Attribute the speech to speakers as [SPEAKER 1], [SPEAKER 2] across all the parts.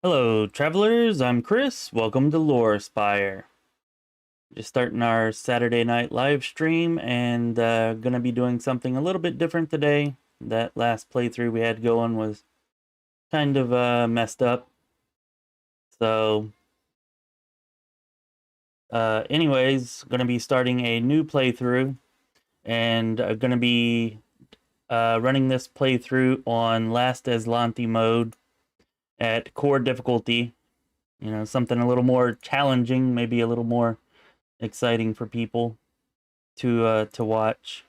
[SPEAKER 1] Hello, travelers. I'm Chris. Welcome to Lorespire. Just starting our Saturday night live stream and gonna be doing something a little bit different today. That last playthrough we had going was kind of messed up. So, anyways, gonna be starting a new playthrough and gonna be running this playthrough on Last Azlanti Mode at core difficulty. You know, something a little more challenging, maybe a little more exciting for people to watch.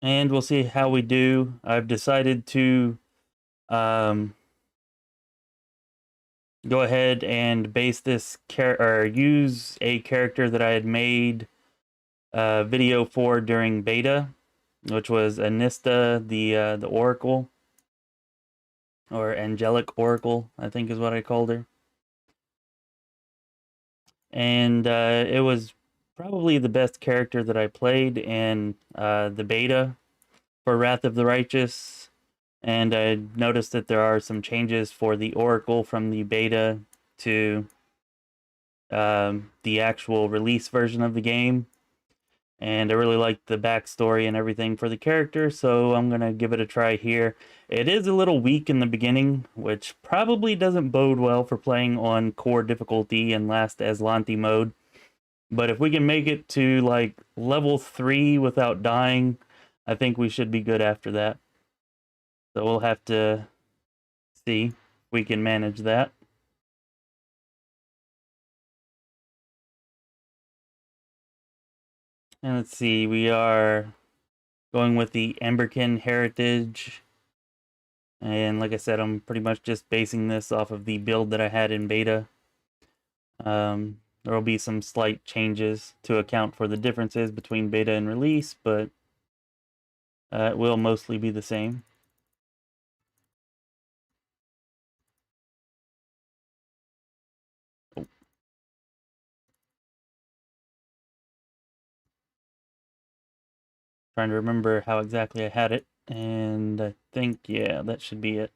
[SPEAKER 1] And we'll see how we do. I've decided to go ahead and base this or use a character that I had made a video for during beta, which was Anista, the Oracle, or Angelic Oracle, I think is what I called her. And it was probably the best character that I played in the beta for Wrath of the Righteous. And I noticed that there are some changes for the Oracle from the beta to the actual release version of the game. And I really like the backstory and everything for the character, so I'm going to give it a try here. It is a little weak in the beginning, which probably doesn't bode well for playing on core difficulty in Last Azlanti mode. But if we can make it to like level 3 without dying, I think we should be good after that. So we'll have to see if we can manage that. And let's see, we are going with the Emberkin heritage. And like I said, I'm pretty much just basing this off of the build that I had in beta. There will be some slight changes to account for the differences between beta and release, but it will mostly be the same. Oh. Trying to remember how exactly I had it, and I think, yeah, that should be it.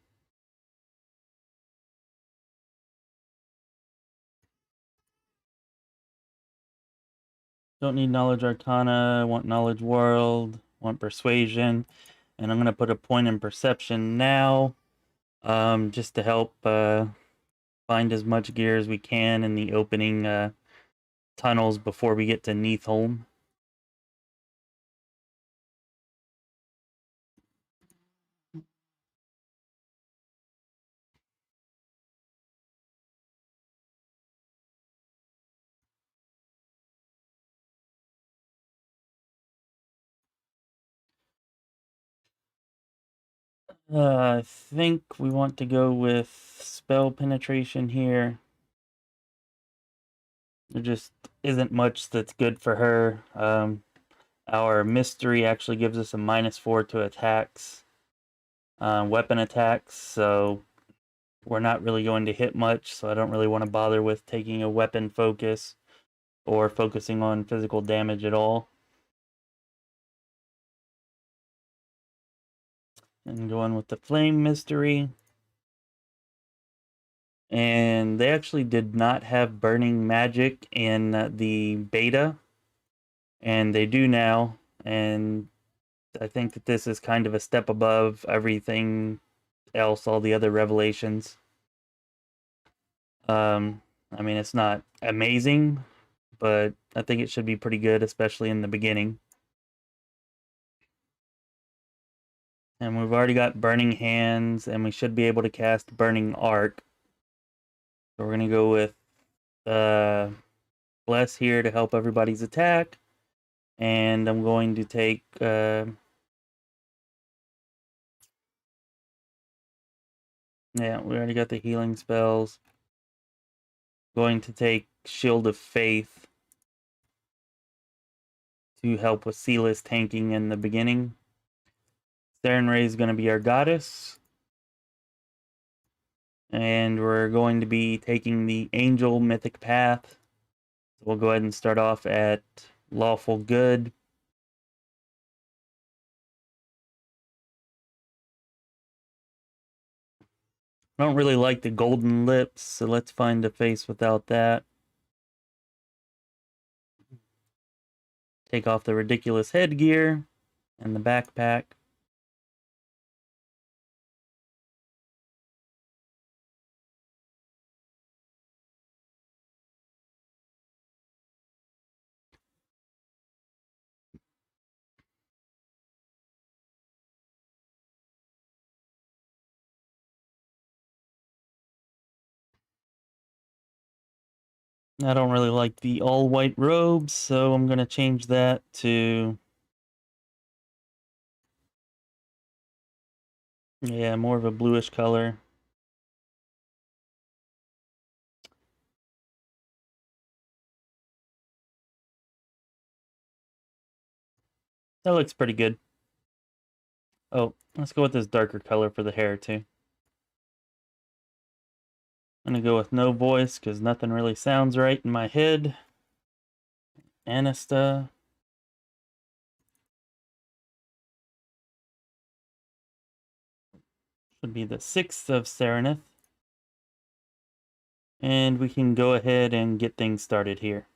[SPEAKER 1] Don't need knowledge arcana, want knowledge world, want persuasion, and I'm going to put a point in perception now, just to help find as much gear as we can in the opening tunnels before we get to Neathholm. I think we want to go with spell penetration here. There just isn't much that's good for her. Our mystery actually gives us a -4 to attacks, weapon attacks, so we're not really going to hit much, so I don't really want to bother with taking a weapon focus or focusing on physical damage at all. And going with the flame mystery. And they actually did not have burning magic in the beta, and they do now, and I think that this is kind of a step above everything else, all the other revelations. I mean, it's not amazing, but I think it should be pretty good, especially in the beginning. And we've already got Burning Hands, and we should be able to cast Burning Arc. So we're going to go with Bless here to help everybody's attack. And I'm going to take... yeah, we already got the healing spells. Going to take Shield of Faith to help with Sealess tanking in the beginning. Sarenrae is going to be our goddess. And we're going to be taking the Angel Mythic Path. So we'll go ahead and start off at Lawful Good. I don't really like the golden lips, so let's find a face without that. Take off the ridiculous headgear and the backpack. I don't really like the all-white robes, so I'm going to change that to... yeah, more of a bluish color. That looks pretty good. Oh, let's go with this darker color for the hair, too. I'm going to go with no voice, because nothing really sounds right in my head. Anista. Should be the 6th of Serenith. And we can go ahead and get things started here.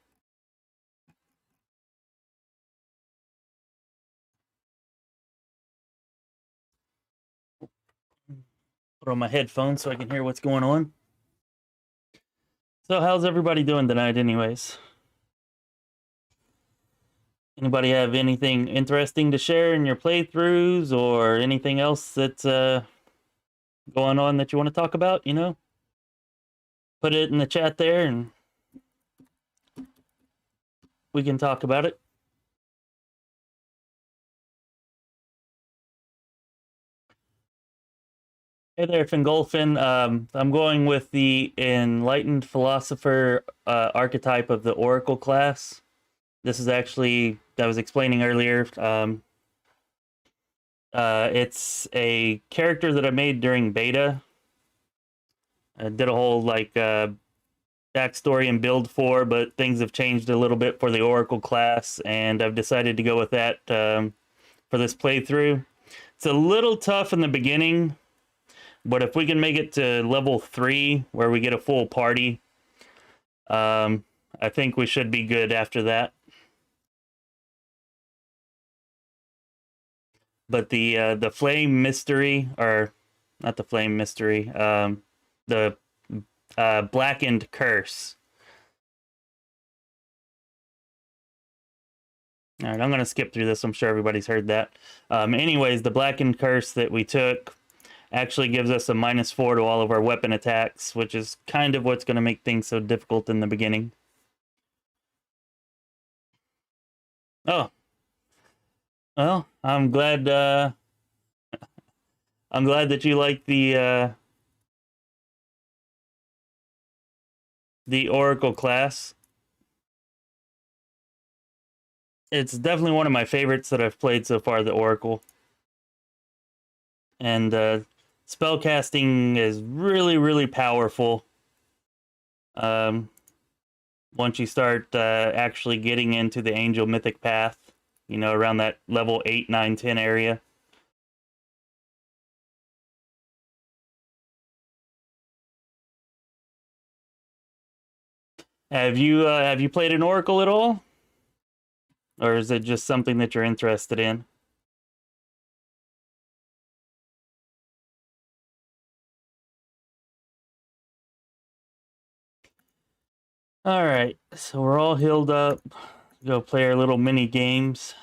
[SPEAKER 1] Put on my headphones so I can hear what's going on. So how's everybody doing tonight anyways? Anybody have anything interesting to share in your playthroughs or anything else that's going on that you want to talk about, you know? Put it in the chat there and we can talk about it. Hey there, Fingolfin. I'm going with the Enlightened Philosopher archetype of the Oracle class. This is actually, I was explaining earlier, it's a character that I made during beta. I did a whole, like, backstory and build for, but things have changed a little bit for the Oracle class, and I've decided to go with that for this playthrough. It's a little tough in the beginning, but if we can make it to level 3, where we get a full party, I think we should be good after that. But the Flame Mystery, or not the Flame Mystery, the Blackened Curse. All right, I'm going to skip through this. I'm sure everybody's heard that. Anyways, the Blackened Curse that we took actually gives us a -4 to all of our weapon attacks, which is kind of what's going to make things so difficult in the beginning. Oh, well, I'm glad that you like the Oracle class. It's definitely one of my favorites that I've played so far, the Oracle. And spellcasting is really, really powerful. Once you start actually getting into the Angel Mythic Path, you know, around that level 8, 9, 10 area. Have you played an Oracle at all? Or is it just something that you're interested in? All right, so we're all healed up. Go play our little mini games.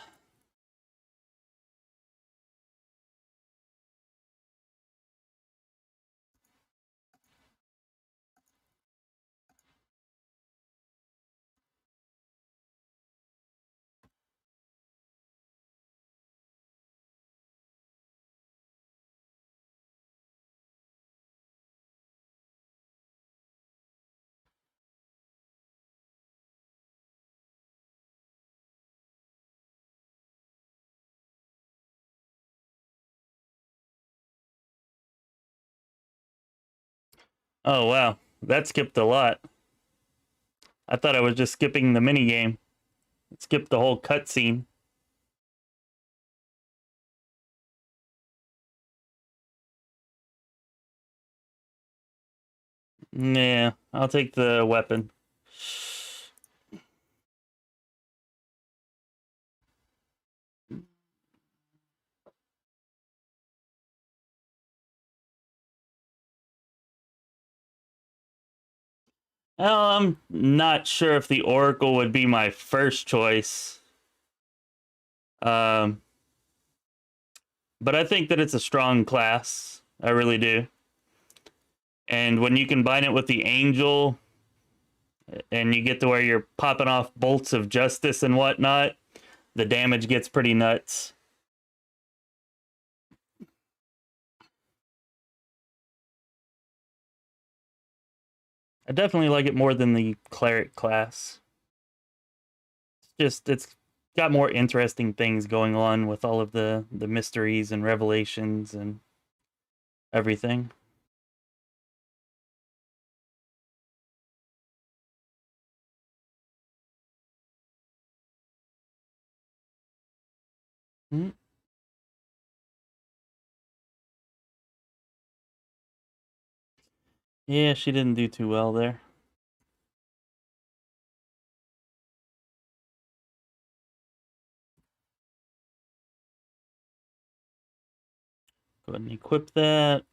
[SPEAKER 1] Oh wow, that skipped a lot. I thought I was just skipping the mini game. It skipped the whole cutscene. Yeah, I'll take the weapon. Well, I'm not sure if the Oracle would be my first choice. Um, but I think that it's a strong class. I really do. And when you combine it with the Angel, and you get to where you're popping off bolts of justice and whatnot, the damage gets pretty nuts. I definitely like it more than the Cleric class. It's got more interesting things going on with all of the mysteries and revelations and everything. Mm. Yeah, she didn't do too well there. Go ahead and equip that.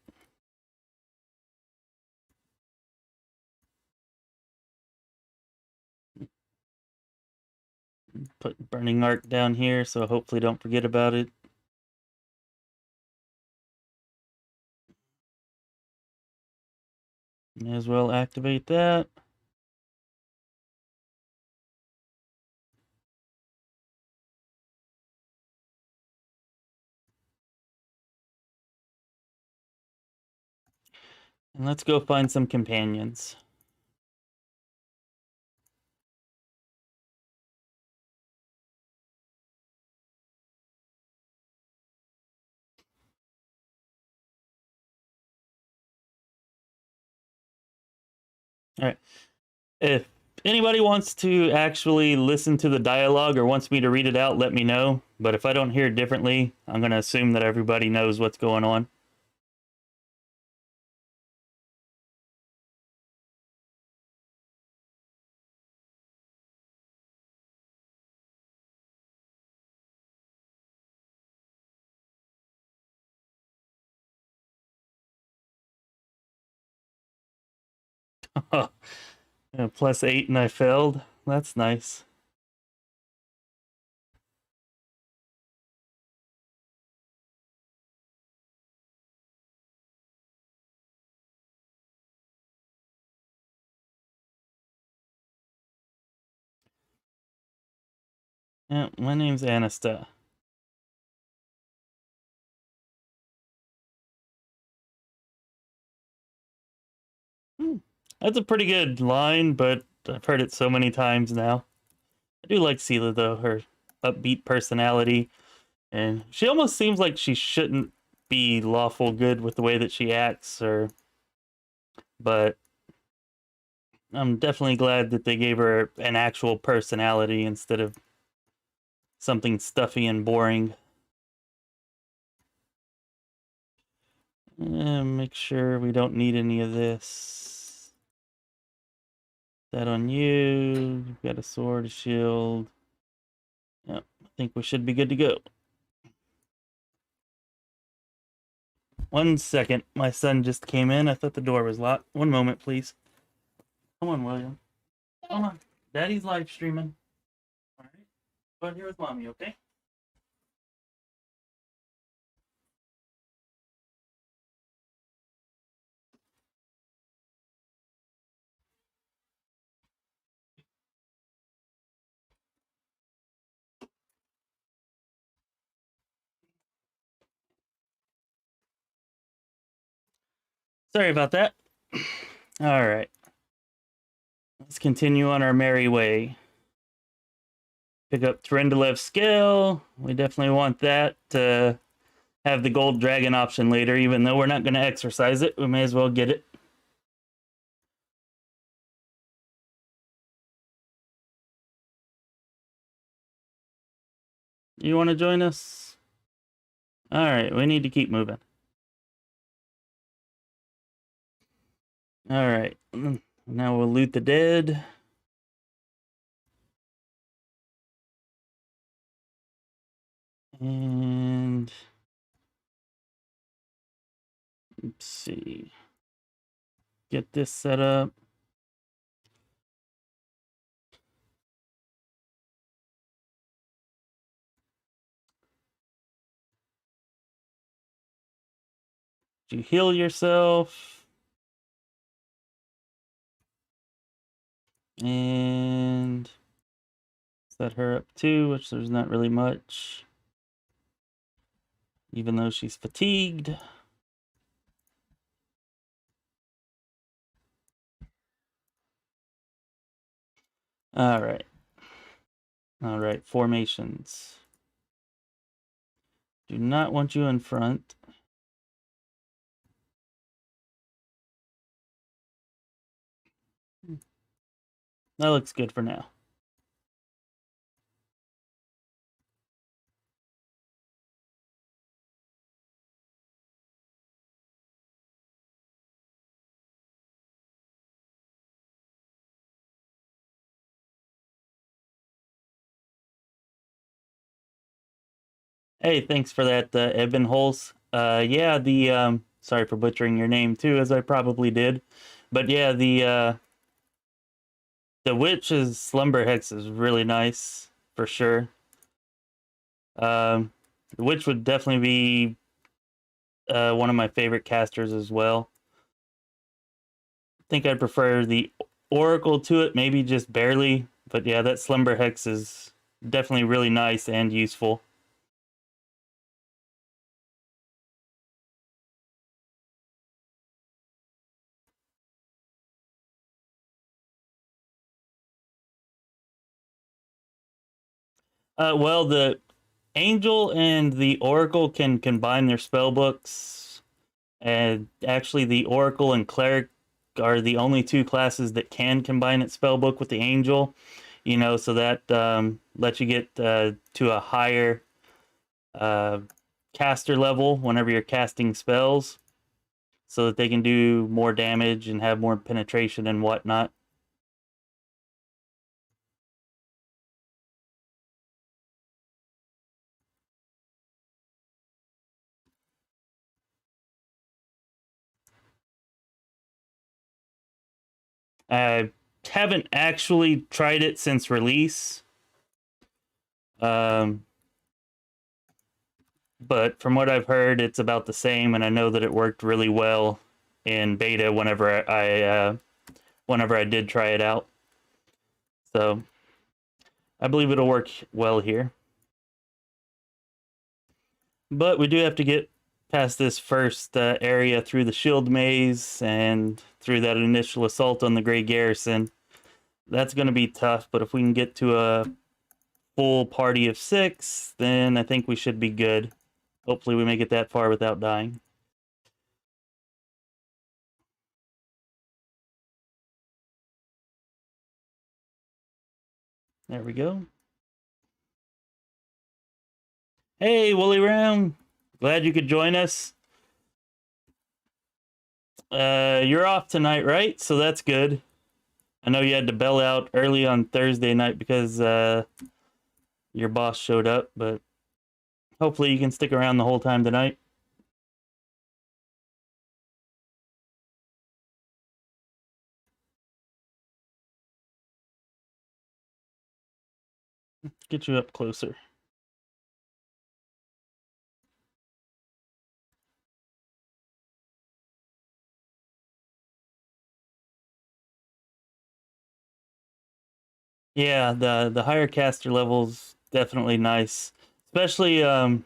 [SPEAKER 1] Put Burning Arc down here, so hopefully don't forget about it. May as well activate that. And let's go find some companions. All right. If anybody wants to actually listen to the dialogue or wants me to read it out, let me know. But if I don't hear it differently, I'm going to assume that everybody knows what's going on. +8 and I failed. That's nice. Yeah, my name's Anasta. That's a pretty good line, but I've heard it so many times now. I do like Sela though, her upbeat personality, and she almost seems like she shouldn't be lawful good with the way that she acts, but I'm definitely glad that they gave her an actual personality instead of something stuffy and boring. Make sure we don't need any of this. That on you. You've got a sword, a shield. Yep, I think we should be good to go. 1 second. My son just came in. I thought the door was locked. 1 moment, please. Come on, William. Come on. Daddy's live streaming. All right. Go in here with mommy, okay? Sorry about that. All right. Let's continue on our merry way. Pick up Tyrendilev's skill. We definitely want that to have the gold dragon option later, even though we're not going to exercise it. We may as well get it. You want to join us? All right, we need to keep moving. All right. Now we'll loot the dead. And let's see. Get this set up. You heal yourself. And set her up too, which there's not really much. Even though she's fatigued. All right. All right, formations. Do not want you in front. That looks good for now. Hey, thanks for that, Eben Holes. Yeah, sorry for butchering your name too, as I probably did. But yeah, the Witch's Slumber Hex is really nice, for sure. The Witch would definitely be one of my favorite casters as well. I think I'd prefer the Oracle to it, maybe just barely. But yeah, that Slumber Hex is definitely really nice and useful. Well, the Angel and the Oracle can combine their spell books, and actually, the Oracle and Cleric are the only two classes that can combine its spell book with the Angel. You know, so that lets you get to a higher uh, caster level whenever you're casting spells, so that they can do more damage and have more penetration and whatnot. I haven't actually tried it since release. Um, but from what I've heard, it's about the same, and I know that it worked really well in beta whenever I did try it out. So I believe it'll work well here. But we do have to get past this first area through the shield maze and through that initial assault on the Grey Garrison. That's going to be tough, but if we can get to a full party of 6, then I think we should be good. Hopefully we make it that far without dying. There we go. Hey, Woolly Round. Glad you could join us. You're off tonight, right? So that's good. I know you had to bail out early on Thursday night because your boss showed up, but hopefully you can stick around the whole time tonight. Get you up closer. Yeah, the higher caster levels definitely nice. Especially the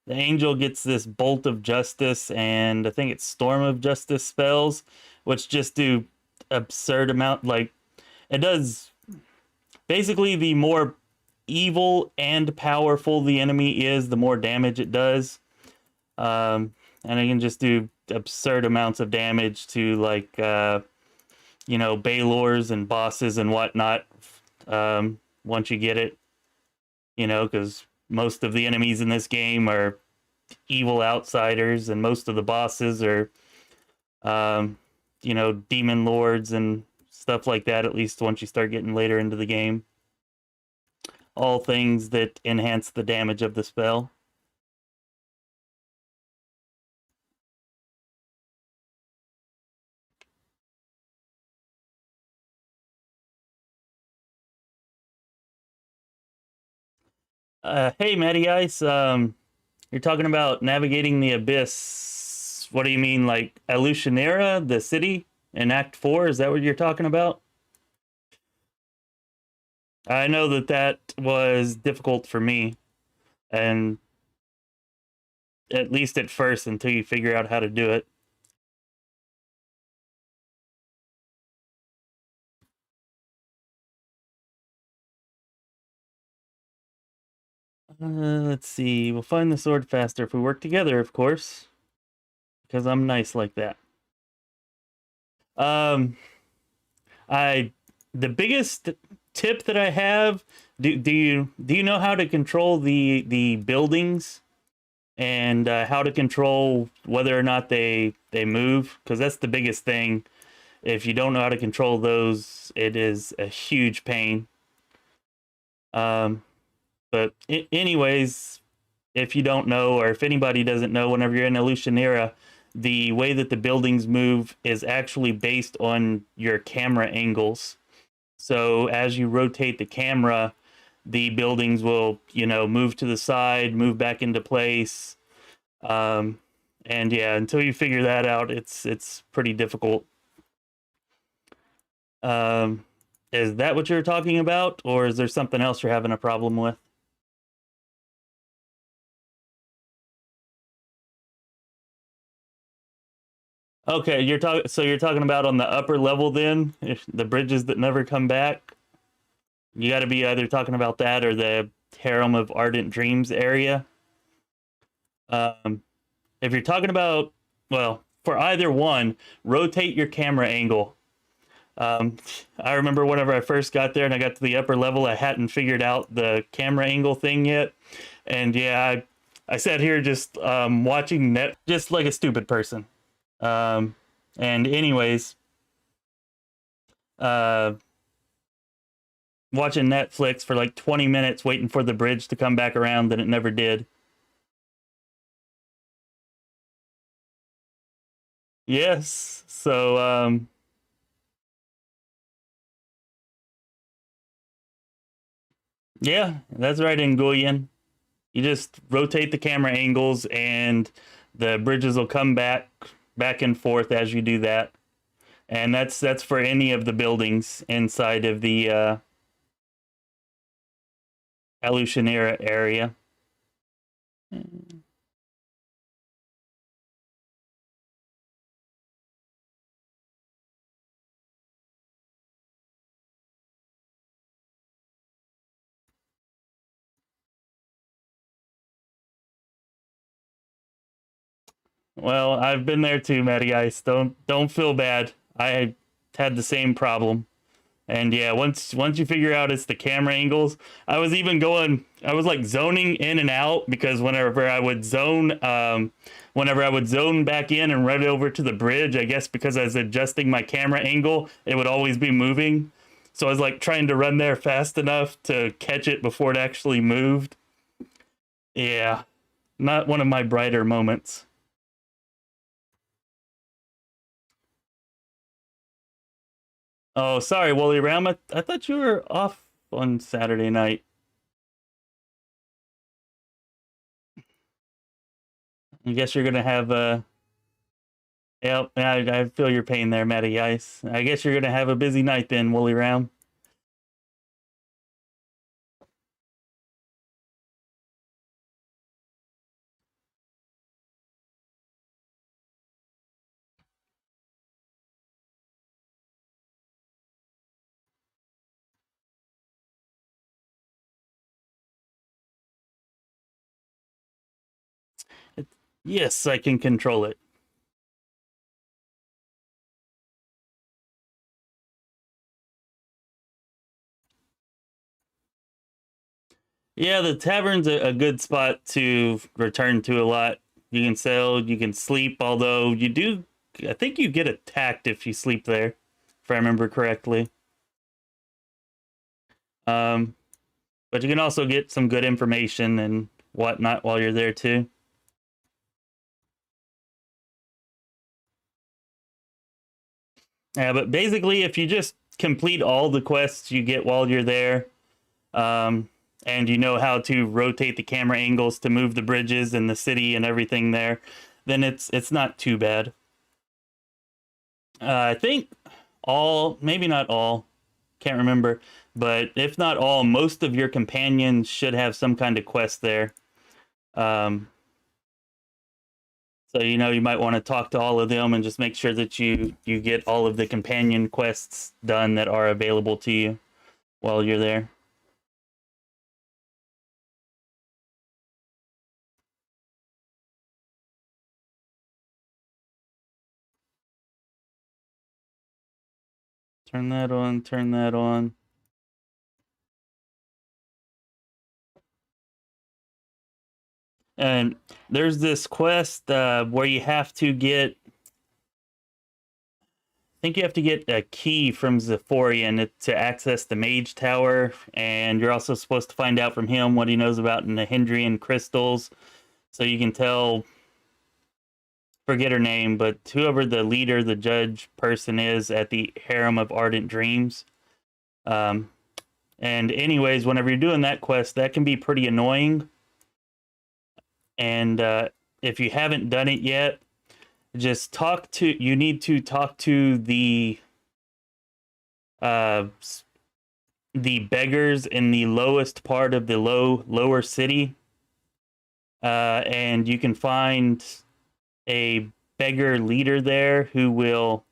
[SPEAKER 1] Angel gets this Bolt of Justice and I think it's Storm of Justice spells, which just do absurd amount. Like it does basically the more evil and powerful the enemy is, the more damage it does. And it can just do absurd amounts of damage to like Baylors and bosses and whatnot. Once you get it, because most of the enemies in this game are evil outsiders, and most of the bosses are you know, demon lords and stuff like that, at least once you start getting later into the game. All things that enhance the damage of the spell. Hey, Matty Ice, you're talking about navigating the abyss. What do you mean, like Elutionera, the city in Act 4? Is that what you're talking about? I know that that was difficult for me, and at least at first, until you figure out how to do it. Let's see. We'll find the sword faster if we work together, of course, because I'm nice like that. Um, I the biggest tip that I have. Do you know how to control the buildings and how to control whether or not they move? Because that's the biggest thing. If you don't know how to control those, it is a huge pain. But anyways, if you don't know, or if anybody doesn't know, whenever you're in Elutionera, the way that the buildings move is actually based on your camera angles. So as you rotate the camera, the buildings will, you know, move to the side, move back into place. And yeah, until you figure that out, it's pretty difficult. Is that what you're talking about, or is there something else you're having a problem with? Okay, you're talking about on the upper level then, if the bridges that never come back. You got to be either talking about that or the Harem of Ardent Dreams area. Um, if you're talking about, well, for either one, rotate your camera angle. Um, I remember whenever I first got there and I got to the upper level, I hadn't figured out the camera angle thing yet. And yeah, I sat here just watching net, just like a stupid person. Um, and anyways, uh, watching Netflix for like 20 minutes waiting for the bridge to come back around, and it never did. Yes. So, yeah, that's right, Nguyen. You just rotate the camera angles and the bridges will come back and forth as you do that. And that's for any of the buildings inside of the Elutionera area. Well, I've been there too, Matty Ice. Don't feel bad. I had the same problem. And yeah, once you figure out it's the camera angles, I was like zoning in and out because whenever I would zone back in and run over to the bridge, I guess because I was adjusting my camera angle, it would always be moving. So I was like trying to run there fast enough to catch it before it actually moved. Yeah, not one of my brighter moments. Oh, sorry, Wooly Ram. I thought you were off on Saturday night. I guess you're gonna have a. Yep, I feel your pain there, Matty Ice. I guess you're gonna have a busy night then, Wooly Ram. It, yes, I can control it. Yeah, the tavern's a good spot to return to a lot. You can sell, you can sleep, although you do I think you get attacked if you sleep there, if I remember correctly. But you can also get some good information and whatnot while you're there too. Yeah, but basically, if you just complete all the quests you get while you're there, and you know how to rotate the camera angles to move the bridges and the city and everything there, then it's not too bad. I think all, maybe not all, can't remember, but if not all, most of your companions should have some kind of quest there. So you know you might want to talk to all of them and just make sure that you get all of the companion quests done that are available to you while you're there. Turn that on, turn that on. And there's this quest where you have to get, I think you have to get a key from Zephorian to access the Mage Tower, and you're also supposed to find out from him what he knows about Nahindrian crystals, so you can tell, forget her name, but whoever the leader, the judge person is at the Harem of Ardent Dreams. And anyways, whenever you're doing that quest, that can be pretty annoying. And if you haven't done it yet, just you need to talk to the beggars in the lowest part of the lower city. And you can find a beggar leader there who will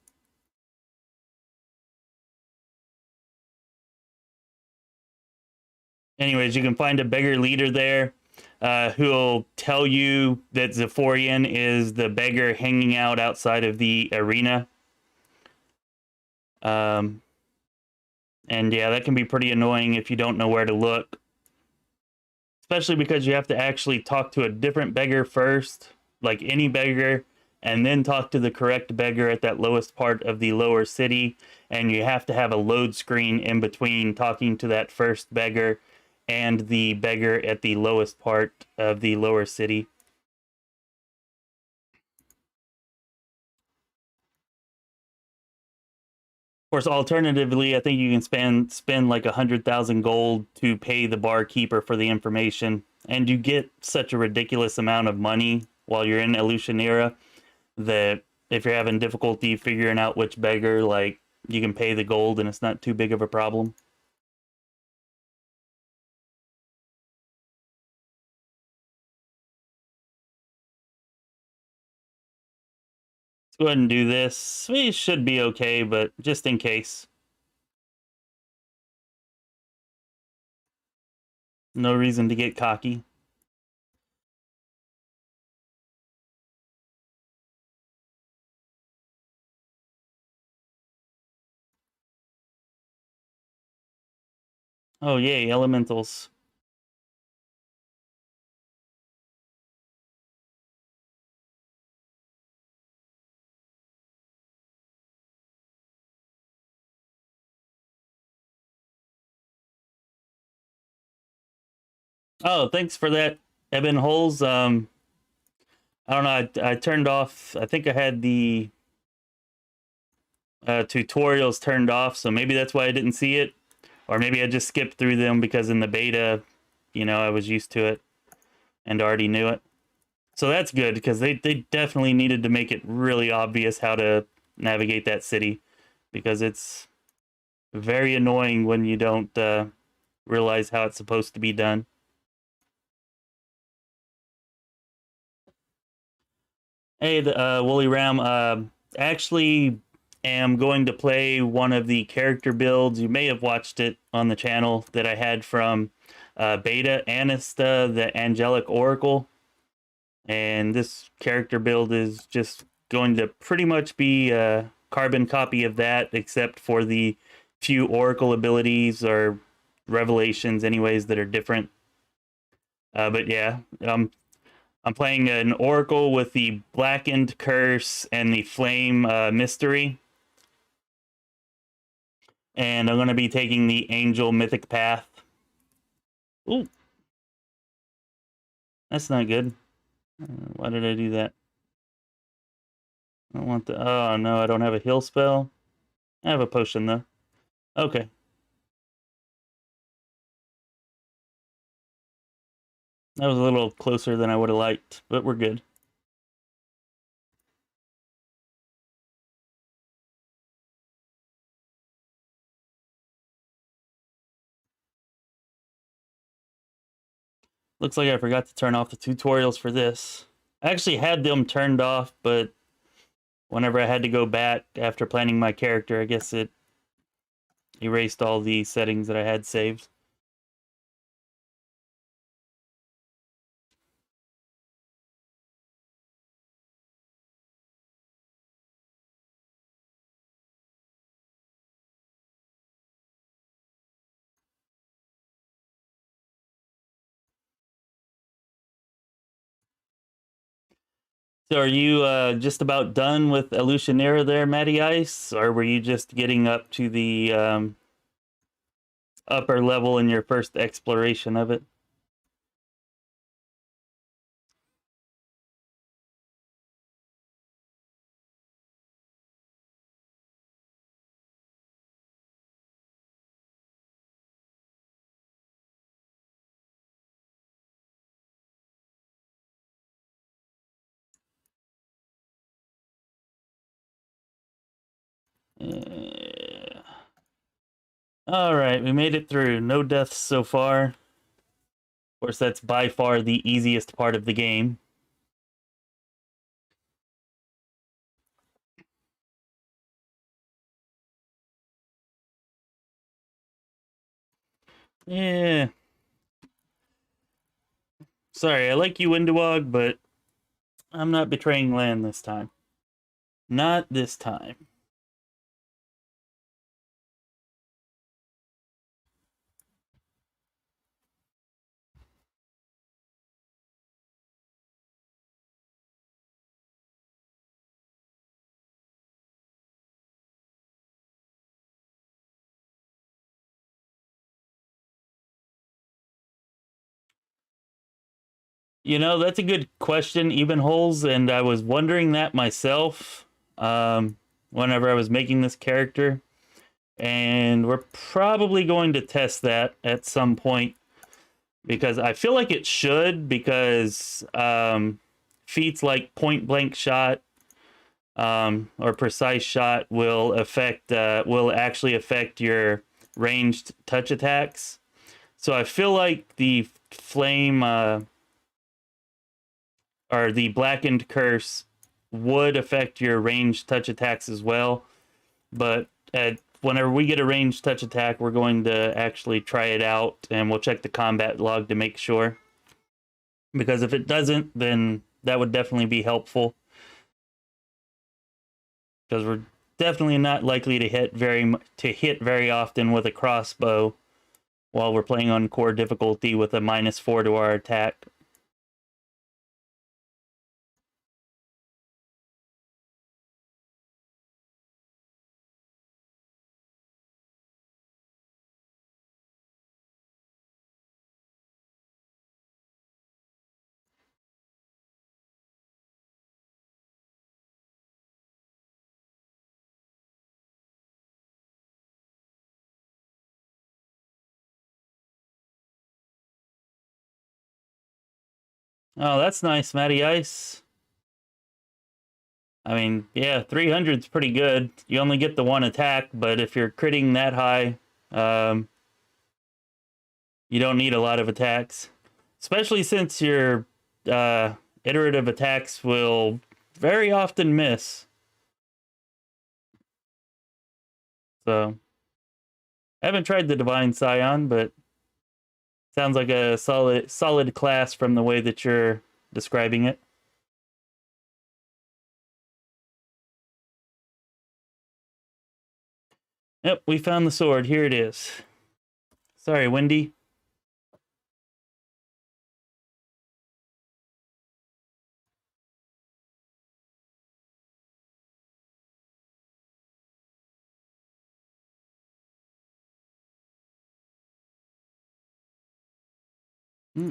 [SPEAKER 1] you can find a beggar leader there who'll tell you that Zephorian is the beggar hanging out outside of the arena. And yeah, that can be pretty annoying if you don't know where to look. Especially because you have to actually talk to a different beggar first, like any beggar, and then talk to the correct beggar at that lowest part of the lower city. And you have to have a load screen in between talking to that first beggar and the beggar at the lowest part of the lower city. Of course, alternatively, I think you can spend like 100,000 gold to pay the barkeeper for the information, and you get such a ridiculous amount of money while you're in Elutionera that if you're having difficulty figuring out which beggar, like, you can pay the gold and it's not too big of a problem. Let's go ahead and do this. We should be okay, but just in case. No reason to get cocky. Oh, yay, elementals. Oh, thanks for that, Eben Holes. I don't know, I turned off, I think I had the tutorials turned off, so maybe that's why I didn't see it. Or maybe I just skipped through them because in the beta, you know, I was used to it and already knew it. So that's good, because they definitely needed to make it really obvious how to navigate that city, because it's very annoying when you don't realize how it's supposed to be done. Hey, Woolly Ram, actually am going to play one of the character builds. You may have watched it on the channel that I had from Beta Anista, the Angelic Oracle. And this character build is just going to pretty much be a carbon copy of that, except for the few Oracle abilities or revelations anyways that are different. But yeah, I'm I'm playing an Oracle with the Blackened Curse and the Flame Mystery. And I'm going to be taking the Angel Mythic Path. Ooh. That's not good. Why did I do that? I don't want the... Oh, no, I don't have a heal spell. I have a potion, though. Okay. That was a little closer than I would have liked, but we're good. Looks like I forgot to turn off the tutorials for this. I actually had them turned off, but whenever I had to go back after planning my character, I guess it erased all the settings that I had saved. So are you just about done with Elutionera there, Matty Ice? Or were you just getting up to the upper level in your first exploration of it? Yeah. All right, we made it through. No deaths so far. Of course, that's by far the easiest part of the game. Yeah. Sorry, I like you, Windowog, but I'm not betraying land this time. Not this time. You know, that's a good question, Even Holes, and I was wondering that myself whenever I was making this character. And we're probably going to test that at some point because I feel like it should, because feats like point blank shot or precise shot will actually affect your ranged touch attacks. So I feel like the flame or the blackened curse would affect your ranged touch attacks as well. But whenever we get a ranged touch attack, we're going to actually try it out, and we'll check the combat log to make sure. Because if it doesn't, then that would definitely be helpful. Because we're definitely not likely to hit very often with a crossbow while we're playing on core difficulty with a -4 to our attack. Oh, that's nice, Matty Ice. I mean, yeah, 300's pretty good. You only get the one attack, but if you're critting that high, you don't need a lot of attacks. Especially since your iterative attacks will very often miss. So, I haven't tried the Divine Scion, but sounds like a solid class from the way that you're describing it. Yep, we found the sword. Here it is. Sorry, Wendy.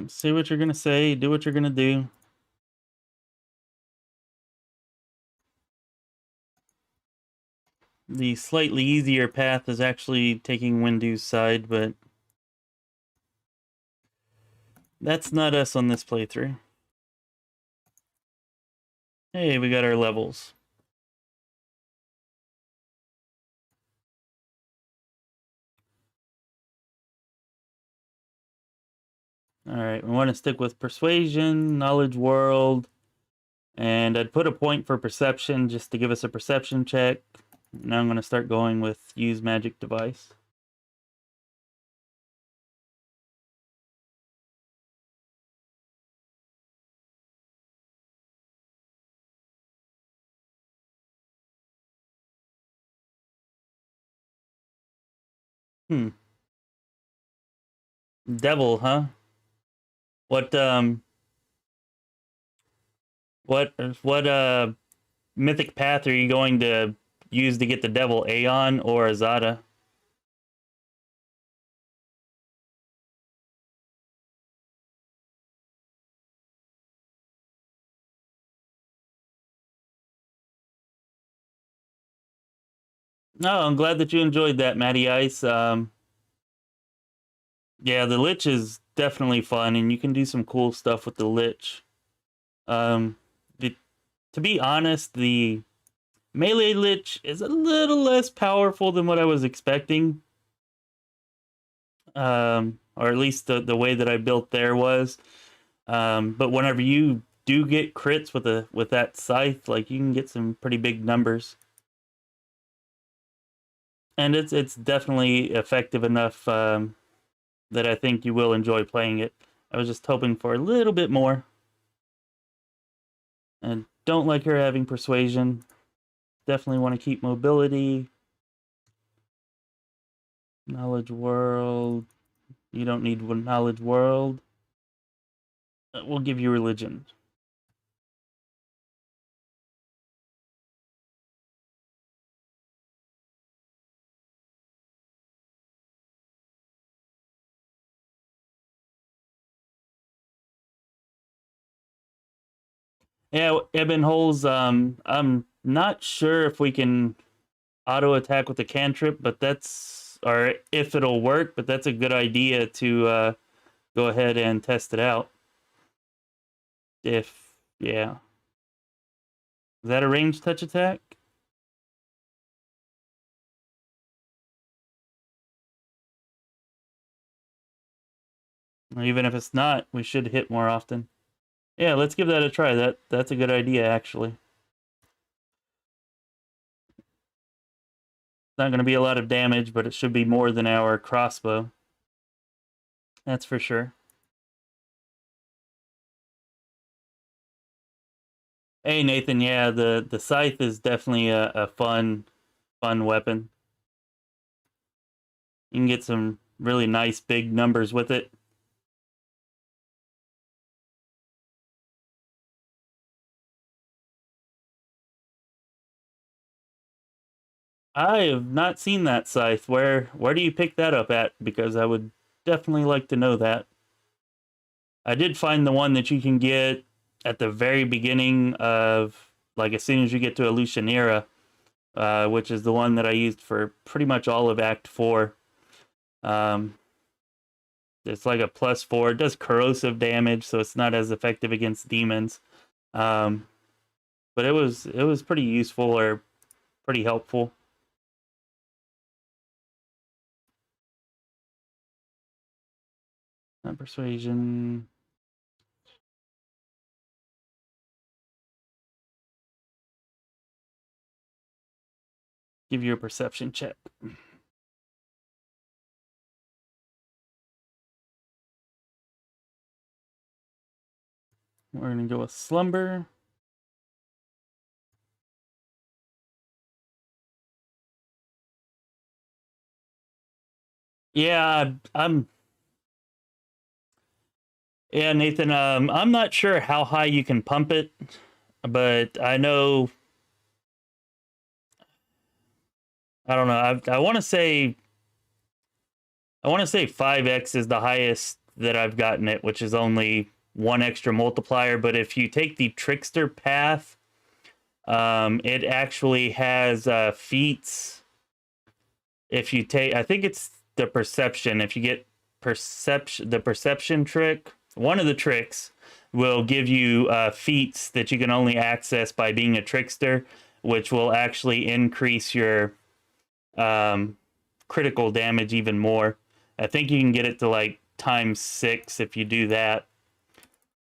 [SPEAKER 1] Say what you're gonna say, do what you're gonna do. The slightly easier path is actually taking Windu's side, but that's not us on this playthrough. Hey, we got our levels. Alright, we want to stick with Persuasion, Knowledge World, and I'd put a point for Perception just to give us a Perception check. Now I'm going to start going with Use Magic Device. Devil, huh? What what mythic path are you going to use to get the devil? Aeon or Azada? No, I'm glad that you enjoyed that, Matty Ice. Yeah, the Lich is definitely fun, and you can do some cool stuff with the Lich. Um, to be honest, the melee Lich is a little less powerful than what I was expecting. Or at least the way that I built there was. But whenever you do get crits with that scythe, like you can get some pretty big numbers. And it's definitely effective enough that I think you will enjoy playing it. I was just hoping for a little bit more. And don't like her having persuasion. Definitely want to keep mobility. Knowledge world. You don't need knowledge world. We'll give you religion. Yeah, Ebon Holes, I'm not sure if we can auto attack with the cantrip, but that's, or if it'll work, but that's a good idea to go ahead and test it out. If, yeah. Is that a ranged touch attack? Even if it's not, we should hit more often. Yeah, let's give that a try. That's a good idea, actually. It's not going to be a lot of damage, but it should be more than our crossbow. That's for sure. Hey, Nathan, yeah, the scythe is definitely a fun weapon. You can get some really nice big numbers with it. I have not seen that scythe. Where do you pick that up at? Because I would definitely like to know that. I did find the one that you can get at the very beginning of, like, as soon as you get to Illusionera, which is the one that I used for pretty much all of Act 4. It's like a +4. It does corrosive damage, so it's not as effective against demons. Um, but it was pretty useful, or pretty helpful. Not persuasion. Give you a perception check. We're gonna go with slumber. Yeah, yeah, Nathan. I'm not sure how high you can pump it, but I know. I don't know. I want to say 5x is the highest that I've gotten it, which is only one extra multiplier. But if you take the Trickster path, it actually has feats. If you take, I think it's the perception. If you get the perception trick, one of the tricks will give you feats that you can only access by being a trickster, which will actually increase your critical damage even more. I think you can get it to like ×6 if you do that.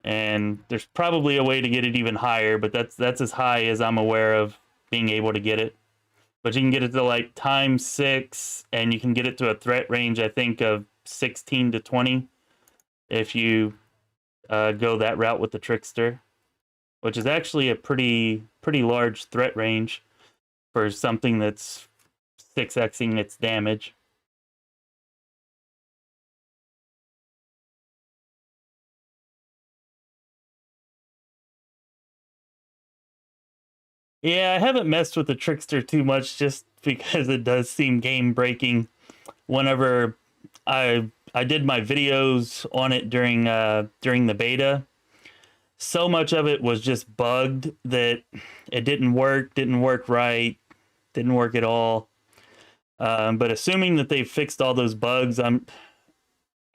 [SPEAKER 1] And there's probably a way to get it even higher, but that's as high as I'm aware of being able to get it. But you can get it to like ×6, and you can get it to a threat range, I think, of 16 to 20 if you go that route with the Trickster, which is actually a pretty large threat range for something that's 6xing its damage. Yeah, I haven't messed with the Trickster too much just because it does seem game breaking. Whenever I did my videos on it during the beta, so much of it was just bugged that it didn't work right, didn't work at all. But assuming that they've fixed all those bugs,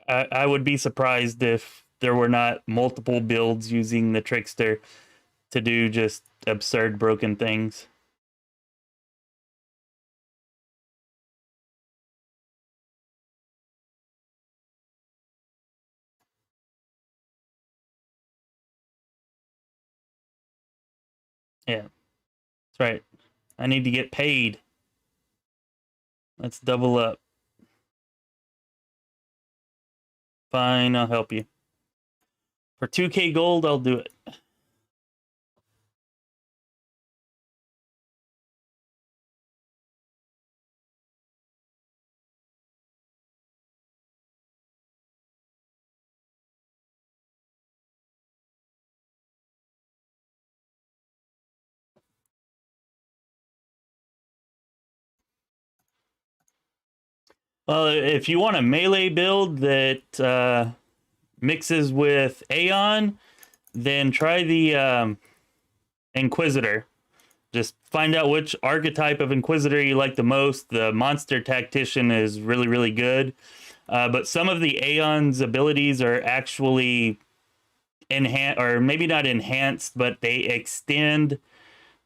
[SPEAKER 1] I would be surprised if there were not multiple builds using the Trickster to do just absurd broken things. Yeah, that's right. I need to get paid. Let's double up. Fine, I'll help you. For 2K gold, I'll do it. Well, if you want a melee build that mixes with Aeon, then try the Inquisitor. Just find out which archetype of Inquisitor you like the most. The Monster Tactician is really, really good. But some of the Aeon's abilities are actually enhanced, or maybe not enhanced, but they extend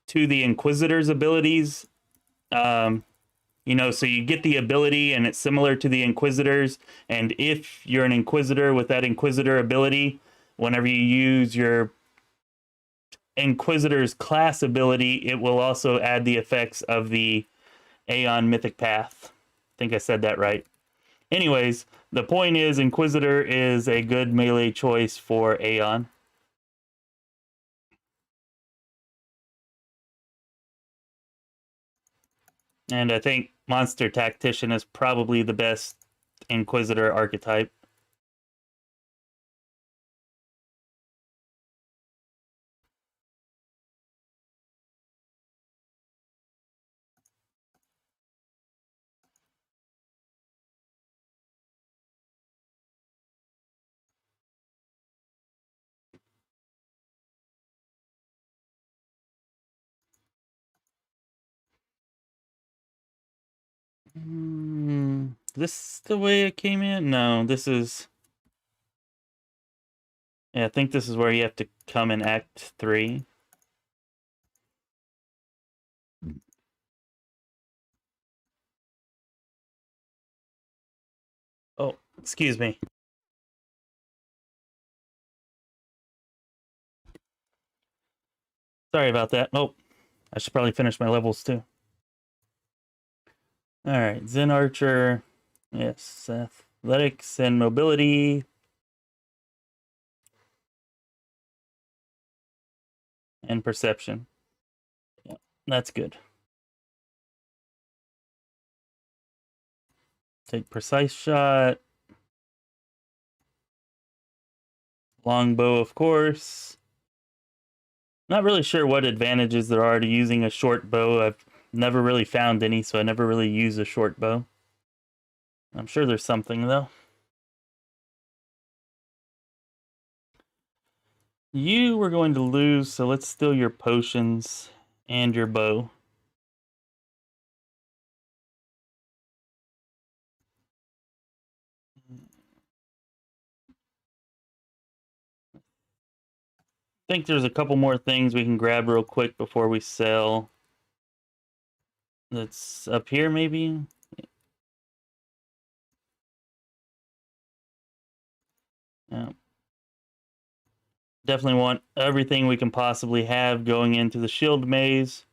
[SPEAKER 1] to the Inquisitor's abilities. You know, so you get the ability and it's similar to the Inquisitors. And if you're an Inquisitor with that Inquisitor ability, whenever you use your Inquisitor's class ability, it will also add the effects of the Aeon Mythic Path. I think I said that right. Anyways, the point is Inquisitor is a good melee choice for Aeon. And I think Monster Tactician is probably the best Inquisitor archetype. This the way it came in? No, this is... Yeah, I think this is where you have to come in Act 3. Oh, excuse me. Sorry about that. Oh, I should probably finish my levels too. All right, Zen Archer. Yes, athletics and mobility. And perception. Yeah, that's good. Take precise shot. Longbow, of course. Not really sure what advantages there are to using a short bow. I've never really found any, so I never really use a short bow. I'm sure there's something, though. You were going to lose, so let's steal your potions and your bow. I think there's a couple more things we can grab real quick before we sell. That's up here, maybe? Yeah. Definitely want everything we can possibly have going into the shield maze.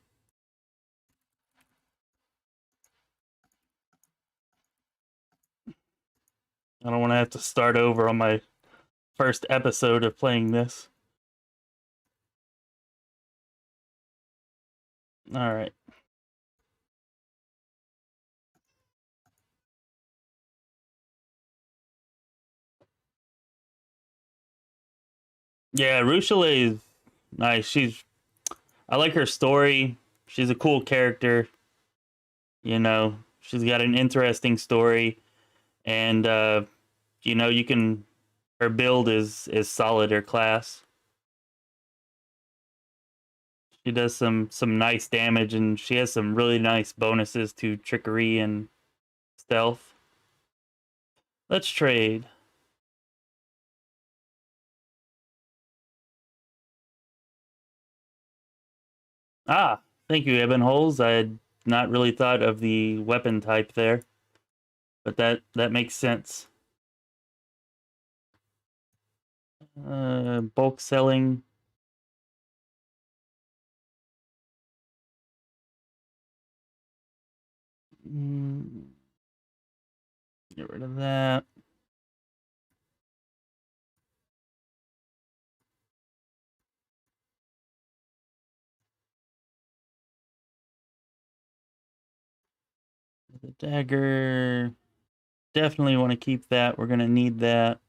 [SPEAKER 1] I don't want to have to start over on my first episode of playing this. All right. Yeah, Rooshel is nice. I like her story. She's a cool character. You know, she's got an interesting story, and you know, her build is solid. Her class. She does some nice damage, and she has some really nice bonuses to trickery and stealth. Let's trade. Ah, thank you, Ebon Holes. I had not really thought of the weapon type there, but that makes sense. Bulk selling. Mm, get rid of that. The dagger. Definitely want to keep that. We're going to need that.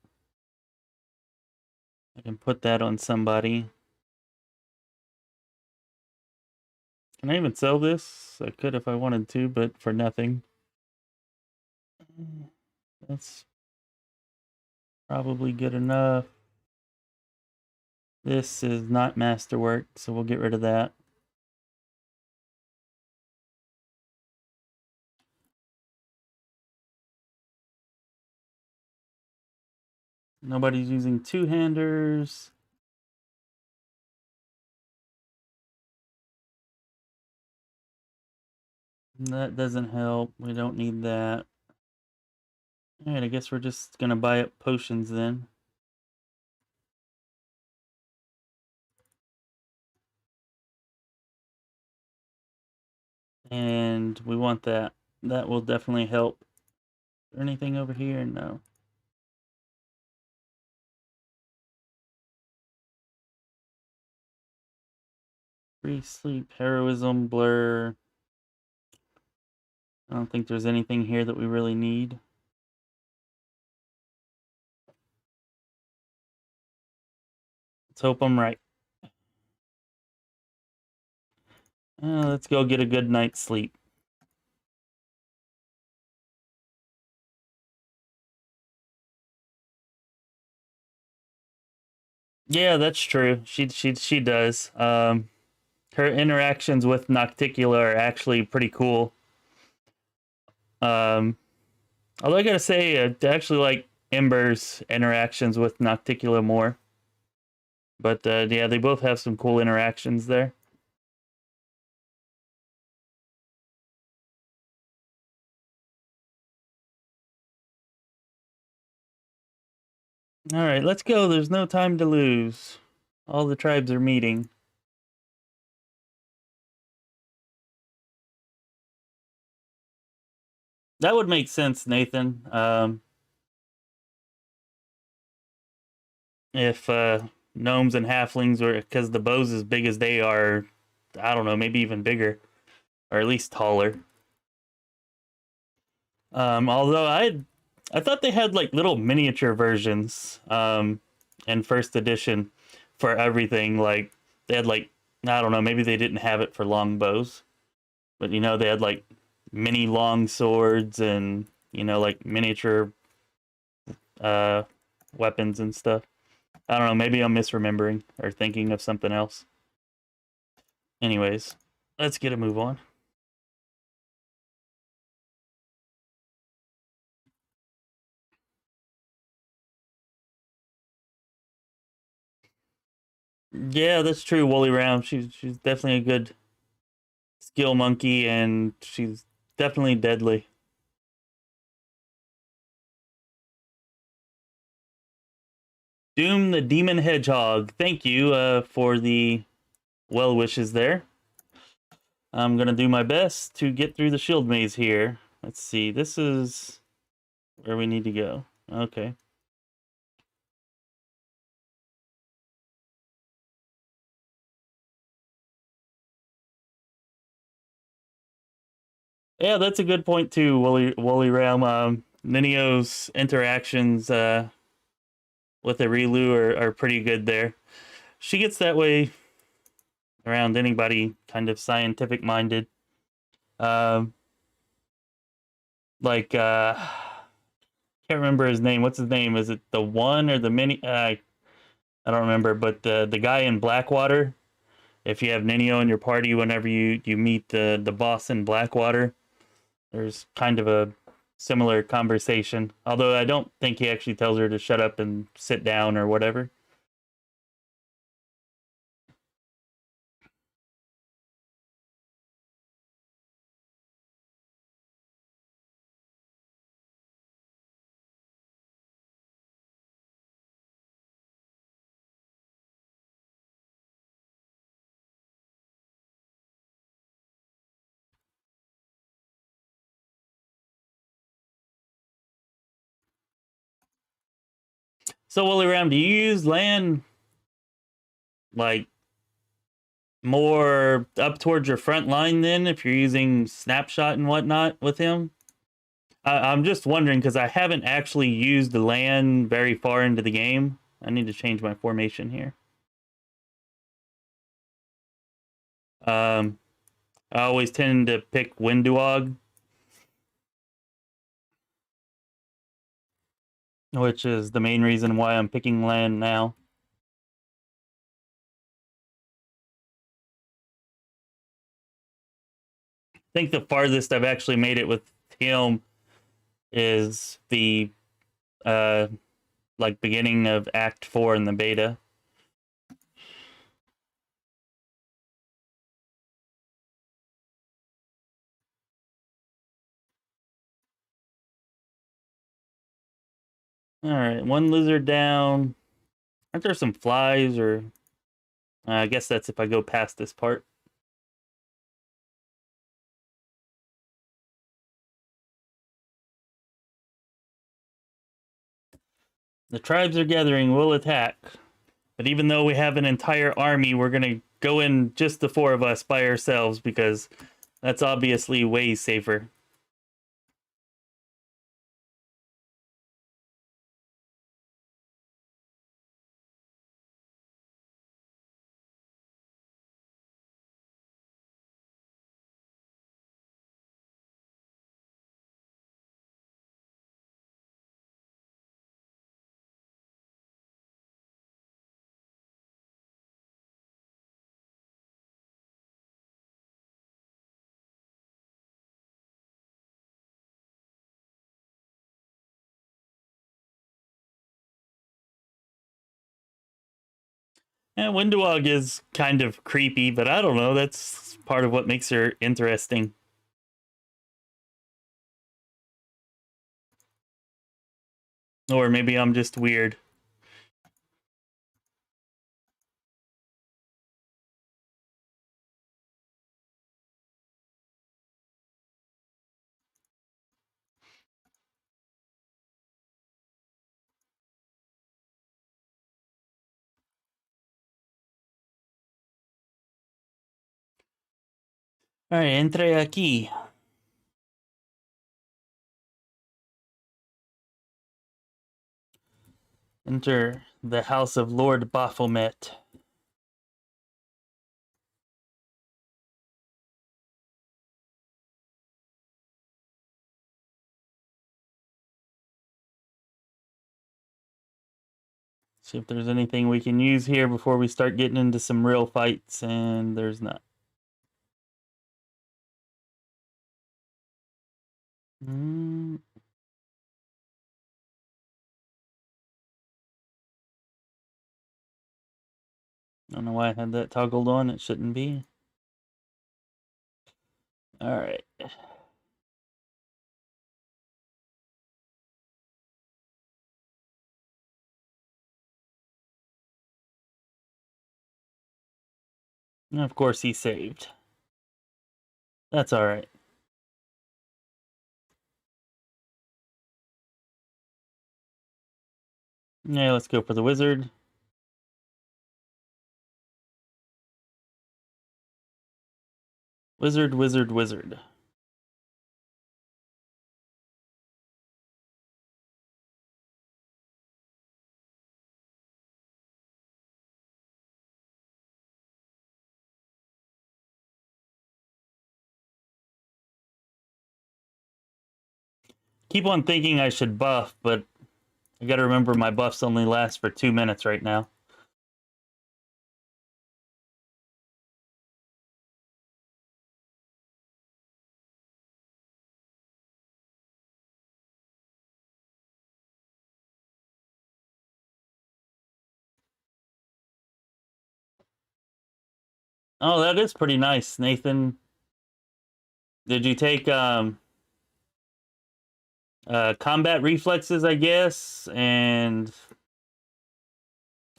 [SPEAKER 1] I can put that on somebody. Can I even sell this? I could if I wanted to, but for nothing. That's probably good enough. This is not masterwork, so we'll get rid of that. Nobody's using two-handers. That doesn't help. We don't need that. Alright, I guess we're just gonna buy up potions then. And we want that. That will definitely help. Is there anything over here? No. Free sleep, heroism, blur. I don't think there's anything here that we really need. Let's hope I'm right. Let's go get a good night's sleep. Yeah, that's true. She does. Her interactions with Nocticula are actually pretty cool. Although I gotta say, I actually like Ember's interactions with Nocticula more. But yeah, they both have some cool interactions there. All right, let's go. There's no time to lose. All the tribes are meeting. That would make sense, Nathan. If gnomes and halflings were, because the bows as big as they are, I don't know, maybe even bigger, or at least taller. Although I thought they had like little miniature versions in first edition for everything. Like they had like, I don't know, maybe they didn't have it for long bows, but you know they had like mini long swords and you know like miniature uh weapons and stuff. I don't know, maybe I'm misremembering or thinking of something else. Anyways, let's get a move on. Yeah, that's true, Woolly Round. She's definitely a good skill monkey, and she's definitely deadly. Doom the Demon Hedgehog. Thank you for the well wishes there. I'm gonna do my best to get through the shield maze here. Let's see. This is where we need to go. Okay. Yeah, that's a good point too, Woolly Realm. Ninio's interactions with Arilu are pretty good there. She gets that way around anybody kind of scientific minded. Um, like can't remember his name. What's his name? Is it the one or the mini? I don't remember. But the guy in Blackwater. If you have Ninio in your party, whenever you meet the boss in Blackwater, there's kind of a similar conversation. Although I don't think he actually tells her to shut up and sit down or whatever. So Willie Ram, do you use land like more up towards your front line then if you're using snapshot and whatnot with him? I'm just wondering because I haven't actually used the land very far into the game. I need to change my formation here. Um, I always tend to pick Winduog, which is the main reason why I'm picking land now. I think the farthest I've actually made it with him is the uh like beginning of Act 4 in the beta. All right, one lizard down. Aren't there some flies or I guess that's if I go past this part. The tribes are gathering, we'll attack. But even though we have an entire army, we're going to go in just the four of us by ourselves because that's obviously way safer. And Windowog is kind of creepy, but I don't know. That's part of what makes her interesting. Or maybe I'm just weird. All right, entre aquí. Enter the house of Lord Baphomet. See if there's anything we can use here before we start getting into some real fights, and there's not. I don't know why I had that toggled on. It shouldn't be. All right. And of course, he saved. That's all right. Yeah, let's go for the wizard. Wizard, wizard, wizard. Keep on thinking I should buff, but I gotta remember my buffs only last for 2 minutes right now. Oh, that is pretty nice, Nathan. Did you take combat reflexes, I guess, and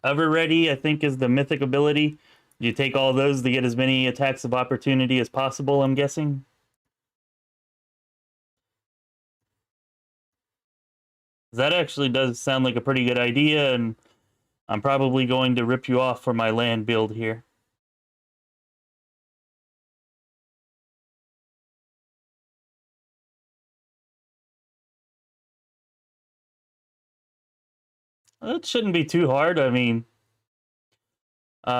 [SPEAKER 1] Ever Ready, I think, is the mythic ability. You take all those to get as many attacks of opportunity as possible, I'm guessing. That actually does sound like a pretty good idea, and I'm probably going to rip you off for my land build here. It shouldn't be too hard. I mean, you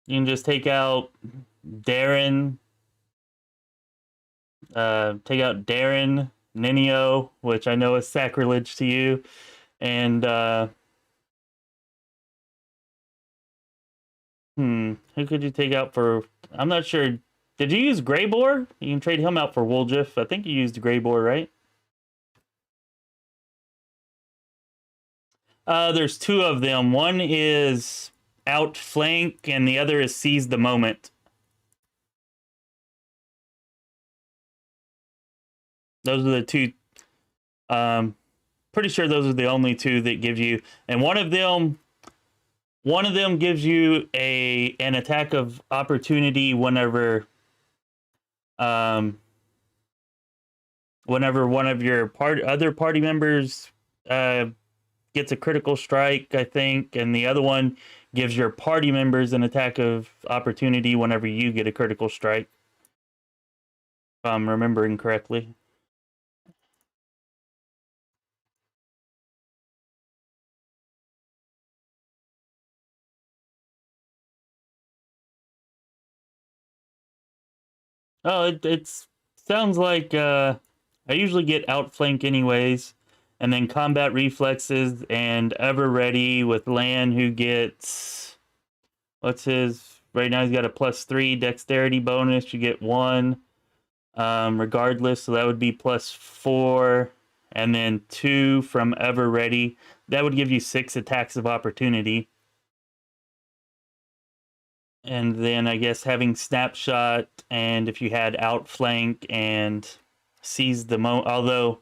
[SPEAKER 1] can just take out Darren, Ninio, which I know is sacrilege to you, and who could you take out for? I'm not sure. Did you use Greybore? You can trade him out for Woljif. I think you used Greybore, right? There's two of them. One is outflank, and the other is seize the moment. Those are the two. Pretty sure those are the only two that give you, and one of them gives you an attack of opportunity whenever whenever one of your other party members gets a critical strike, I think, and the other one gives your party members an attack of opportunity whenever you get a critical strike. If I'm remembering correctly. Oh, it sounds like I usually get outflank anyways, and then combat reflexes and Ever Ready with Lan, who gets what's his right now? He's got a +3 dexterity bonus. You get 1, regardless, so that would be +4, and then 2 from Ever Ready. That would give you 6 attacks of opportunity. And then I guess having snapshot, and if you had outflank and seize the moment, although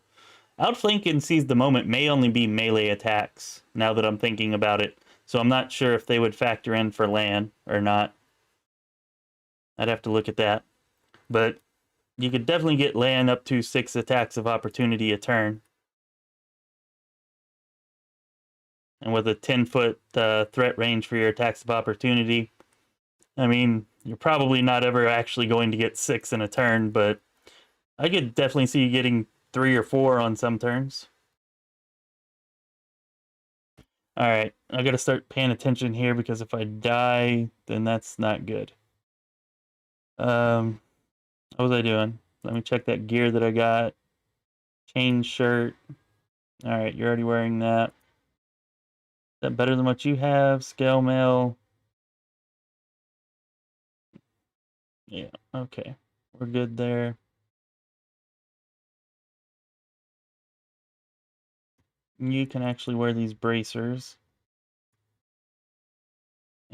[SPEAKER 1] outflank and seize the moment may only be melee attacks now that I'm thinking about it. So I'm not sure if they would factor in for Lan or not. I'd have to look at that. But you could definitely get Lan up to 6 attacks of opportunity a turn. And with a 10-foot threat range for your attacks of opportunity, I mean, you're probably not ever actually going to get 6 in a turn, but I could definitely see you getting 3 or 4 on some turns. All right, I got to start paying attention here because if I die, then that's not good. What was I doing? Let me check that gear that I got. Chain shirt. All right, you're already wearing that. that better than what you have? Scale mail. Yeah, okay. We're good there. You can actually wear these bracers.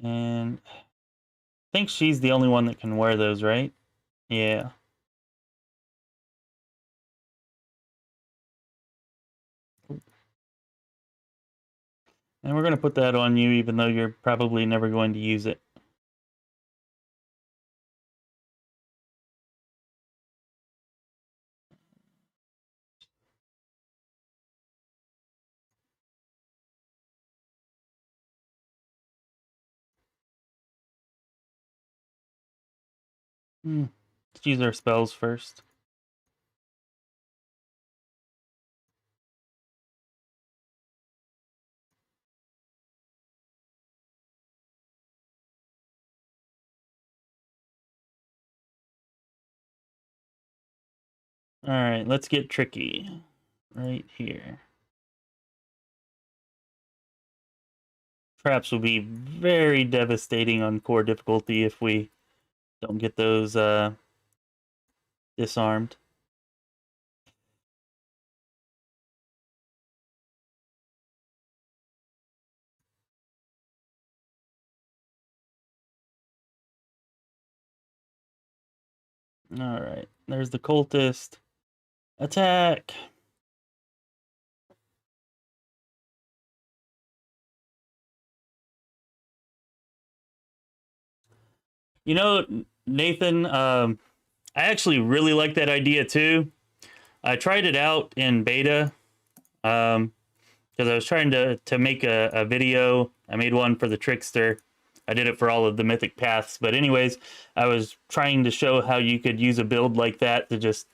[SPEAKER 1] And I think she's the only one that can wear those, right? Yeah. And we're going to put that on you, even though you're probably never going to use it. Let's use our spells first. Alright, let's get tricky. Right here. Traps will be very devastating on core difficulty if we don't get those disarmed. Alright, there's the cultist. Attack! You know, Nathan, I actually really like that idea too. I tried it out in beta because I was trying to make a video. I made one for the Trickster. I did it for all of the mythic paths. But anyways, I was trying to show how you could use a build like that to just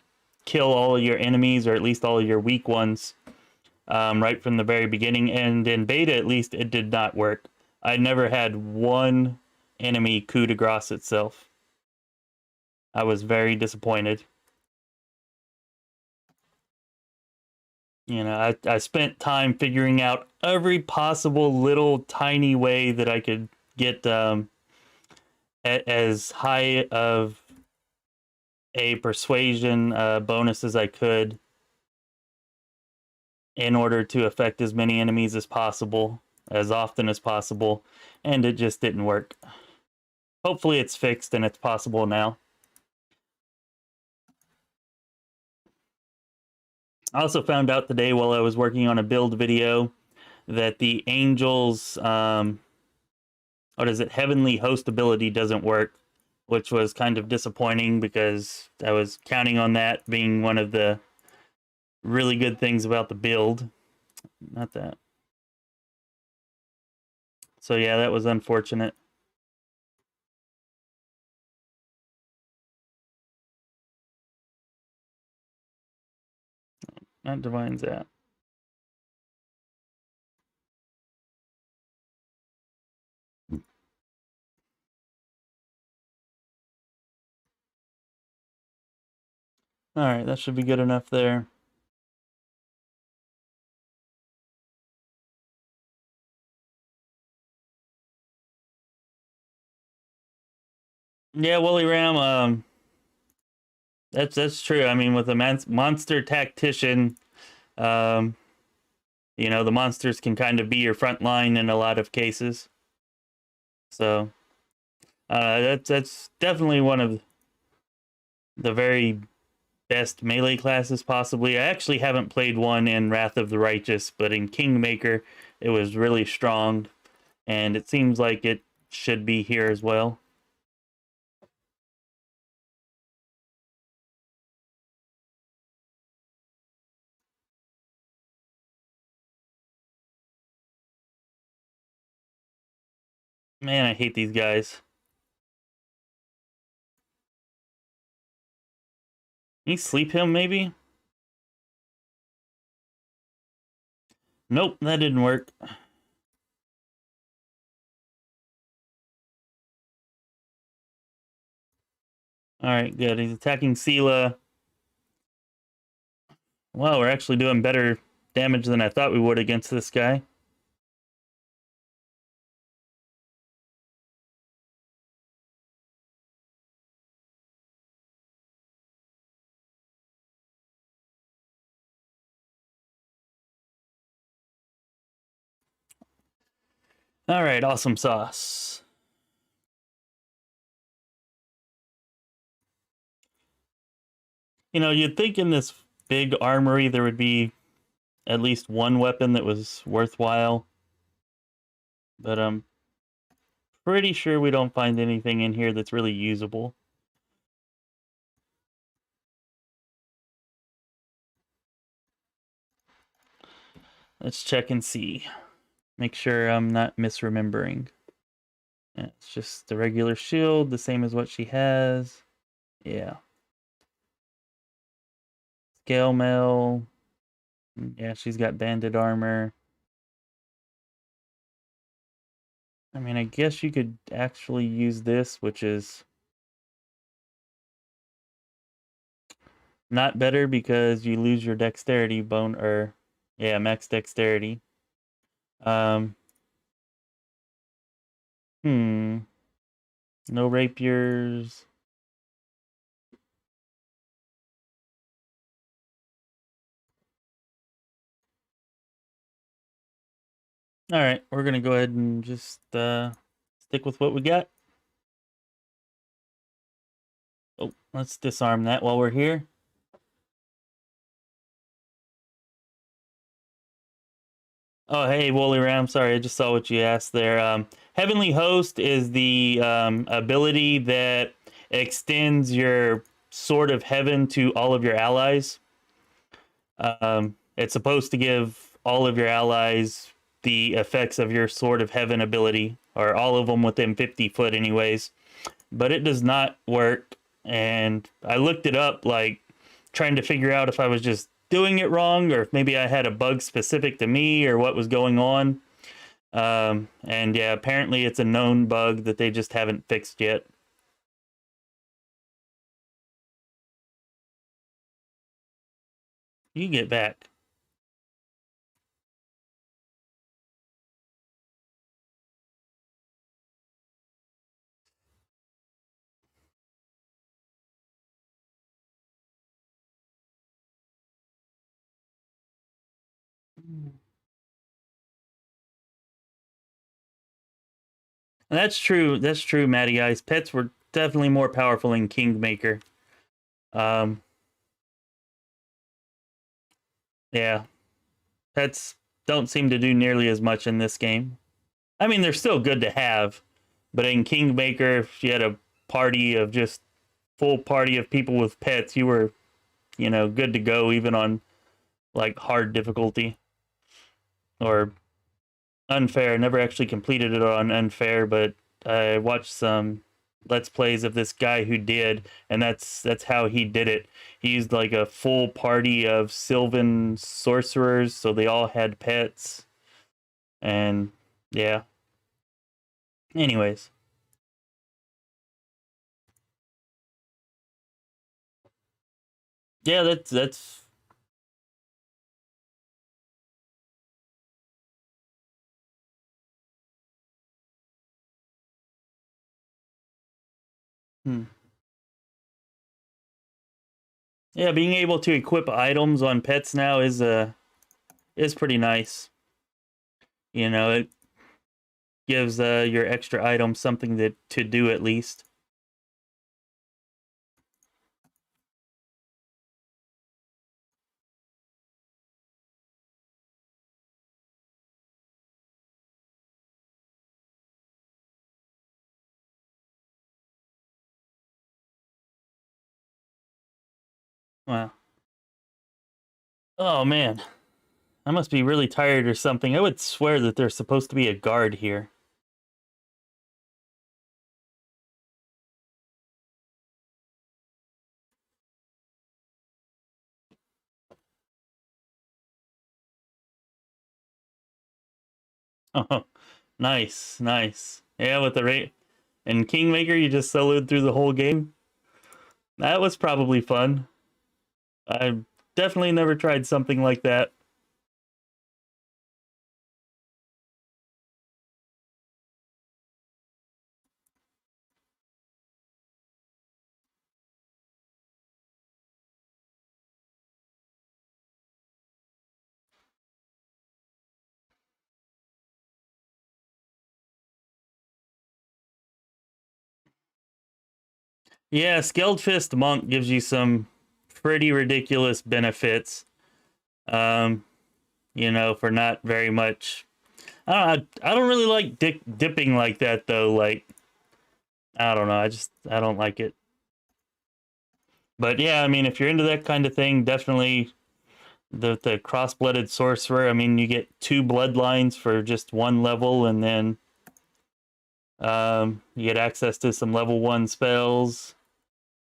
[SPEAKER 1] kill all of your enemies, or at least all of your weak ones, right from the very beginning. And in beta, at least, it did not work. I never had one enemy coup de grace itself. I was very disappointed. You know, I spent time figuring out every possible little tiny way that I could get as high of a persuasion bonus as I could in order to affect as many enemies as possible, as often as possible, and it just didn't work. Hopefully it's fixed and it's possible now. I also found out today while I was working on a build video that the Angels, what is it, Heavenly Host ability doesn't work, which was kind of disappointing because I was counting on that being one of the really good things about the build. Not that. So yeah, that was unfortunate. Not Divine's that. Alright, that should be good enough there. Yeah, Wooly Ram, that's true. I mean, with a monster tactician, um, you know, the monsters can kind of be your front line in a lot of cases. So, that's definitely one of the very best melee classes, possibly. I actually haven't played one in Wrath of the Righteous, but in Kingmaker, it was really strong, and it seems like it should be here as well. Man, I hate these guys. Can you sleep him, maybe? Nope, that didn't work. Alright, good. He's attacking Sela. Wow, we're actually doing better damage than I thought we would against this guy. All right, awesome sauce. You know, you'd think in this big armory there would be at least one weapon that was worthwhile, but I'm pretty sure we don't find anything in here that's really usable. Let's check and see. Make sure I'm not misremembering. Yeah, it's just the regular shield, the same as what she has. Yeah. Scale mail. Yeah, she's got banded armor. I mean, I guess you could actually use this, which is not better because you lose your dexterity bone, or yeah, max dexterity. Um, hmm. No rapiers. All right, we're gonna go ahead and just stick with what we got. Oh, let's disarm that while we're here. Oh, hey, Woolly Ram. Sorry, I just saw what you asked there. Heavenly Host is the ability that extends your Sword of Heaven to all of your allies. It's supposed to give all of your allies the effects of your Sword of Heaven ability, or all of them within 50 foot, anyways. But it does not work. And I looked it up, like trying to figure out if I was just doing it wrong or if maybe I had a bug specific to me or what was going on. And yeah, apparently it's a known bug that they just haven't fixed yet. You get back. And that's true. That's true, Matty Ice. Pets were definitely more powerful in Kingmaker. Um, yeah, pets don't seem to do nearly as much in this game. I mean, they're still good to have, but in Kingmaker, if you had a party of just full party of people with pets, you were, good to go even on like hard difficulty or unfair. Never actually completed it on unfair, but I watched some let's plays of this guy who did, and that's how he did it. He used like a full party of Sylvan sorcerers, so they all had pets, and yeah. Anyways, yeah, that's. Hmm. Yeah, being able to equip items on pets now is pretty nice. It gives your extra items something to do at least. Wow. Oh man, I must be really tired or something. I would swear that there's supposed to be a guard here. Oh, nice, nice. Yeah, with the rate and Kingmaker, you just soloed through the whole game. That was probably fun. I've definitely never tried something like that. Yeah, Skilled Fist Monk gives you some pretty ridiculous benefits. Um, for not very much. I don't really like dipping like that though. Like, I don't know. I don't like it. But yeah, I mean, if you're into that kind of thing, definitely the cross-blooded sorcerer. I mean, you get 2 bloodlines for just 1 level, and then you get access to some level 1 spells.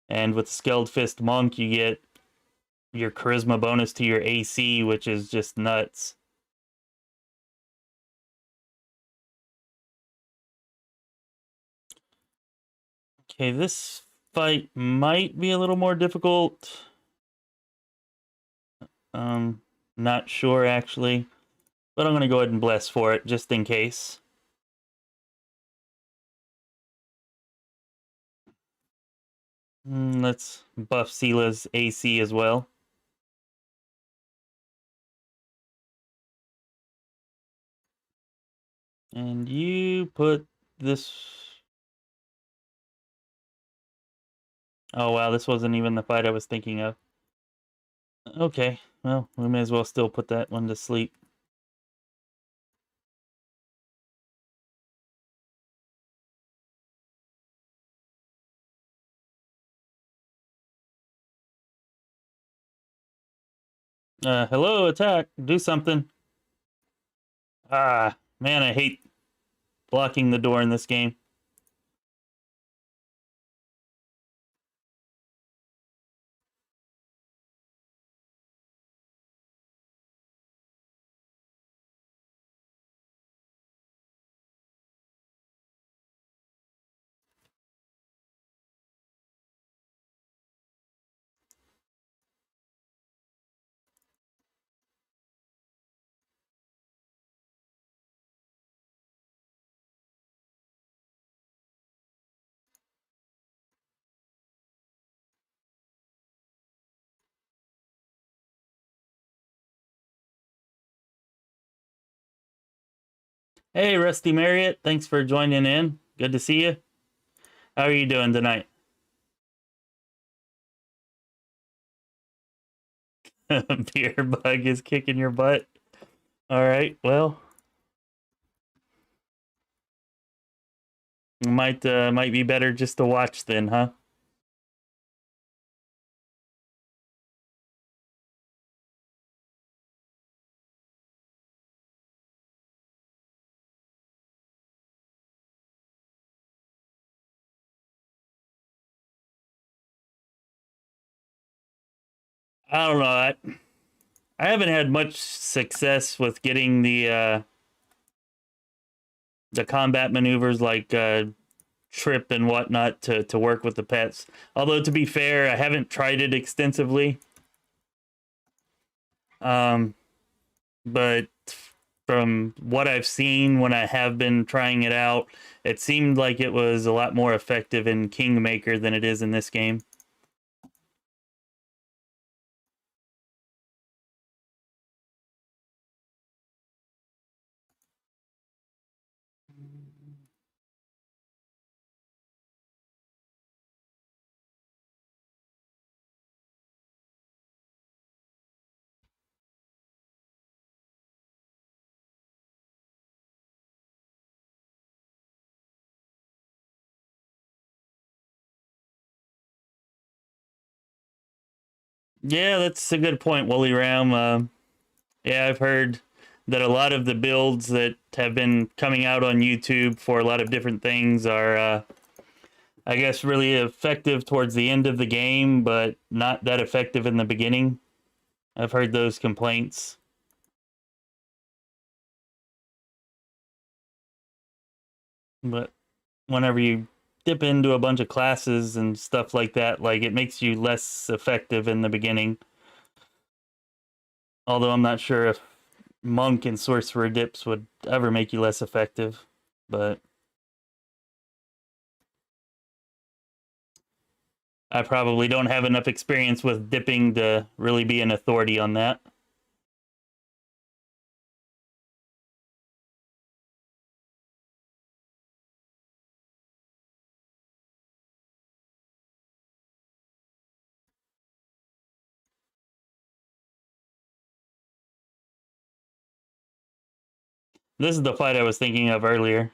[SPEAKER 1] And with Skilled Fist Monk, you get your charisma bonus to your AC, which is just nuts. Okay, this fight might be a little more difficult. Um, Not sure actually, but I'm gonna go ahead and bless for it just in case. Let's buff Seela's AC as well. And you put this. Oh wow, this wasn't even the fight I was thinking of. Okay, well, we may as well still put that one to sleep. Hello, attack. Do something. Ah, man, I hate blocking the door in this game. Hey, Rusty Marriott, thanks for joining in. Good to see you. How are you doing tonight? Beer bug is kicking your butt. All right, well, might be better just to watch then, huh? I don't know. I haven't had much success with getting the combat maneuvers like trip and whatnot to work with the pets. Although to be fair, I haven't tried it extensively. Um, but from what I've seen when I have been trying it out, it seemed like it was a lot more effective in Kingmaker than it is in this game. Yeah, that's a good point, Wooly Ram. Yeah, I've heard that a lot of the builds that have been coming out on YouTube for a lot of different things are, I guess, really effective towards the end of the game, but not that effective in the beginning. I've heard those complaints. But whenever you dip into a bunch of classes and stuff like that, like it makes you less effective in the beginning. Although I'm not sure if monk and sorcerer dips would ever make you less effective, but I probably don't have enough experience with dipping to really be an authority on that. This is the fight I was thinking of earlier.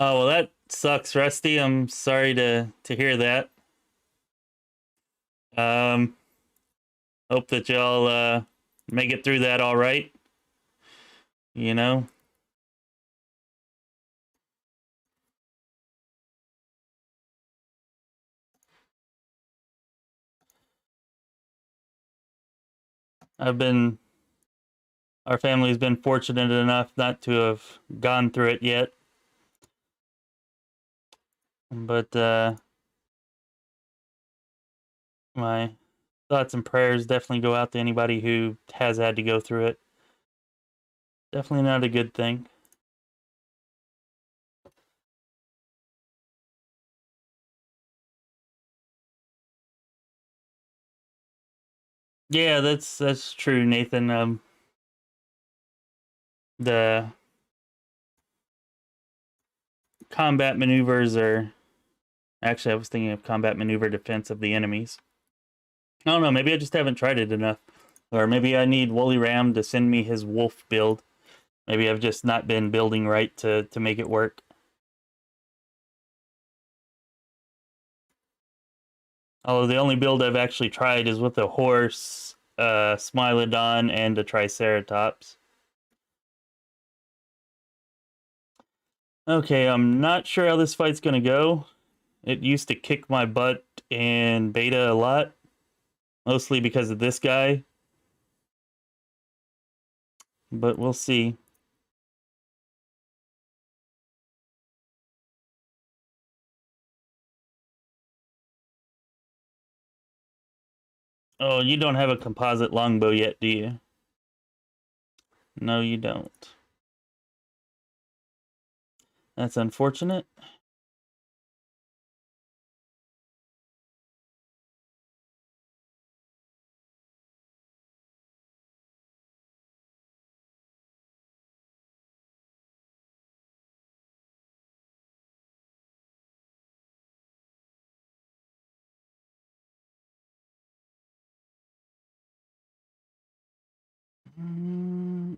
[SPEAKER 1] Oh, well, that sucks, Rusty. I'm sorry to hear that. Um, hope that y'all make it through that all right. You know, I've been our family's been fortunate enough not to have gone through it yet, but my thoughts and prayers definitely go out to anybody who has had to go through it. Definitely not a good thing. Yeah, that's true, Nathan. The combat maneuvers are actually I was thinking of combat maneuver defense of the enemies. I don't know, maybe I just haven't tried it enough. Or maybe I need Woolly Ram to send me his wolf build. Maybe I've just not been building right to make it work. Although the only build I've actually tried is with a horse, Smilodon, and a Triceratops. Okay, I'm not sure how this fight's gonna go. It used to kick my butt in beta a lot, mostly because of this guy. But we'll see. Oh, you don't have a composite longbow yet, do you? No, you don't. That's unfortunate. Mm.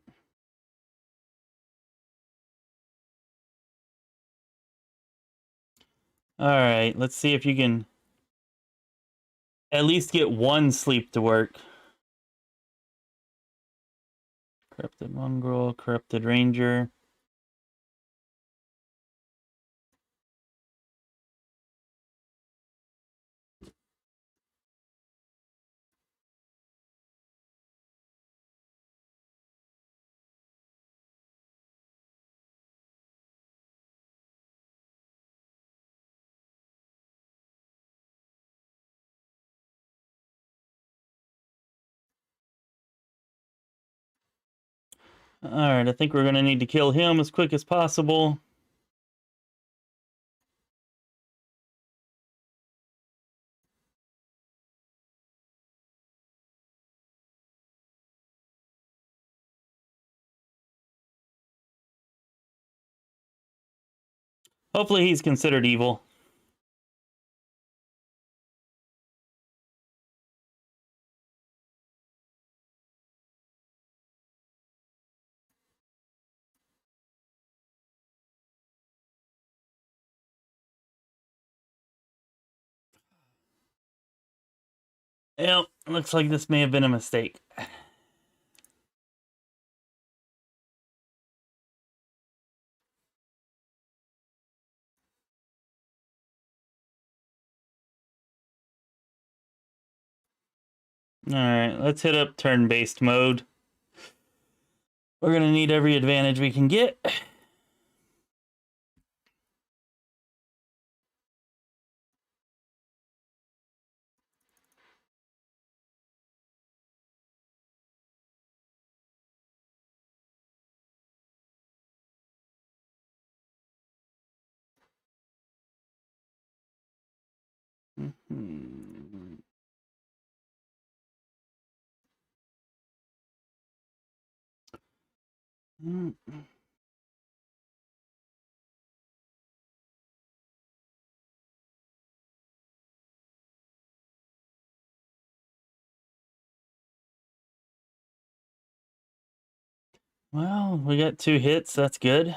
[SPEAKER 1] All right, let's see if you can at least get one sleep to work. Corrupted Mongrel, Corrupted Ranger. All right, I think we're going to need to kill him as quick as possible. Hopefully he's considered evil. Yep, looks like this may have been a mistake. All right, let's hit up turn-based mode. We're going to need every advantage we can get. Well, we got 2 hits. That's good.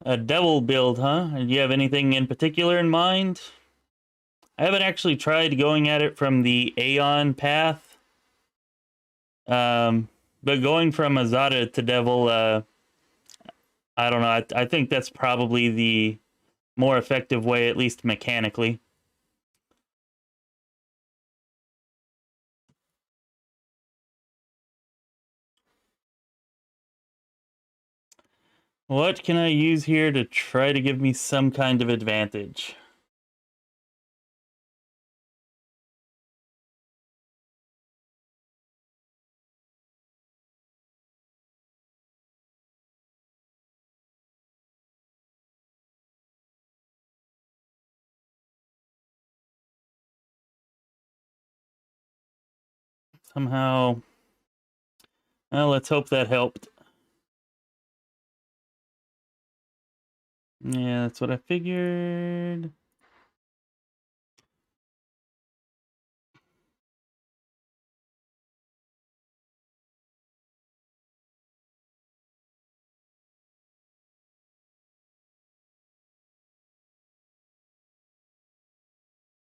[SPEAKER 1] A devil build, huh? Do you have anything in particular in mind? I haven't actually tried going at it from the Aeon path. But going from Azada to Devil, I don't know. I think that's probably the more effective way, at least mechanically. What can I use here to try to give me some kind of advantage? Somehow... Well, let's hope that helped. Yeah, that's what I figured.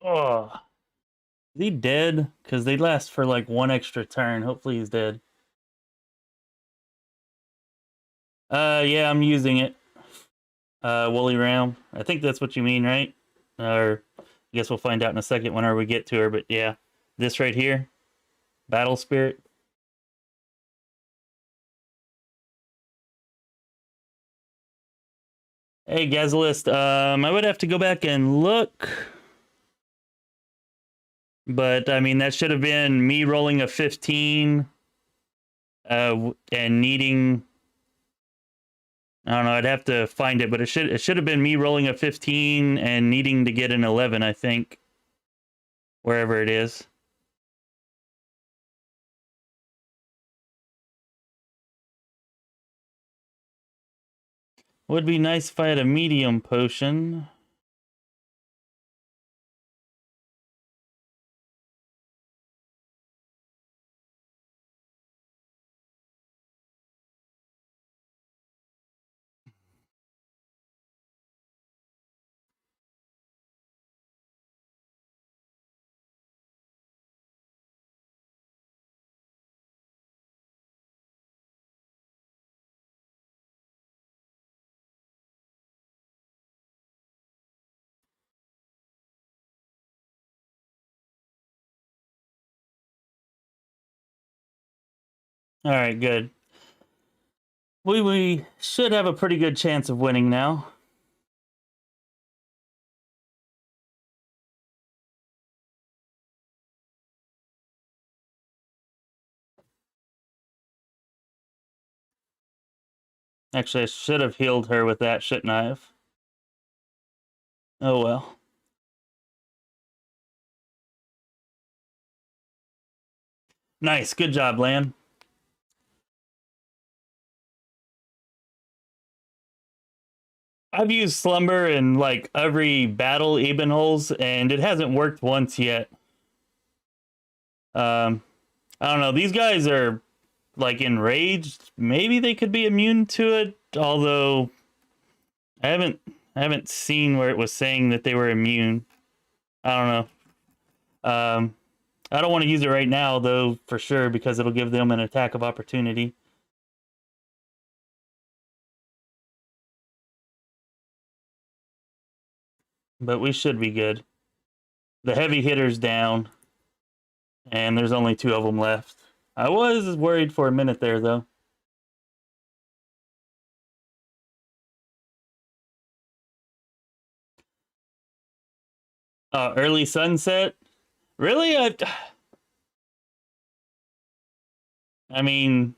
[SPEAKER 1] Oh, is he dead? Because they last for like 1 extra turn. Hopefully he's dead. Yeah, I'm using it. Woolly Ram. I think that's what you mean, right? Or I guess we'll find out in a second whenever we get to her, but yeah. This right here. Battle Spirit. Hey, Gazalist. I would have to go back and look. But, I mean, that should have been me rolling a 15 and needing... I don't know, I'd have to find it, but it should have been me rolling a 15 and needing to get an 11, I think. Wherever it is. Would be nice if I had a medium potion. Alright, good. We should have a pretty good chance of winning now. Actually, I should have healed her with that, shouldn't I have? Oh well. Nice, good job, Lan. I've used Slumber in like every battle Ebenholz, and it hasn't worked once yet. I don't know. These guys are like enraged, maybe they could be immune to it. Although I haven't seen where it was saying that they were immune. I don't know. I don't want to use it right now though, for sure, because it'll give them an attack of opportunity. But we should be good. The heavy hitter's down, and there's only 2 of them left. I was worried for a minute there though. Early sunset. Really? I mean,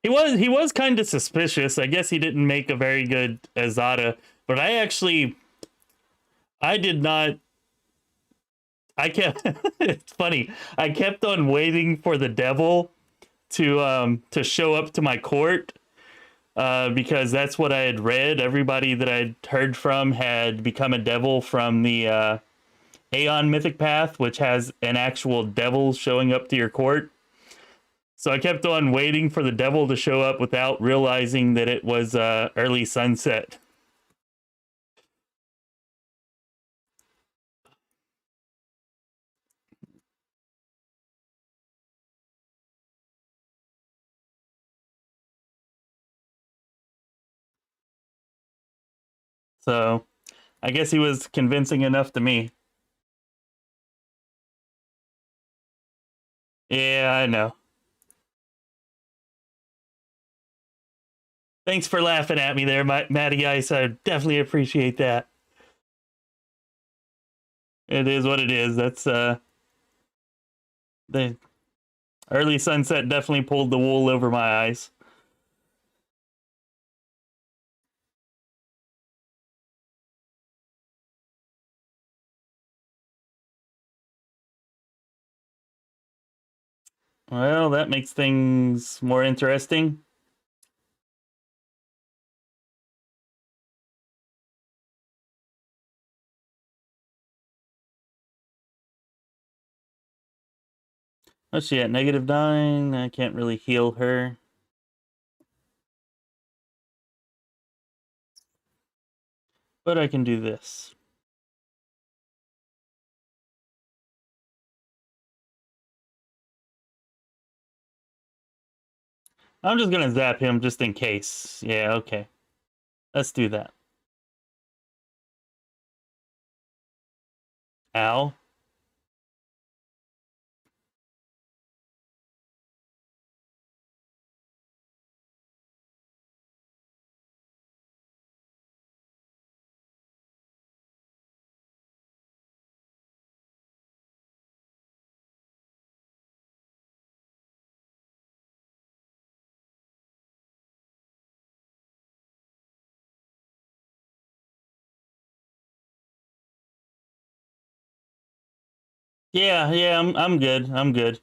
[SPEAKER 1] he was kind of suspicious. I guess he didn't make a very good Azada, but I did not. I kept. It's funny. I kept on waiting for the devil to show up to my court, because that's what I had read. Everybody that I'd heard from had become a devil from the Aeon Mythic Path, which has an actual devil showing up to your court. So I kept on waiting for the devil to show up without realizing that it was early sunset. So I guess he was convincing enough to me. Yeah, I know. Thanks for laughing at me there, Matty Ice. I definitely appreciate that. It is what it is. That's the early sunset definitely pulled the wool over my eyes. Well, that makes things more interesting. What's she at? -9. I can't really heal her. But I can do this. I'm just gonna zap him just in case. Yeah, okay. Let's do that. Ow. Yeah, yeah, I'm good. I'm good.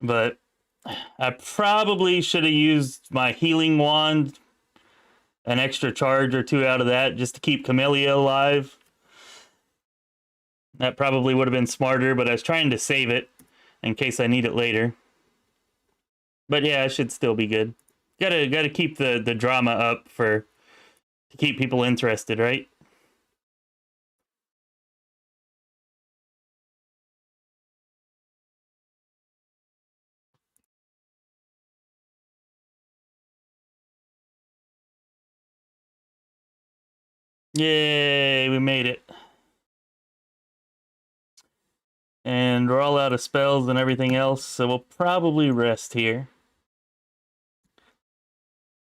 [SPEAKER 1] But I probably should have used my healing wand, an extra charge or 2 out of that, just to keep Camellia alive. That probably would have been smarter, but I was trying to save it in case I need it later. But yeah, I should still be good. Gotta keep the drama up to keep people interested, right? Yay, we made it. And we're all out of spells and everything else, so we'll probably rest here.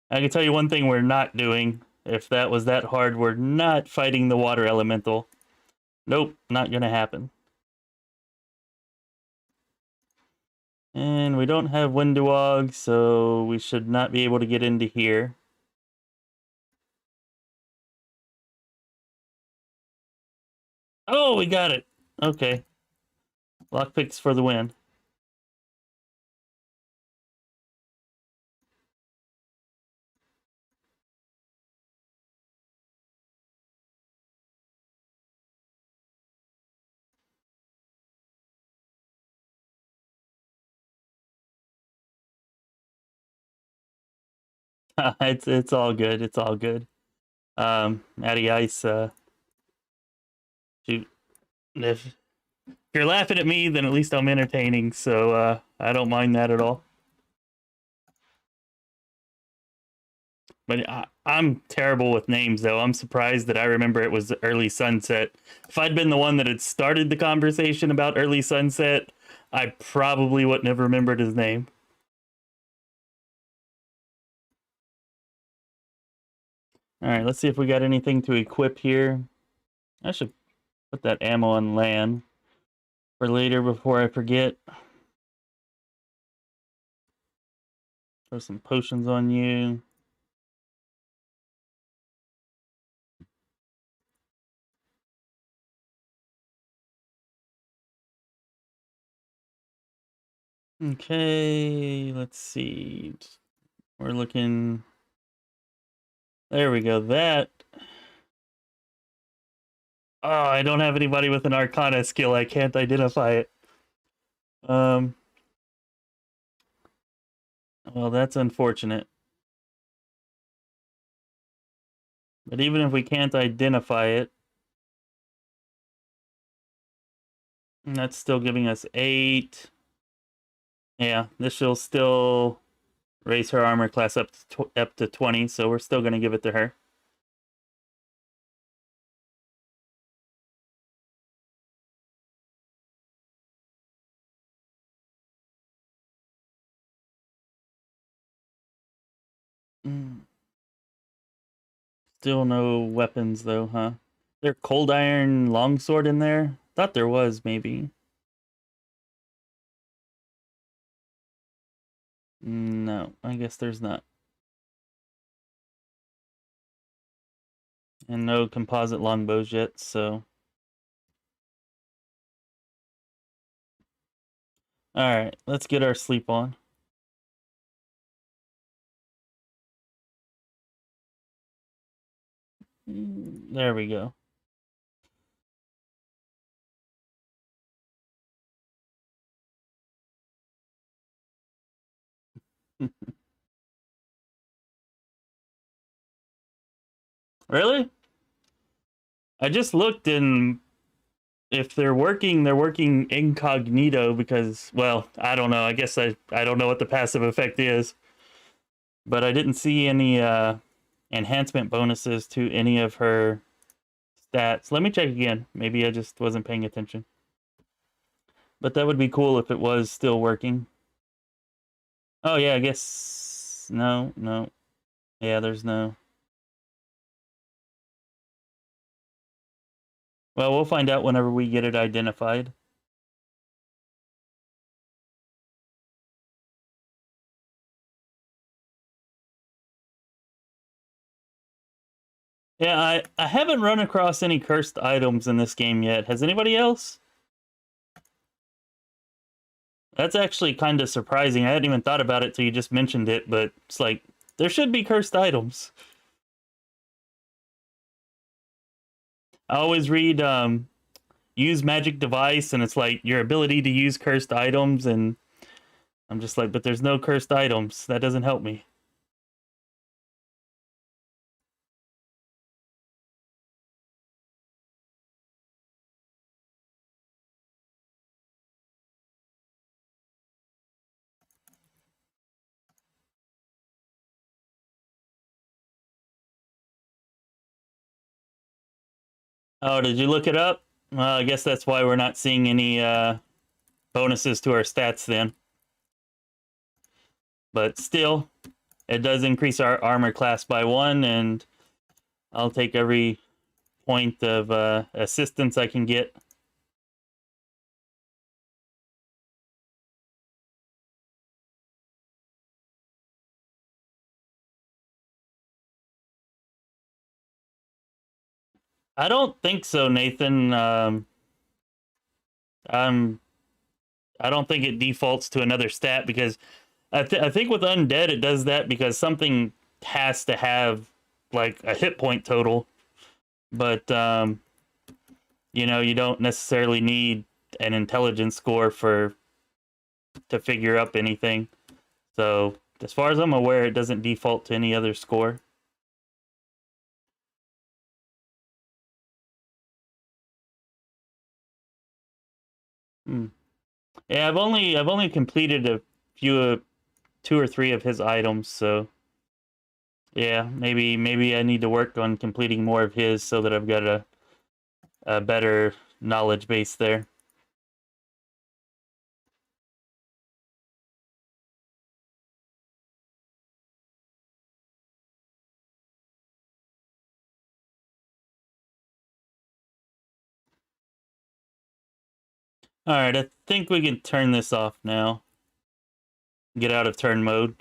[SPEAKER 1] I can tell you one thing we're not doing. If that was that hard, we're not fighting the water elemental. Nope, not gonna happen. And we don't have Windowog, so we should not be able to get into here. Oh, we got it. Okay. Lockpicks for the win. It's all good. It's all good. Matty Ice, shoot, if you're laughing at me, then at least I'm entertaining, so I don't mind that at all. But I'm terrible with names, though. I'm surprised that I remember it was Early Sunset. If I'd been the one that had started the conversation about Early Sunset, I probably wouldn't have remembered his name. All right, let's see if we got anything to equip here. I should put that ammo on land for later before I forget. Throw some potions on you. Okay, let's see. We're looking. There we go. That. Oh, I don't have anybody with an Arcana skill. I can't identify it. Well, that's unfortunate. But even if we can't identify it, that's still giving us 8. Yeah, this will still raise her armor class up to 20, so we're still going to give it to her. Still no weapons, though, huh? There cold iron longsword in there? Thought there was, maybe. No, I guess there's not. And no composite longbows yet, so. Alright, let's get our sleep on. There we go. Really? I just looked, and if they're working incognito because, well, I don't know. I guess I don't know what the passive effect is. But I didn't see any enhancement bonuses to any of her stats. Let me check again. Maybe I just wasn't paying attention. But that would be cool if it was still working. Oh, yeah, I guess... No. Yeah, there's no... Well, we'll find out whenever we get it identified. Yeah, I haven't run across any cursed items in this game yet. Has anybody else? That's actually kind of surprising. I hadn't even thought about it till you just mentioned it, but it's like, there should be cursed items. I always read use magic device, and it's like your ability to use cursed items, and I'm just like, but there's no cursed items. That doesn't help me. Oh, did you look it up? Well, I guess that's why we're not seeing any bonuses to our stats then. But still, it does increase our armor class by 1, and I'll take every point of assistance I can get. I don't think so, Nathan. I don't think it defaults to another stat, because I think with undead it does that because something has to have like a hit point total, but you know, you don't necessarily need an intelligence score to figure up anything. So as far as I'm aware, it doesn't default to any other score. Hmm. Yeah, I've only completed a few, 2 or 3 of his items, so yeah, maybe I need to work on completing more of his so that I've got a better knowledge base there. All right, I think we can turn this off now. Get out of turn mode.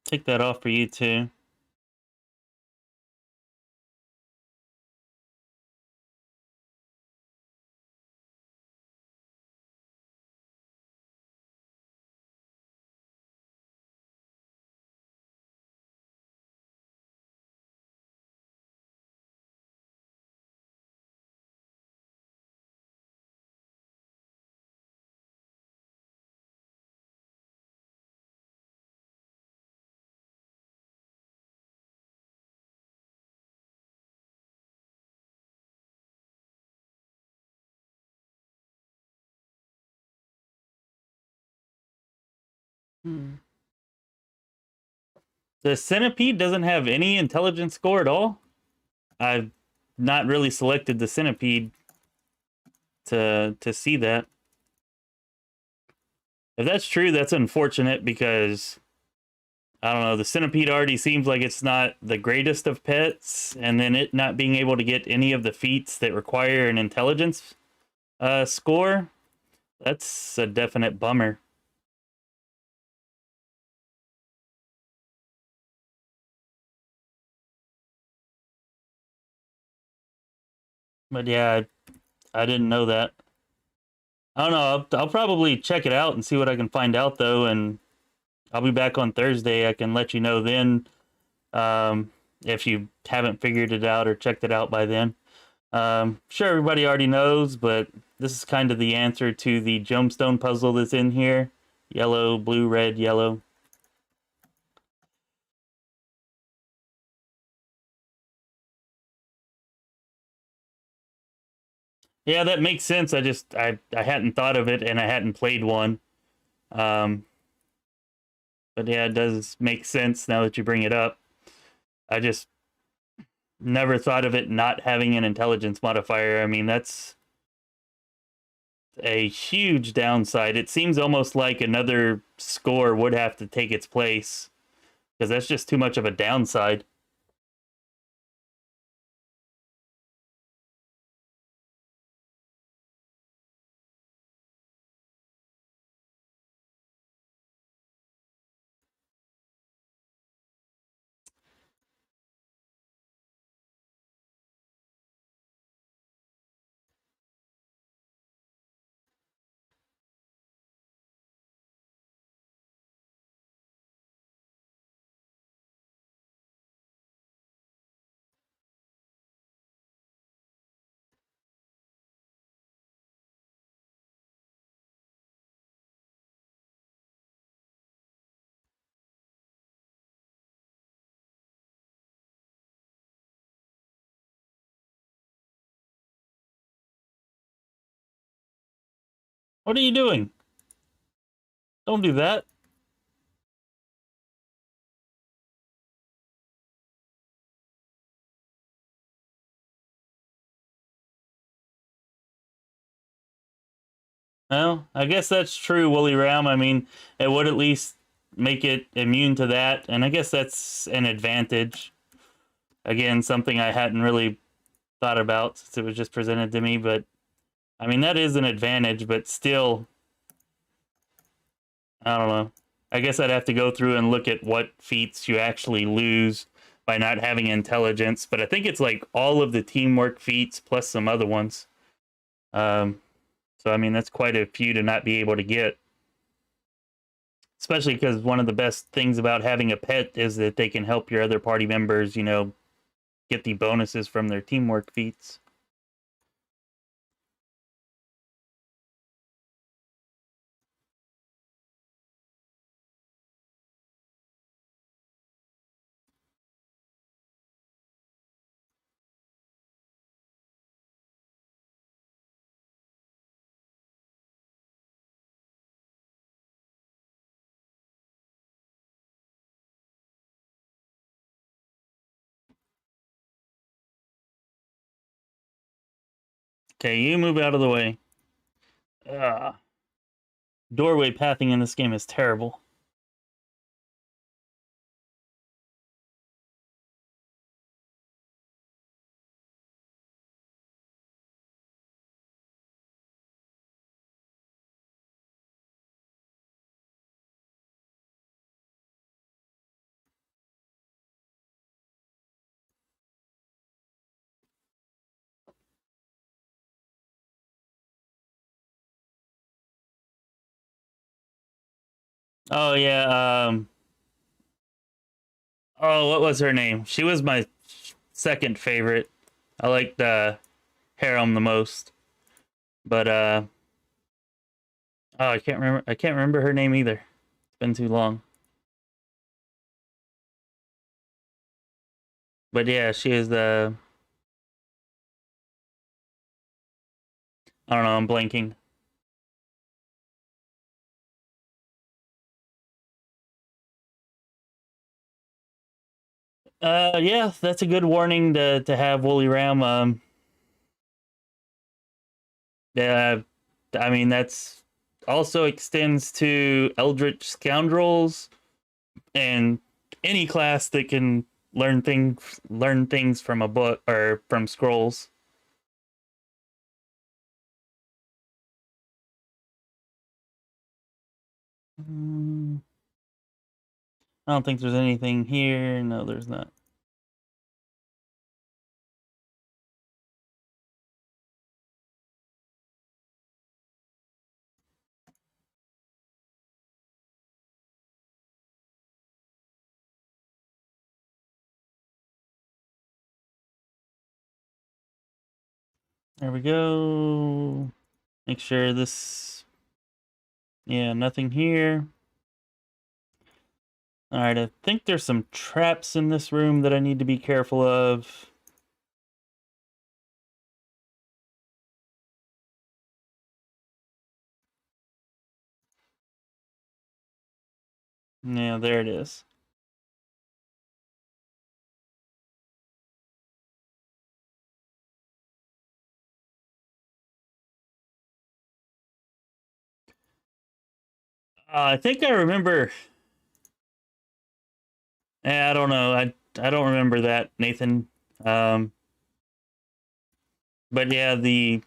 [SPEAKER 1] Take that off for you too. Hmm. The centipede doesn't have any intelligence score at all. I've not really selected the centipede to see that. If that's true, that's unfortunate because I don't know, the centipede already seems like it's not the greatest of pets, and then it not being able to get any of the feats that require an intelligence score, that's a definite bummer. But yeah, I didn't know that. I don't know. I'll probably check it out and see what I can find out though, and I'll be back on Thursday. I can let you know then if you haven't figured it out or checked it out by then. Sure, everybody already knows, but this is kind of the answer to the gemstone puzzle that's in here. Yellow, blue, red, yellow. Yeah, that makes sense. I hadn't thought of it and I hadn't played one. Um, but yeah, it does make sense now that you bring it up. I just never thought of it not having an intelligence modifier. I mean, that's a huge downside. It seems almost like another score would have to take its place because that's just too much of a downside. What are you doing? Don't do that. Well, I guess that's true, Woolly Ram. I mean, it would at least make it immune to that, and I guess that's an advantage. Again, something I hadn't really thought about since it was just presented to me, but I mean, that is an advantage, but still, I don't know. I guess I'd have to go through and look at what feats you actually lose by not having intelligence, but I think it's like all of the teamwork feats plus some other ones. Um, so, I mean, that's quite a few to not be able to get. Especially because one of the best things about having a pet is that they can help your other party members, get the bonuses from their teamwork feats. Okay, you move out of the way. Doorway pathing in this game is terrible. Oh yeah, oh, what was her name? She was my second favorite. I liked Harem the most. But oh, I can't remember her name either. It's been too long. But yeah, she is the I don't know, I'm blanking. Yeah, that's a good warning to have Woolly Ram. Yeah, I mean that's also extends to Eldritch Scoundrels and any class that can learn things from a book or from scrolls. Mm, I don't think there's anything here. No, there's not. There we go. Make sure this. Yeah, nothing here. Alright, I think there's some traps in this room that I need to be careful of. Yeah, there it is. I think I remember. I don't know. I don't remember that, Nathan. Um, but yeah, the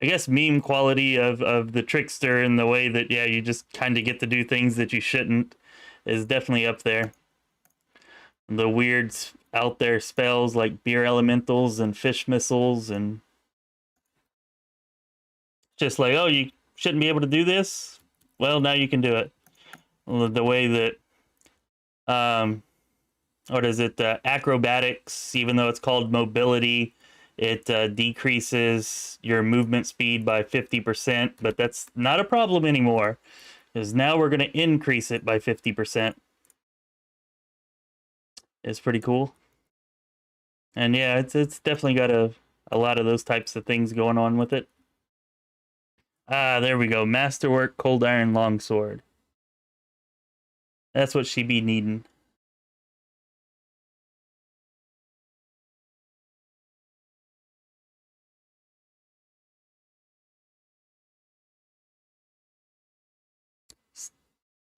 [SPEAKER 1] I guess meme quality of the Trickster and the way that yeah you just kind of get to do things that you shouldn't is definitely up there. The weird out there spells like beer elementals and fish missiles and just like, oh, you shouldn't be able to do this. Well, now you can do it. The way that what is it? Acrobatics, even though it's called mobility, it decreases your movement speed by 50%, but that's not a problem anymore because now we're going to increase it by 50%. It's pretty cool. And yeah, it's definitely got a lot of those types of things going on with it. Ah, there we go. Masterwork Cold Iron Longsword. That's what she be needing.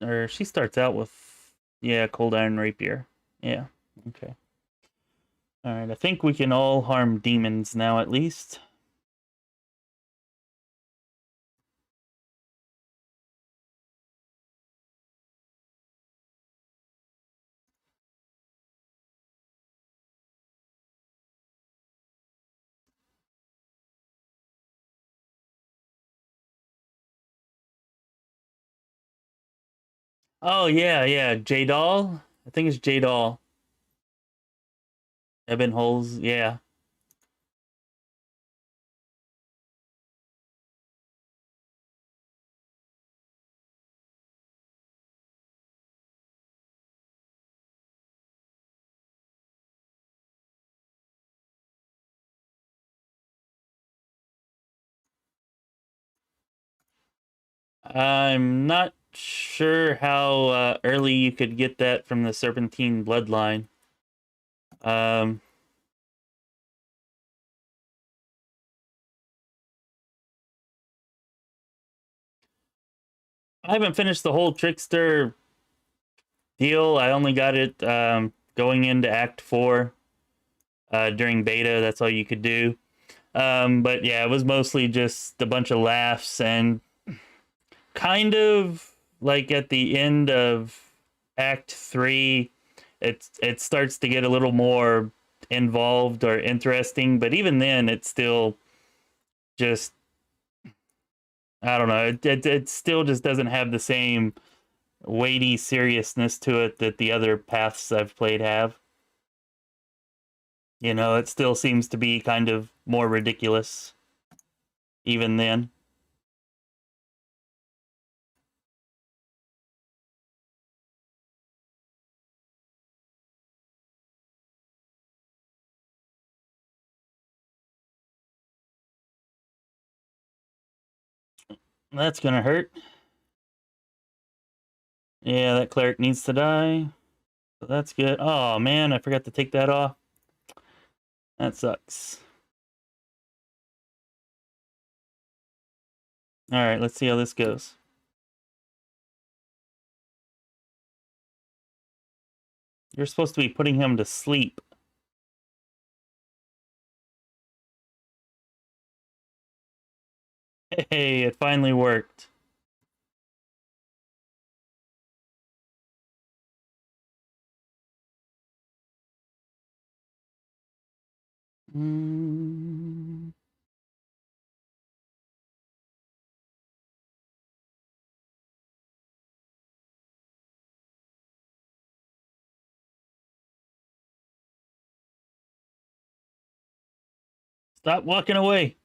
[SPEAKER 1] Or she starts out with, yeah, Cold Iron Rapier. Yeah, okay. Alright, I think we can all harm demons now at least. Oh yeah, yeah, Jadal. I think it's Jadal. Ebon holes, yeah. I'm not sure how early you could get that from the Serpentine bloodline. Um, I haven't finished the whole Trickster deal. I only got it going into Act 4 during beta. That's all you could do. But yeah, it was mostly just a bunch of laughs and kind of like at the end of Act 3, it starts to get a little more involved or interesting. But even then, it's still just, I don't know. It still just doesn't have the same weighty seriousness to it that the other paths I've played have. You know, it still seems to be kind of more ridiculous even then. That's gonna hurt. Yeah, that cleric needs to die. So that's good. Oh man, I forgot to take that off. That sucks. Alright, let's see how this goes. You're supposed to be putting him to sleep. Hey, it finally worked. Mm. Stop walking away.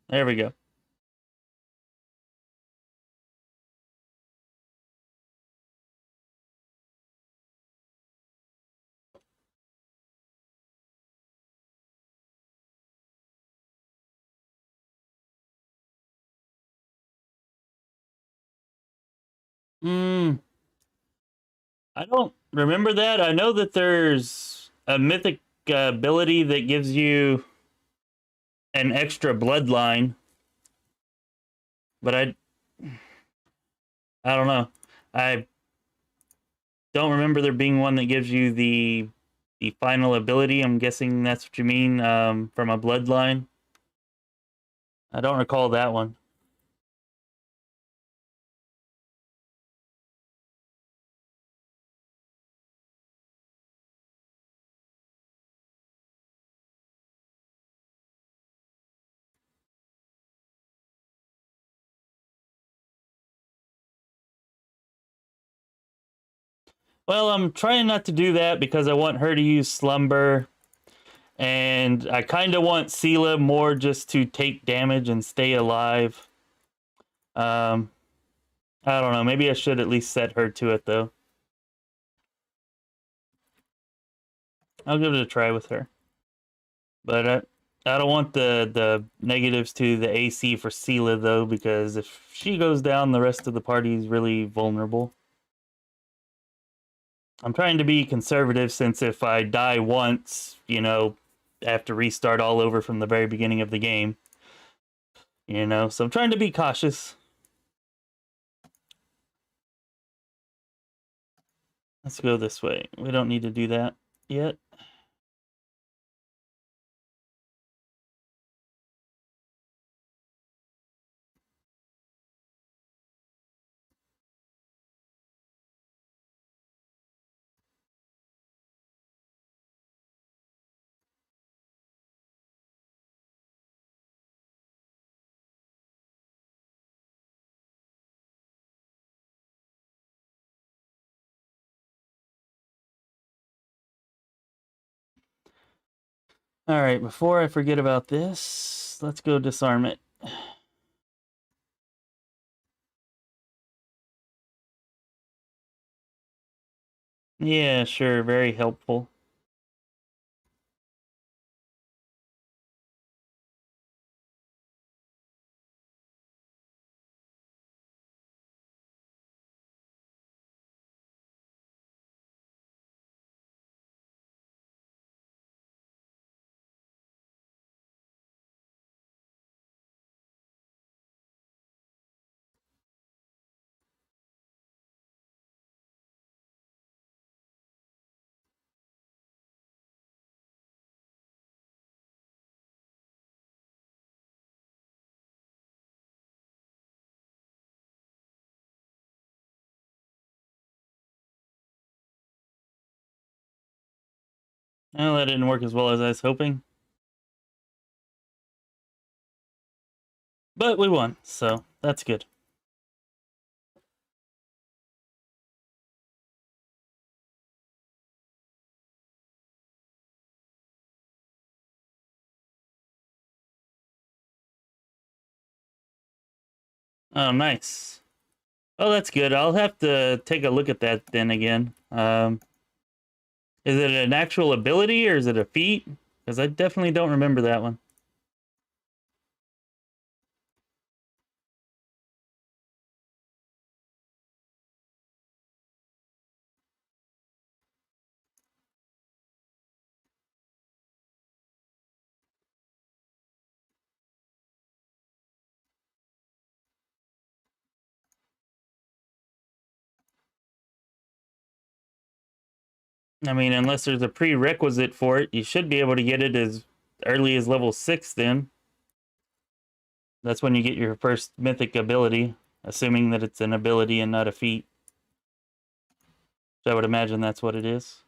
[SPEAKER 1] There we go. Hmm. I don't remember that. I know that there's a mythic ability that gives you an extra bloodline, but I don't know. I don't remember there being one that gives you the final ability. I'm guessing that's what you mean from a bloodline. I don't recall that one. Well, I'm trying not to do that because I want her to use Slumber, and I kind of want Sela more just to take damage and stay alive. Um, I don't know. Maybe I should at least set her to it though. I'll give it a try with her, but I don't want the negatives to the AC for Sela though, because if she goes down, the rest of the party is really vulnerable. I'm trying to be conservative since if I die once, you know, I have to restart all over from the very beginning of the game. You know, so I'm trying to be cautious. Let's go this way. We don't need to do that yet. Alright, before I forget about this, let's go disarm it. Yeah, sure, very helpful. Well, that didn't work as well as I was hoping. But we won, so that's good. Oh, nice. Oh, that's good. I'll have to take a look at that then again. Is it an actual ability or is it a feat? Because I definitely don't remember that one. I mean, unless there's a prerequisite for it, you should be able to get it as early as level 6 then. That's when you get your first mythic ability, assuming that it's an ability and not a feat. So I would imagine that's what it is.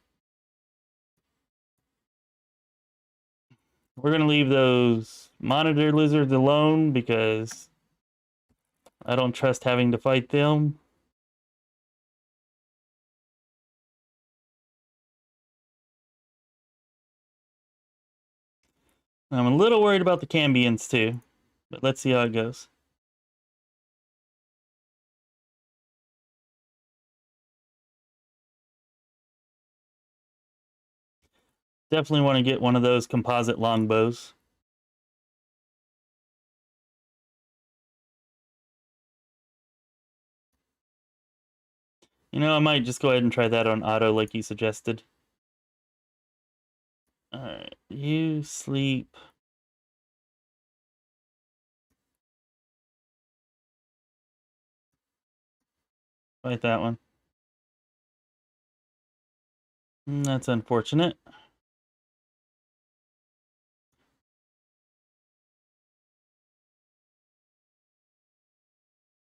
[SPEAKER 1] We're going to leave those monitor lizards alone because I don't trust having to fight them. I'm a little worried about the Cambions too, but let's see how it goes. Definitely want to get one of those composite longbows. You know, I might just go ahead and try that on auto like you suggested. Alright, you sleep. Fight that one. That's unfortunate.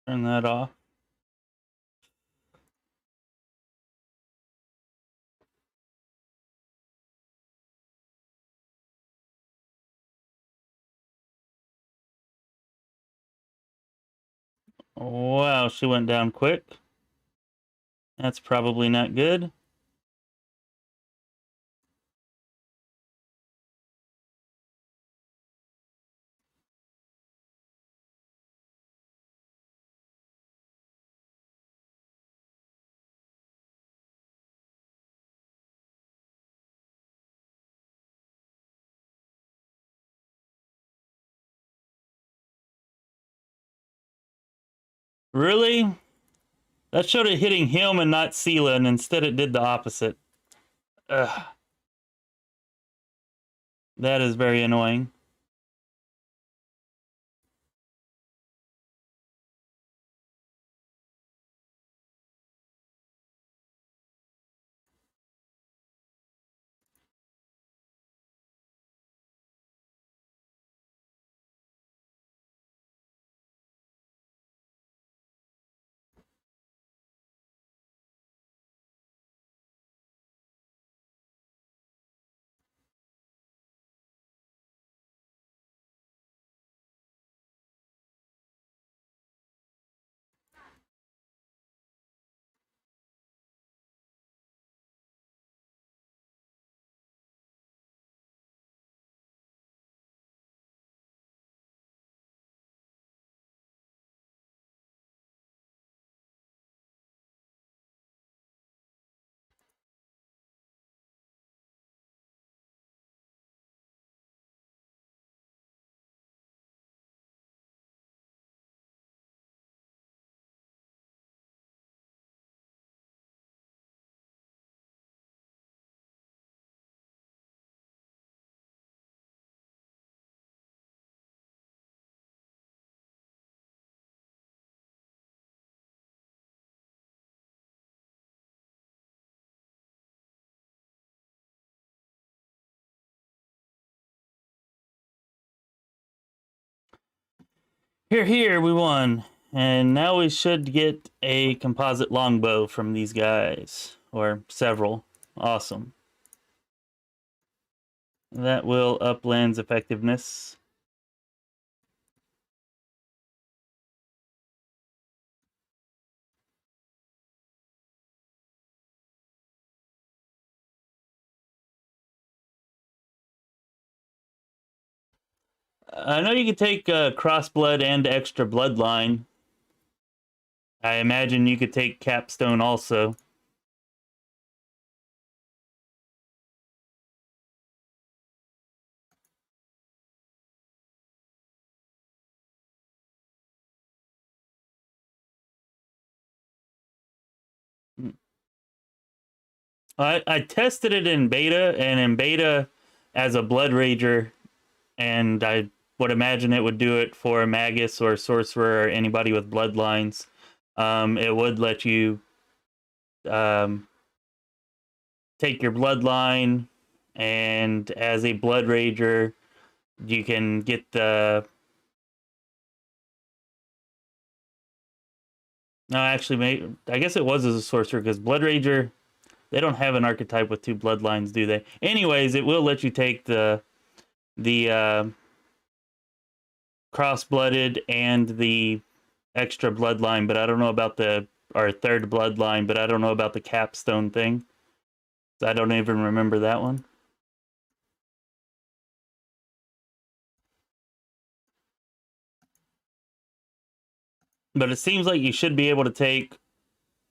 [SPEAKER 1] Turn that off. Wow, she went down quick. That's probably not good. Really? That showed it hitting him and not Sela, and instead it did the opposite. Ugh. That is very annoying. Here, we won. And now we should get a composite longbow from these guys. Or several. Awesome. That will up Land's effectiveness. I know you can take Crossblood and Extra Bloodline. I imagine you could take Capstone also. I tested it in beta, and in beta as a Blood Rager, and I would imagine it would do it for a Magus or a Sorcerer or anybody with Bloodlines. It would let you take your Bloodline, and as a Blood Rager, you can get the... No, actually, I guess it was as a Sorcerer, because Blood Rager, they don't have an archetype with 2 Bloodlines, do they? Anyways, it will let you take the Cross-Blooded and the Extra Bloodline, but I don't know about our third Bloodline, but I don't know about the Capstone thing. I don't even remember that one. But it seems like you should be able to take,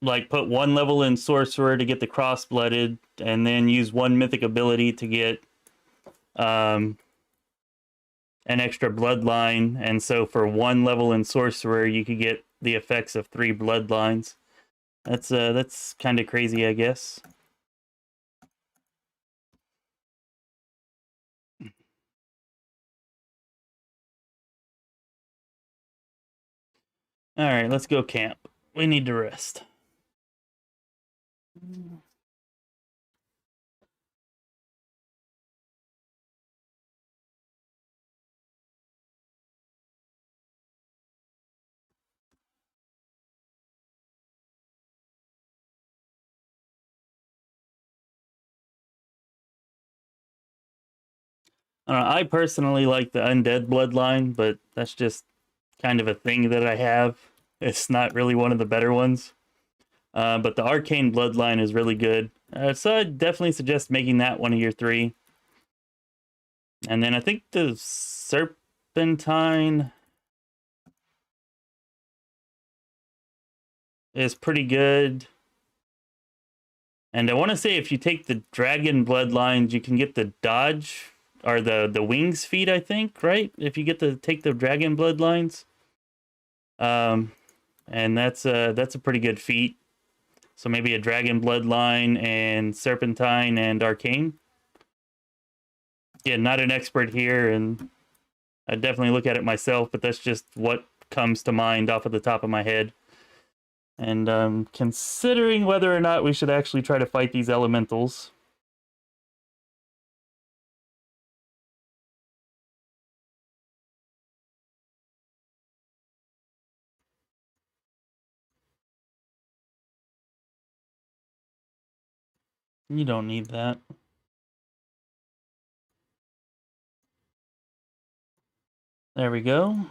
[SPEAKER 1] like, put 1 level in Sorcerer to get the Cross-Blooded, and then use 1 mythic ability to get an extra Bloodline. And so for 1 level in Sorcerer, you could get the effects of 3 Bloodlines. That's kind of crazy, I guess. All right, let's go camp. We need to rest. I personally like the Undead Bloodline, but that's just kind of a thing that I have. It's not really one of the better ones. But the Arcane Bloodline is really good. So I'd definitely suggest making that one of your 3. And then I think the Serpentine is pretty good. And I want to say if you take the Dragon Bloodlines, you can get the dodge or the wings feat, I think, right? If you get to take the Dragon Bloodlines. And that's a pretty good feat. So maybe a Dragon Bloodline and Serpentine and Arcane. Yeah, not an expert here, and I definitely look at it myself, but that's just what comes to mind off of the top of my head. And considering whether or not we should actually try to fight these elementals. You don't need that. There we go.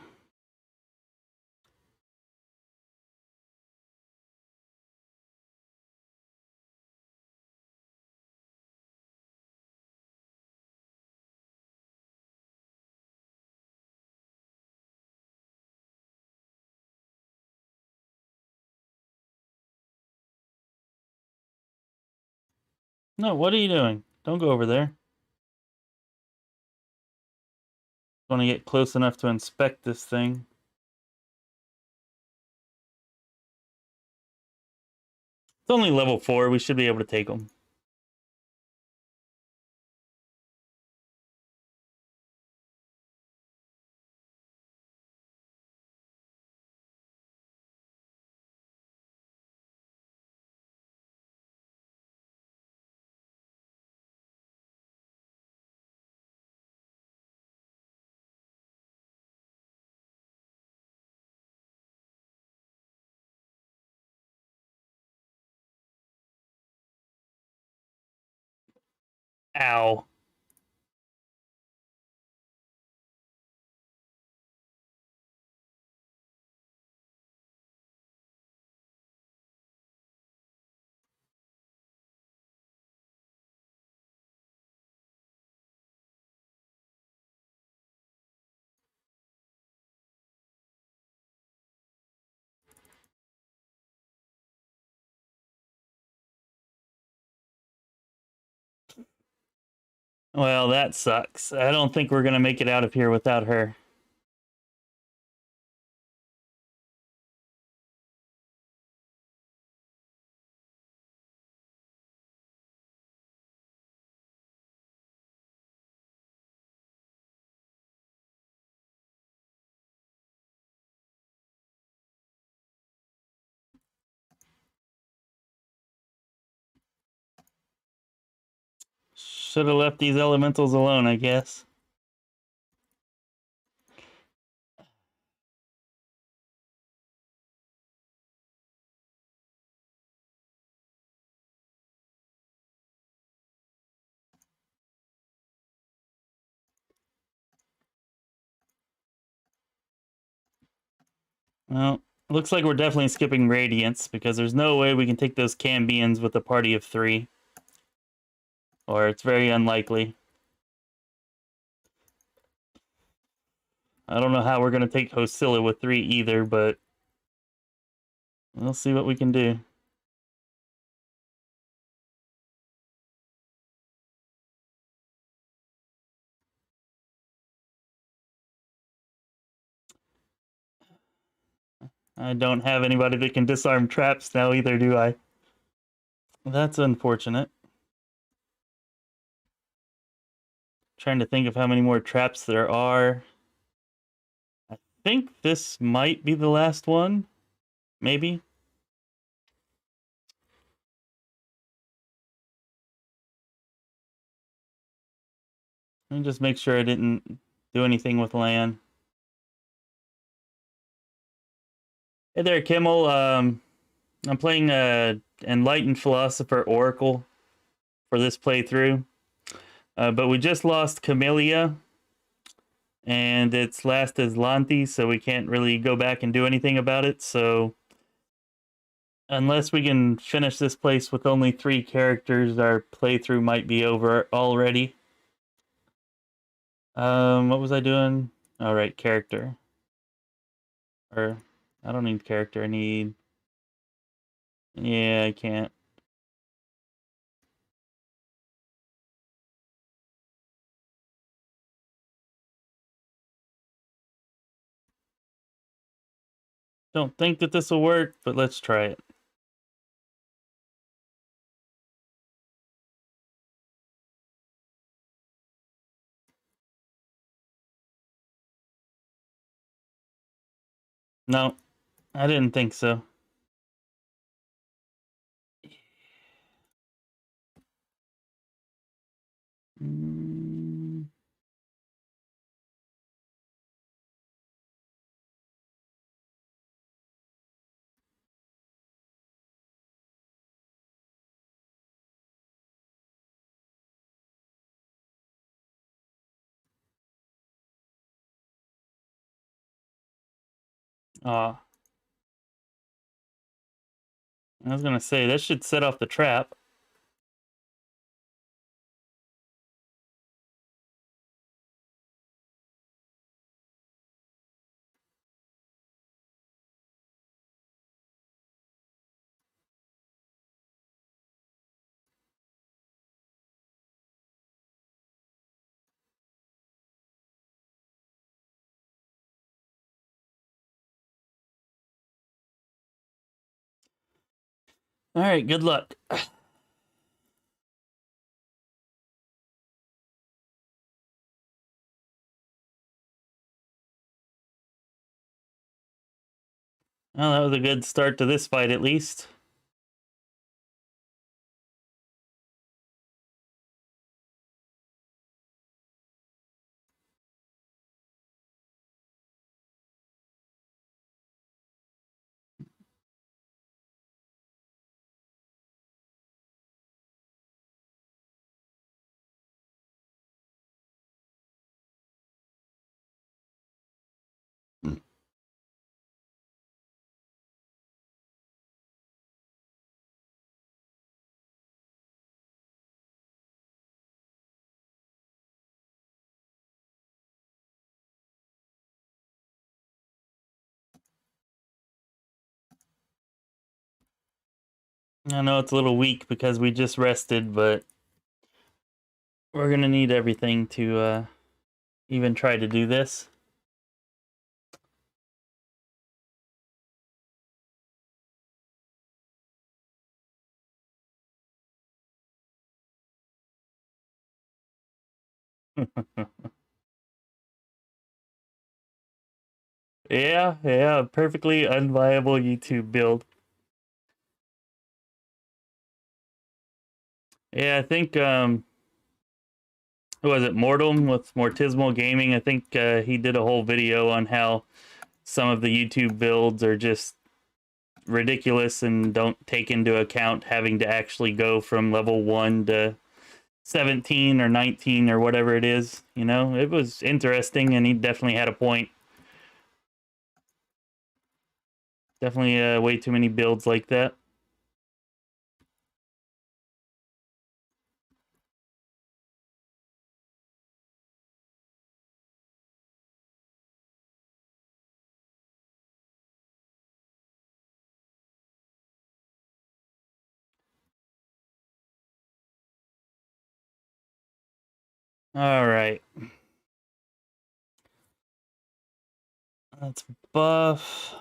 [SPEAKER 1] No, what are you doing? Don't go over there. Want to get close enough to inspect this thing. It's only level 4. We should be able to take them. Ow. Well, that sucks. I don't think we're gonna make it out of here without her. Should have left these elementals alone, I guess. Well, looks like we're definitely skipping Radiance because there's no way we can take those Cambions with a party of 3. Or it's very unlikely. I don't know how we're going to take Hosilla with 3 either, but we'll see what we can do. I don't have anybody that can disarm traps now either, do I? That's unfortunate. Trying to think of how many more traps there are. I think this might be the last one. Maybe. Let me just make sure I didn't do anything with land. Hey there, Kimmel. I'm playing Enlightened Philosopher Oracle for this playthrough. But we just lost Camellia, and it's Last Azlanti, so we can't really go back and do anything about it. So unless we can finish this place with only 3 characters, our playthrough might be over already. What was I doing? All right, character. Or I don't need character. I need. Yeah, I can't. Don't think that this will work, but let's try it. No, I didn't think so. Mm. I was gonna say that should set off the trap. All right, good luck. Well, that was a good start to this fight, at least. I know it's a little weak because we just rested, but we're gonna need everything to even try to do this. Yeah, perfectly unviable YouTube build. Yeah, I think who was it? Mortem with Mortismal Gaming. I think he did a whole video on how some of the YouTube builds are just ridiculous and don't take into account having to actually go from level 1 to 17 or 19 or whatever it is. You know, it was interesting and he definitely had a point. Definitely way too many builds like that. All right. Let's buff.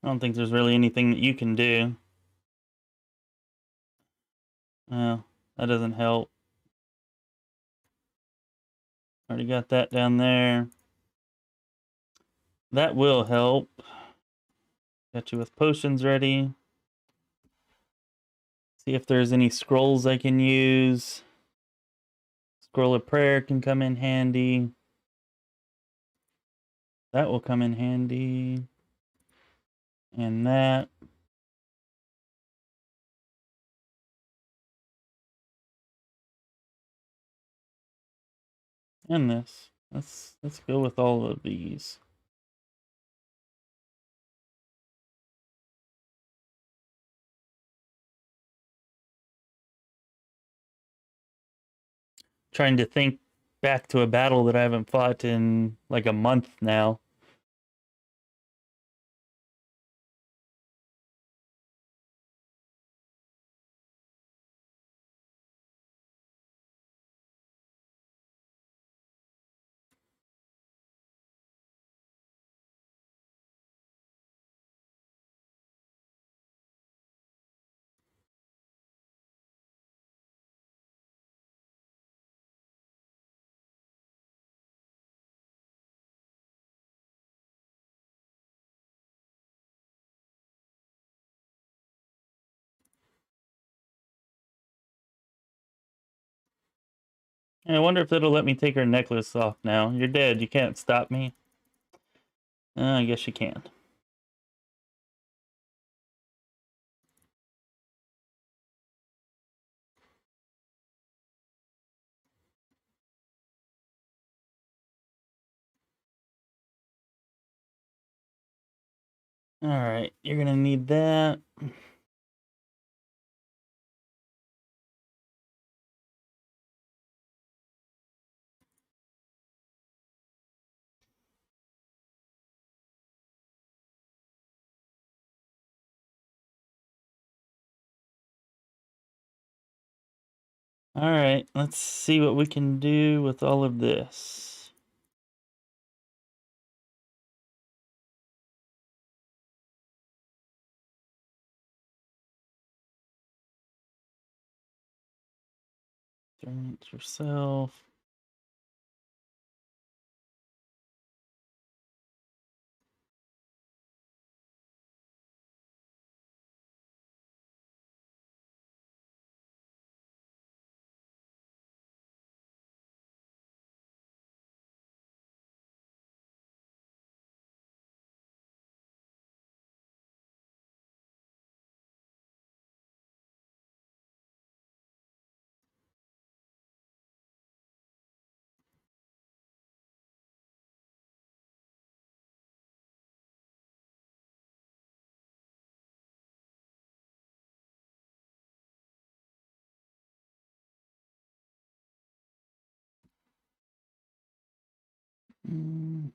[SPEAKER 1] I don't think there's really anything that you can do. Well, that doesn't help. Already got that down there. That will help. Got you with potions ready. See if there's any scrolls I can use. Scroll of prayer can come in handy. That will come in handy. And that. And this. Let's go with all of these. Trying to think back to a battle that I haven't fought in like a month now. I wonder if it'll let me take her necklace off now. You're dead. You can't stop me. I guess you can. All right, you're gonna need that. All right, let's see what we can do with all of this. Turn it yourself. Mm.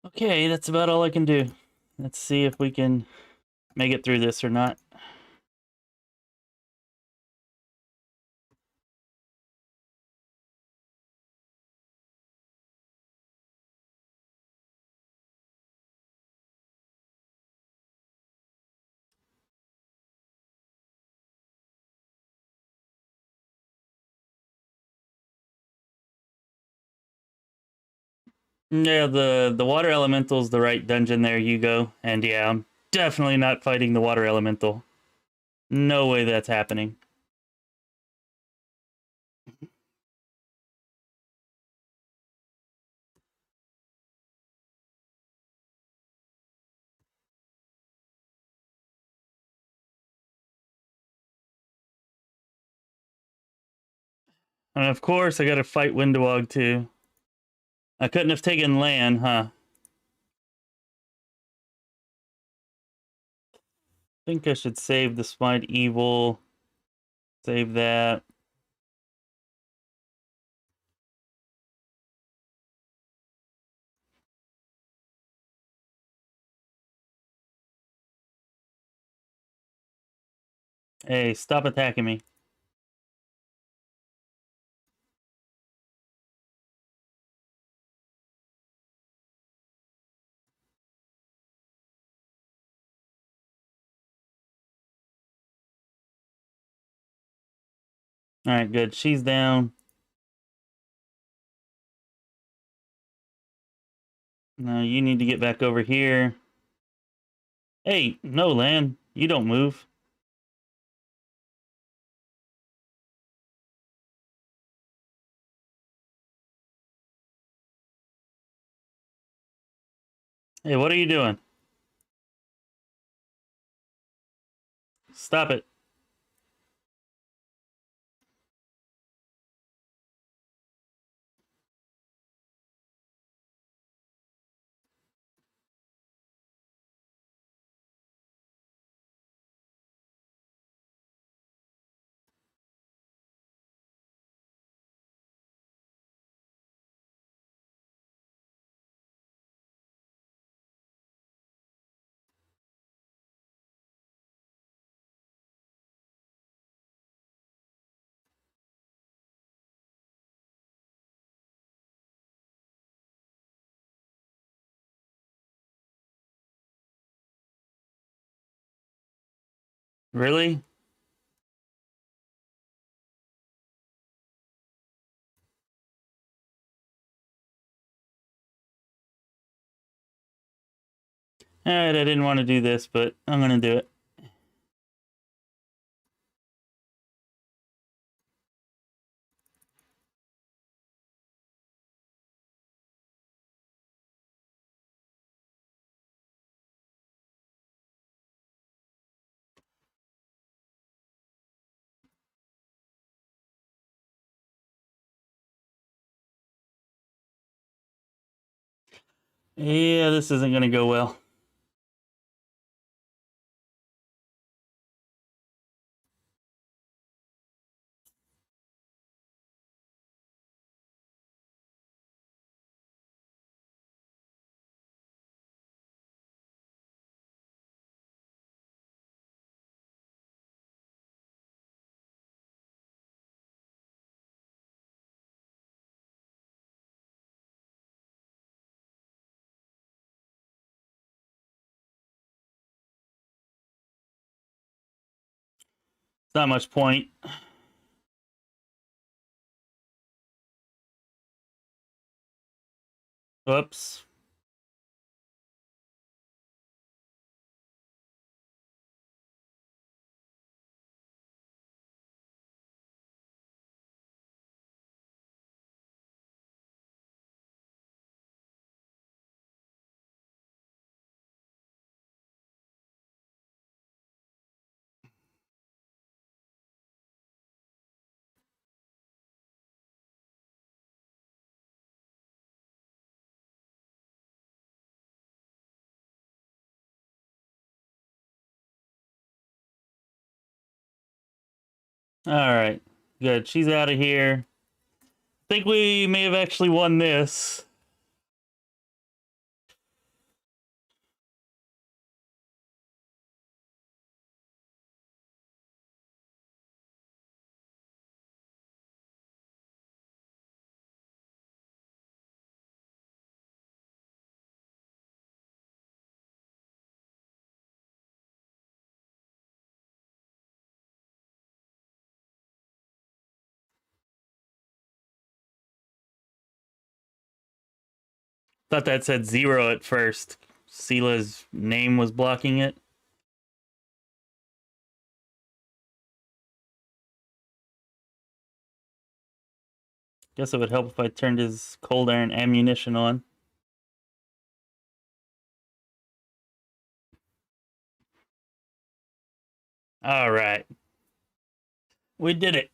[SPEAKER 1] Okay, that's about all I can do. Let's see if we can make it through this or not. Yeah, the water elemental's the right dungeon there, you go. And yeah, I'm definitely not fighting the water elemental. No way that's happening. And of course, I gotta fight Windowog too. I couldn't have taken land, huh? I think I should save the Smite Evil. Save that. Hey, stop attacking me. Alright, good. She's down. Now you need to get back over here. Hey, no, Lan. You don't move. Hey, what are you doing? Stop it. Really? Alright, I didn't want to do this, but I'm gonna do it. Yeah, this isn't gonna go well. It's not much point. Whoops. Alright. Good. She's out of here. I think we may have actually won this. Thought that said 0 at first. Sela's name was blocking it. Guess it would help if I turned his cold iron ammunition on. All right. We did it.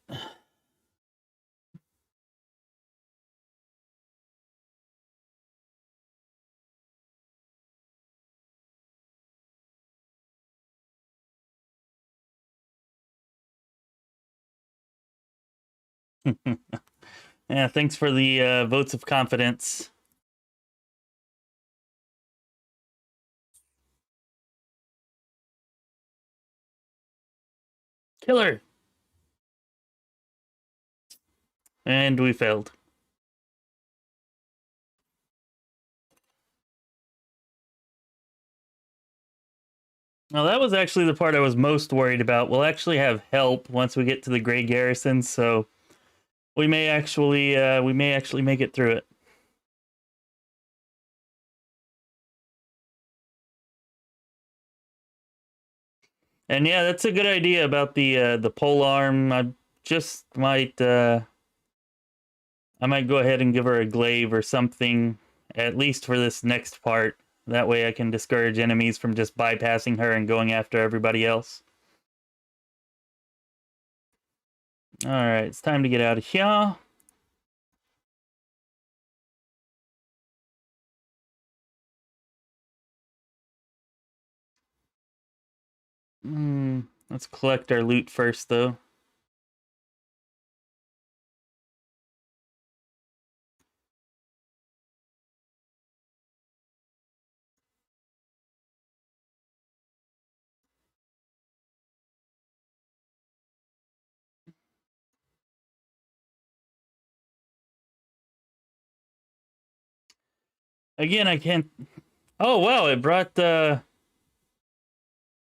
[SPEAKER 1] Yeah, thanks for the votes of confidence. Killer. And we failed. Now that was actually the part I was most worried about. We'll actually have help once we get to the Gray Garrison, so we may actually make it through it. And yeah, that's a good idea about the pole arm. I just might I might go ahead and give her a glaive or something, at least for this next part. That way I can discourage enemies from just bypassing her and going after everybody else. Alright, it's time to get out of here. Let's collect our loot first, though. Again, I can't... Oh, wow, it brought,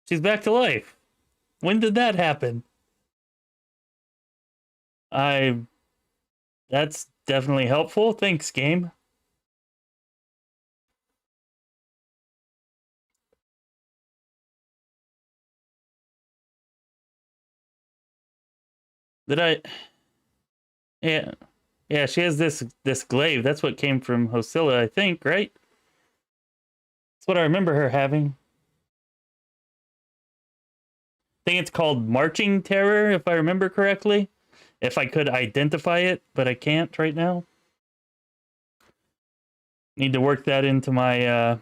[SPEAKER 1] she's back to life. When did that happen? That's definitely helpful. Thanks, game. Did I... Yeah. Yeah, she has this glaive. That's what came from Hosilla, I think, right? That's what I remember her having. I think it's called Marching Terror, if I remember correctly. If I could identify it, but I can't right now. Need to work that into my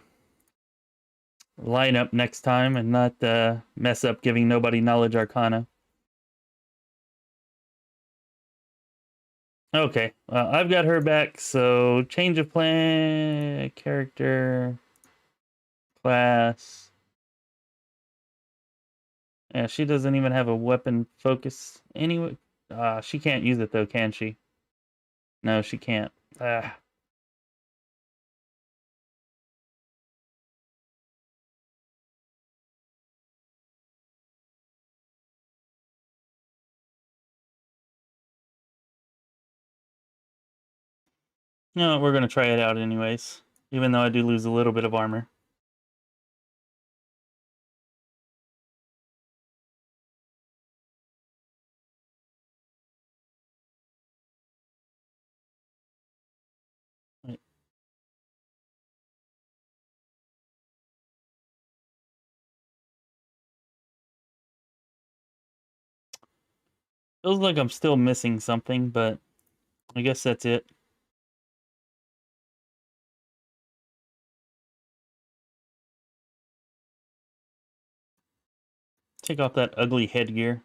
[SPEAKER 1] lineup next time and not mess up giving nobody Knowledge Arcana. Okay, I've got her back, so change of plan, character, class. Yeah, she doesn't even have a weapon focus anyway. She can't use it though, can she? No, she can't. Ah. No, we're gonna try it out anyways, even though I do lose a little bit of armor. Right. Feels like I'm still missing something, but I guess that's it. Take off that ugly headgear.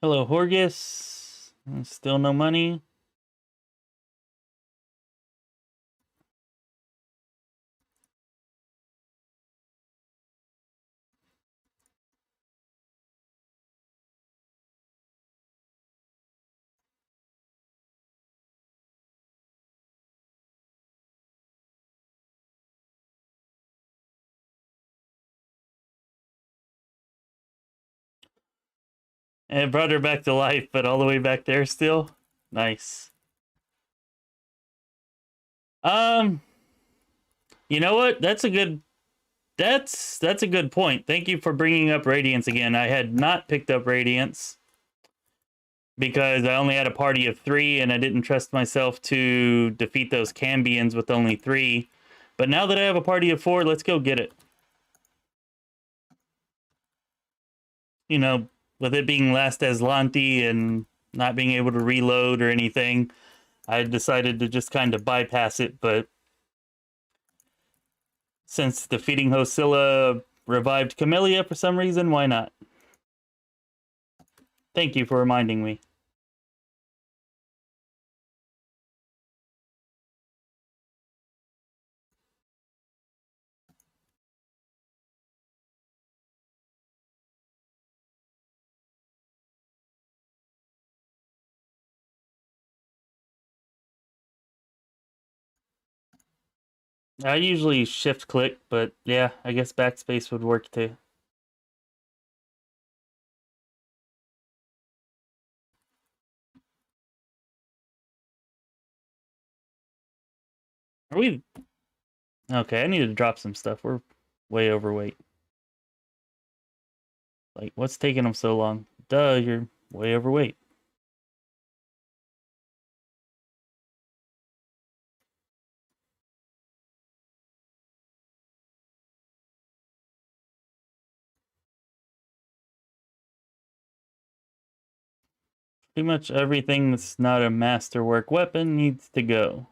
[SPEAKER 1] Hello, Horgus. Still no money. And it brought her back to life, but all the way back there still. Nice. You know what? That's a good point. Thank you for bringing up Radiance again. I had not picked up Radiance because I only had a party of 3 and I didn't trust myself to defeat those Cambions with only 3. But now that I have a party of 4, let's go get it. You know, with it being Last Azlanti and not being able to reload or anything, I decided to just kind of bypass it, but since defeating Hosilla revived Camellia for some reason, why not? Thank you for reminding me. I usually shift click, but yeah, I guess backspace would work too. Are we... Okay, I need to drop some stuff. We're way overweight. Like, what's taking them so long? Duh, you're way overweight. Pretty much everything that's not a masterwork weapon needs to go.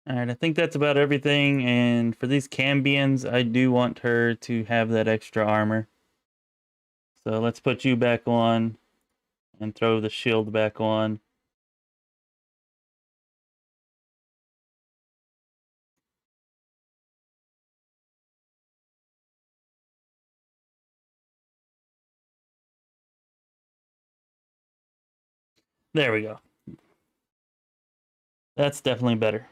[SPEAKER 1] Alright, I think that's about everything, and for these Cambions, I do want her to have that extra armor. So let's put you back on, and throw the shield back on. There we go. That's definitely better.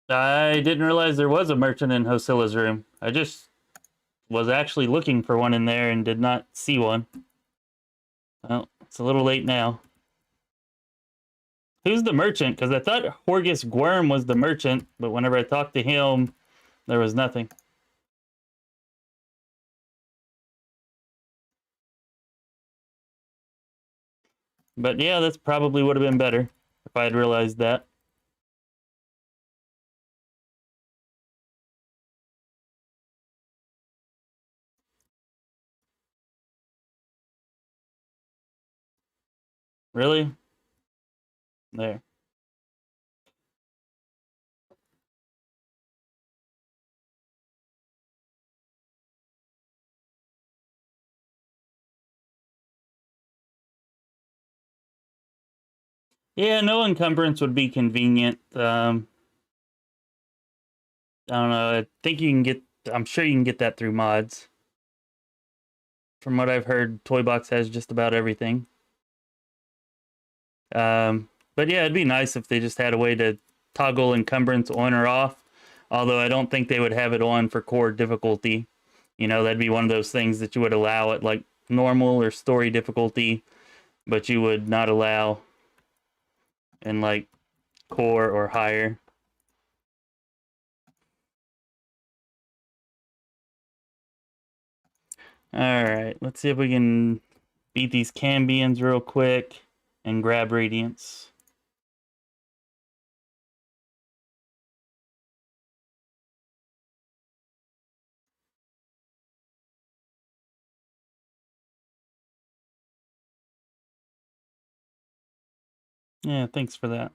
[SPEAKER 1] I didn't realize there was a merchant in Hosilla's room. I just was actually looking for one in there and did not see one. Well, it's a little late now. Who's the merchant? Because I thought Horgus Gwyrm was the merchant, but whenever I talked to him, there was nothing. But yeah, that's probably would have been better if I had realized that. Really? There. Yeah, no encumbrance would be convenient. I don't know. I think you can get... I'm sure you can get that through mods. From what I've heard, Toybox has just about everything. But yeah, it'd be nice if they just had a way to toggle encumbrance on or off. Although I don't think they would have it on for core difficulty. You know, that'd be one of those things that you would allow at like normal or story difficulty, but you would not allow in like core or higher. Alright, let's see if we can beat these Cambions real quick and grab Radiance. Yeah, thanks for that.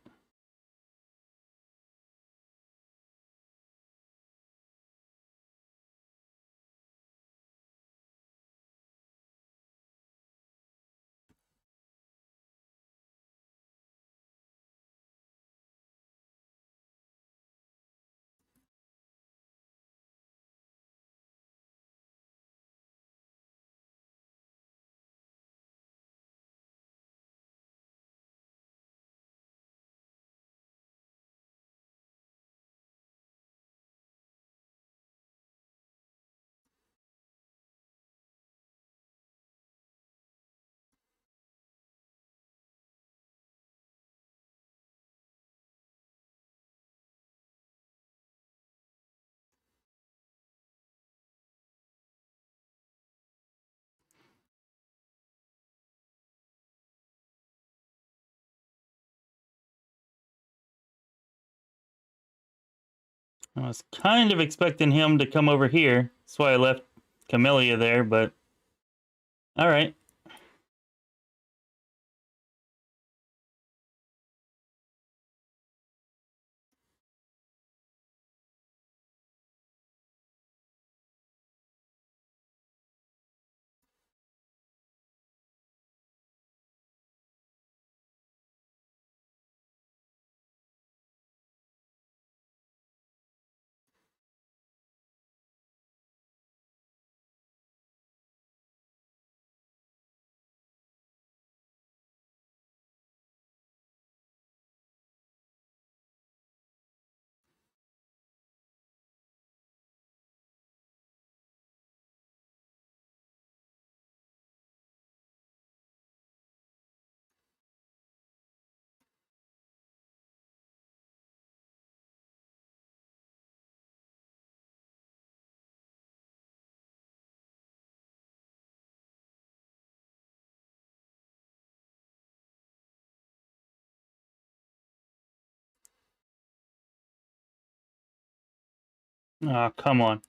[SPEAKER 1] I was kind of expecting him to come over here. That's why I left Camellia there, but all right. Oh, come on.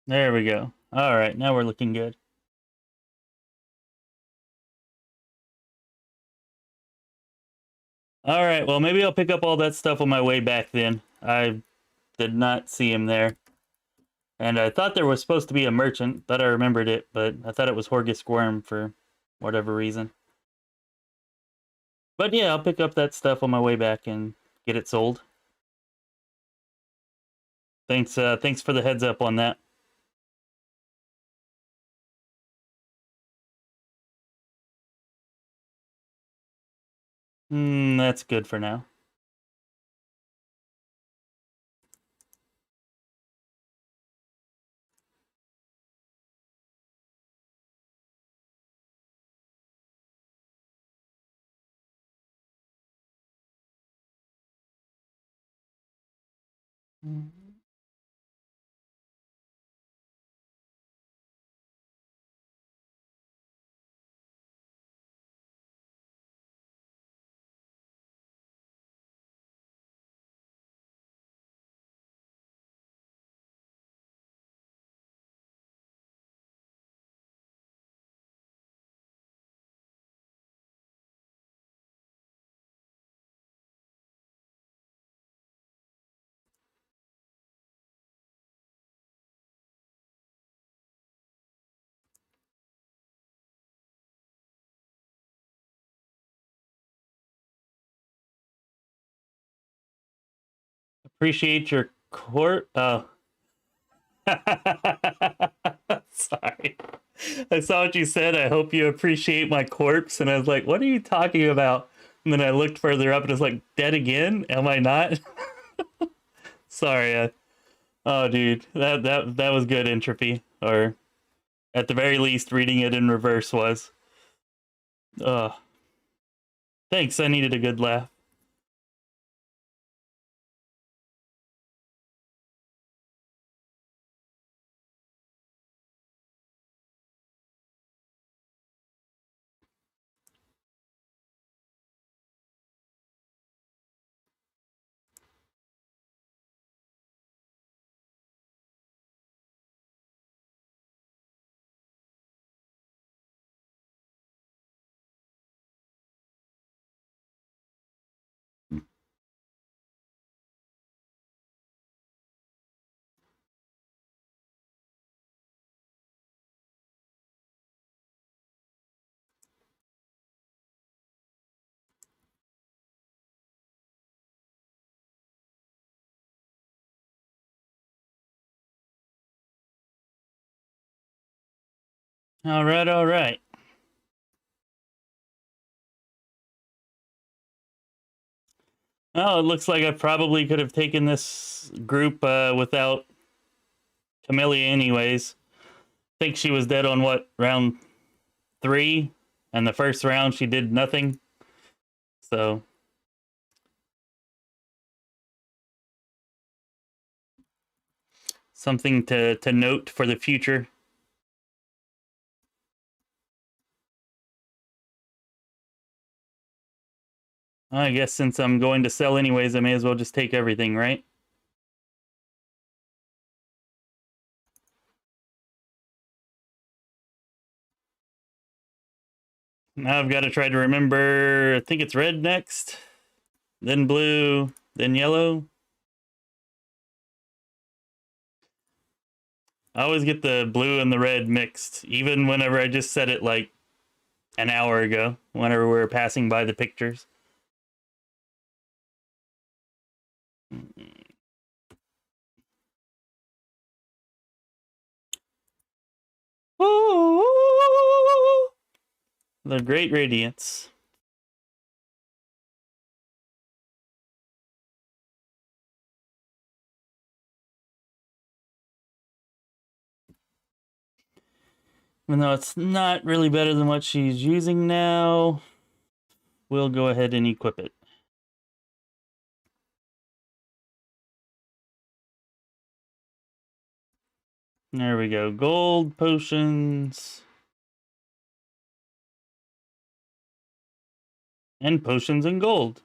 [SPEAKER 1] There we go. All right, now we're looking good. All right, well, maybe I'll pick up all that stuff on my way back then. I did not see him there. And I thought there was supposed to be a merchant. Thought I remembered it, but I thought it was Horgus Worm for whatever reason. But yeah, I'll pick up that stuff on my way back and get it sold. Thanks for the heads up on that. That's good for now. Appreciate your court. Oh. Sorry. I saw what you said. I hope you appreciate my corpse. And I was like, what are you talking about? And then I looked further up and it's like, dead again? Am I not? Sorry. Oh, dude. That was good entropy. Or at the very least, reading it in reverse was. Thanks. I needed a good laugh. All right, all right. Oh, it looks like I probably could have taken this group without Camellia anyways. I think she was dead on what, round 3? And the first round she did nothing. So something to note for the future. I guess since I'm going to sell anyways, I may as well just take everything, right? Now I've got to try to remember, I think it's red next, then blue, then yellow. I always get the blue and the red mixed, even whenever I just said it like an hour ago, whenever we were passing by the pictures. Oh, the Great Radiance. Even though it's not really better than what she's using now, we'll go ahead and equip it. There we go. Gold potions. And potions and gold.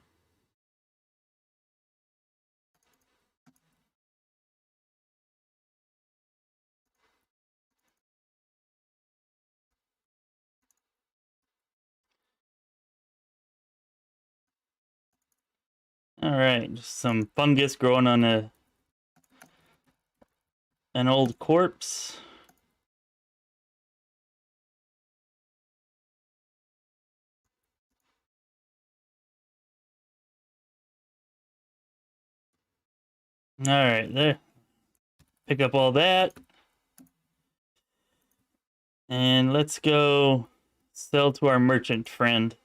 [SPEAKER 1] All right, just some fungus growing on an old corpse. All right, there. Pick up all that. And let's go sell to our merchant friend.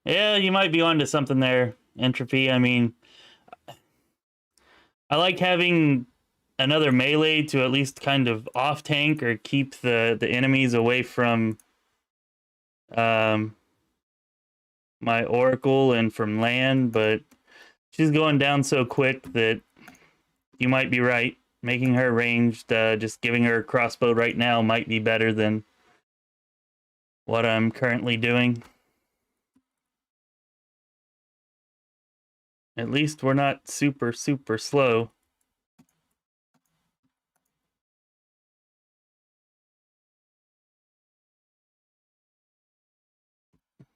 [SPEAKER 1] Yeah, you might be onto something there, Entropy. I mean, I like having another melee to at least kind of off tank or keep the enemies away from my Oracle and from land, but she's going down so quick that you might be right. Making her ranged, just giving her a crossbow right now might be better than what I'm currently doing. At least we're not super, super slow.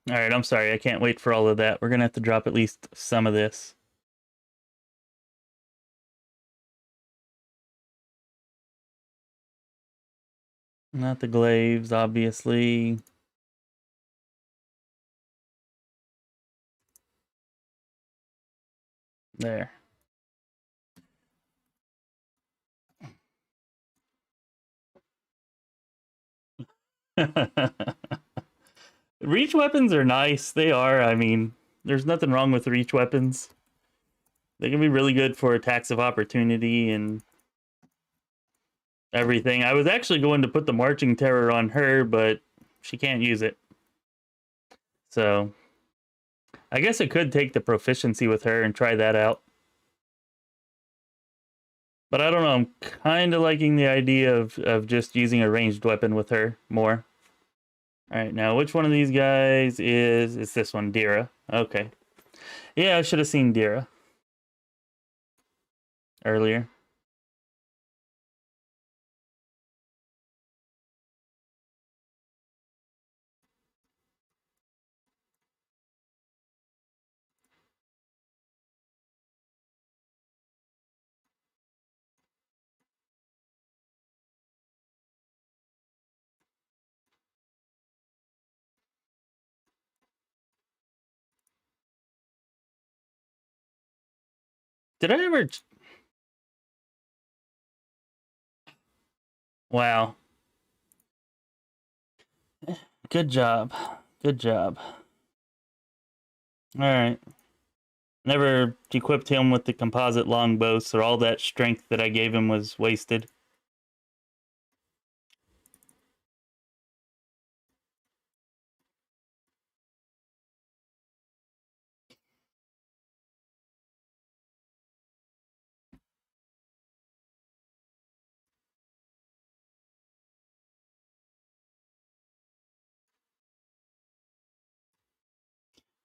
[SPEAKER 1] All right, I'm sorry. I can't wait for all of that. We're going to have to drop at least some of this. Not the glaives, obviously. There. Reach weapons are nice. They are. I mean, there's nothing wrong with reach weapons. They can be really good for attacks of opportunity and everything. I was actually going to put the marching terror on her, but she can't use it. So I guess I could take the proficiency with her and try that out. But I don't know. I'm kind of liking the idea of just using a ranged weapon with her more. All right, now which one of these guys is... It's this one, Dira. Okay. Yeah, I should have seen Dira earlier. Did I ever... Wow. Good job. Good job. Alright. Never equipped him with the composite longbow, so all that strength that I gave him was wasted.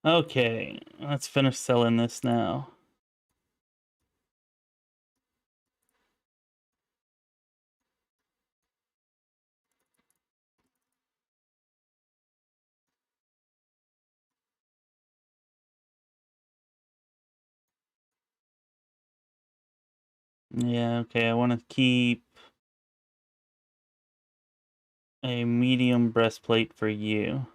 [SPEAKER 1] Okay, let's finish selling this now. Yeah, okay, I want to keep a medium breastplate for you.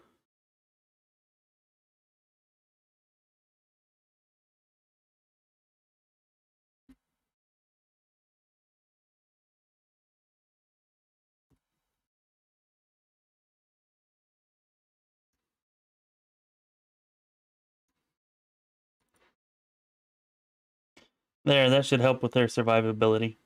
[SPEAKER 1] There, that should help with their survivability.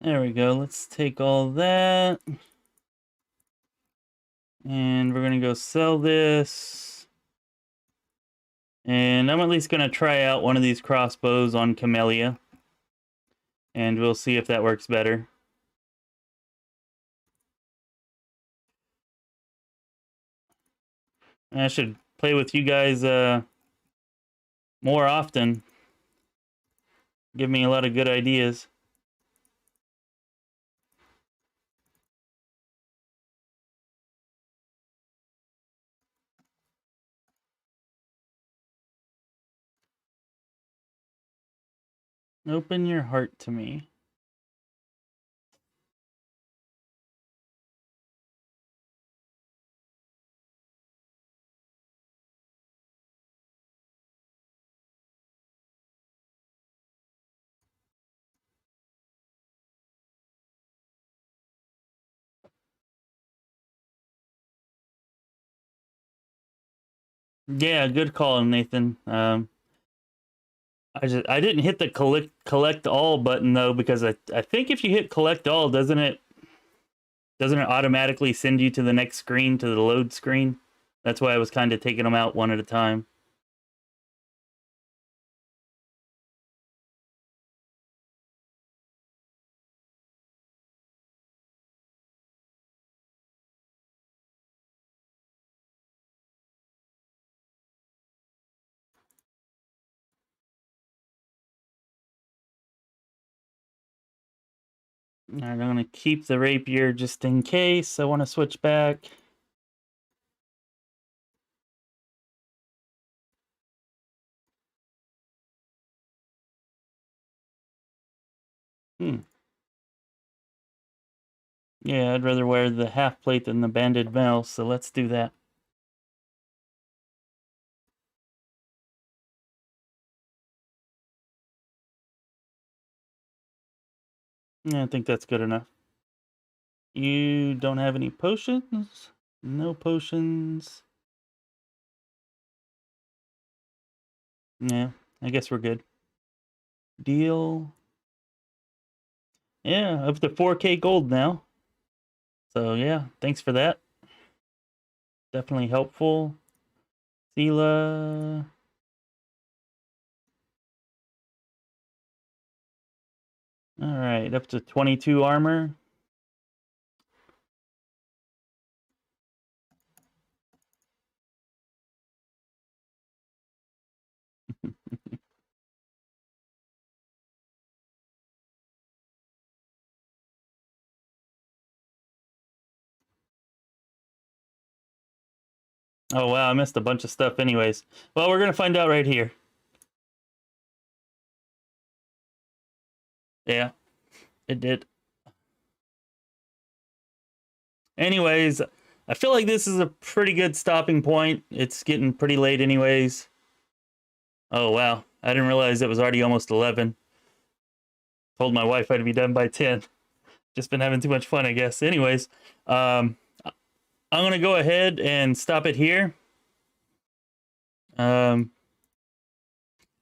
[SPEAKER 1] There we go. Let's take all that. And we're going to go sell this. And I'm at least going to try out one of these crossbows on Camellia. And we'll see if that works better. I should play with you guys more often. Give me a lot of good ideas. Open your heart to me. Yeah, good call, Nathan. I didn't hit the collect all button though, because I think if you hit collect all, doesn't it automatically send you to the next screen, to the load screen? That's why I was kind of taking them out one at a time. All right, I'm gonna keep the rapier just in case I want to switch back. Yeah, I'd rather wear the half plate than the banded mail, so let's do that. Yeah, I think that's good enough. You don't have any potions? No potions. Yeah, I guess we're good. Deal. Yeah, up to 4K gold now. So yeah, thanks for that. Definitely helpful. Sela. All right, up to 22 armor. Oh wow, I missed a bunch of stuff anyways. Well, we're gonna find out right here. Yeah, it did. Anyways, I feel like this is a pretty good stopping point. It's getting pretty late anyways. Oh wow, I didn't realize it was already almost 11. Told my wife I'd be done by 10. Just been having too much fun, I guess. Anyways, I'm gonna go ahead and stop it here. Um,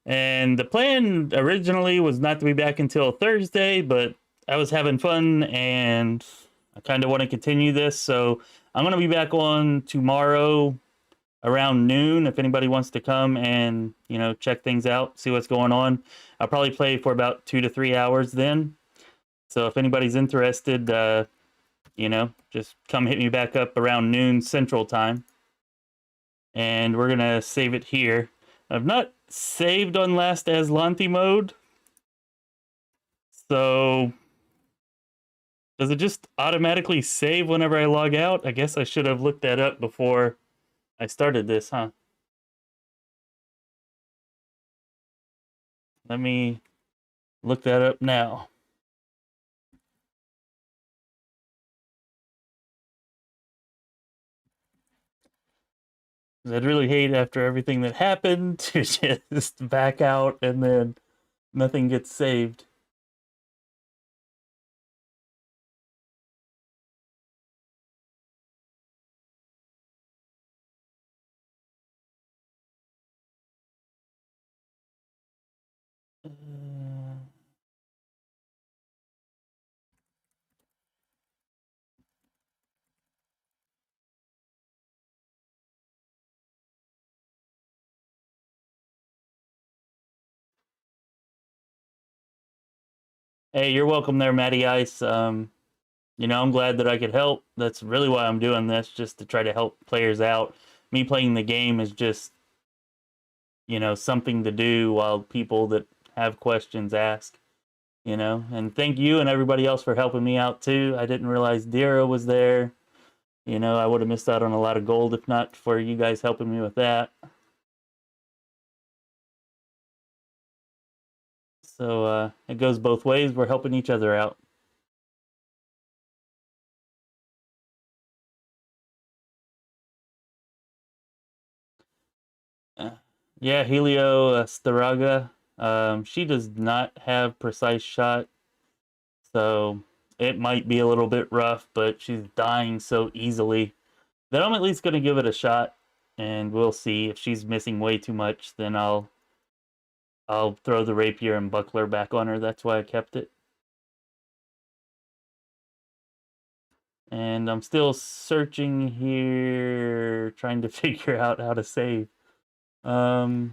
[SPEAKER 1] and the plan originally was not to be back until Thursday, but I was having fun and I kind of want to continue this. So I'm going to be back on tomorrow around noon if anybody wants to come and, check things out, see what's going on. I'll probably play for about 2 to 3 hours then. So if anybody's interested, just come hit me back up around noon Central Time. And we're going to save it here. I've not saved on Last Azlanti Mode. So does it just automatically save whenever I log out? I guess I should have looked that up before I started this, huh? Let me look that up now. I'd really hate after everything that happened to just back out and then nothing gets saved. Hey, you're welcome there, Matty Ice. I'm glad that I could help. That's really why I'm doing this, just to try to help players out. Me playing the game is just, something to do while people that have questions ask, And thank you and everybody else for helping me out too. I didn't realize Dira was there. I would have missed out on a lot of gold if not for you guys helping me with that. So it goes both ways. We're helping each other out. Uh, yeah, Helio Staraga. She does not have precise shot, so it might be a little bit rough, but she's dying so easily that I'm at least going to give it a shot, and we'll see. If she's missing way too much, then I'll throw the rapier and buckler back on her. That's why I kept it. And I'm still searching here, trying to figure out how to save. Hmm.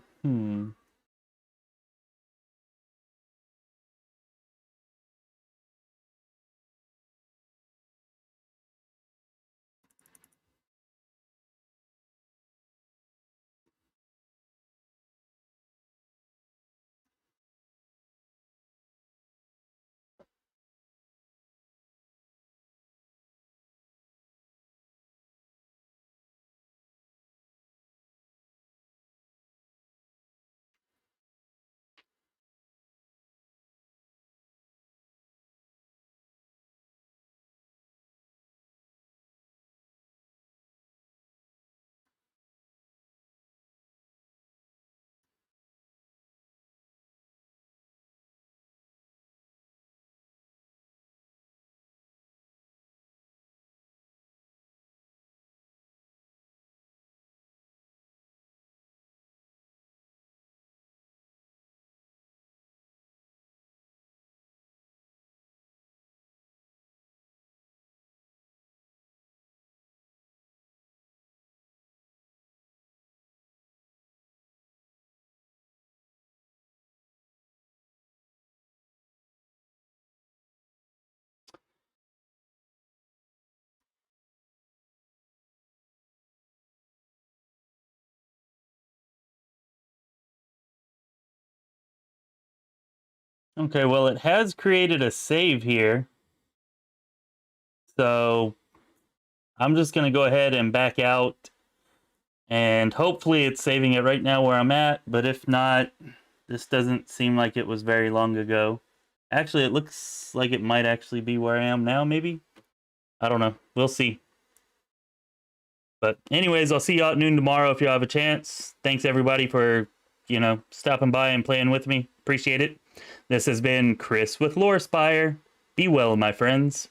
[SPEAKER 1] Okay, well, it has created a save here. So I'm just going to go ahead and back out. And hopefully it's saving it right now where I'm at. But if not, this doesn't seem like it was very long ago. Actually, it looks like it might actually be where I am now, maybe? I don't know. We'll see. But anyways, I'll see you at noon tomorrow if you have a chance. Thanks, everybody, for, stopping by and playing with me. Appreciate it. This has been Chris with Lorespire. Be well, my friends.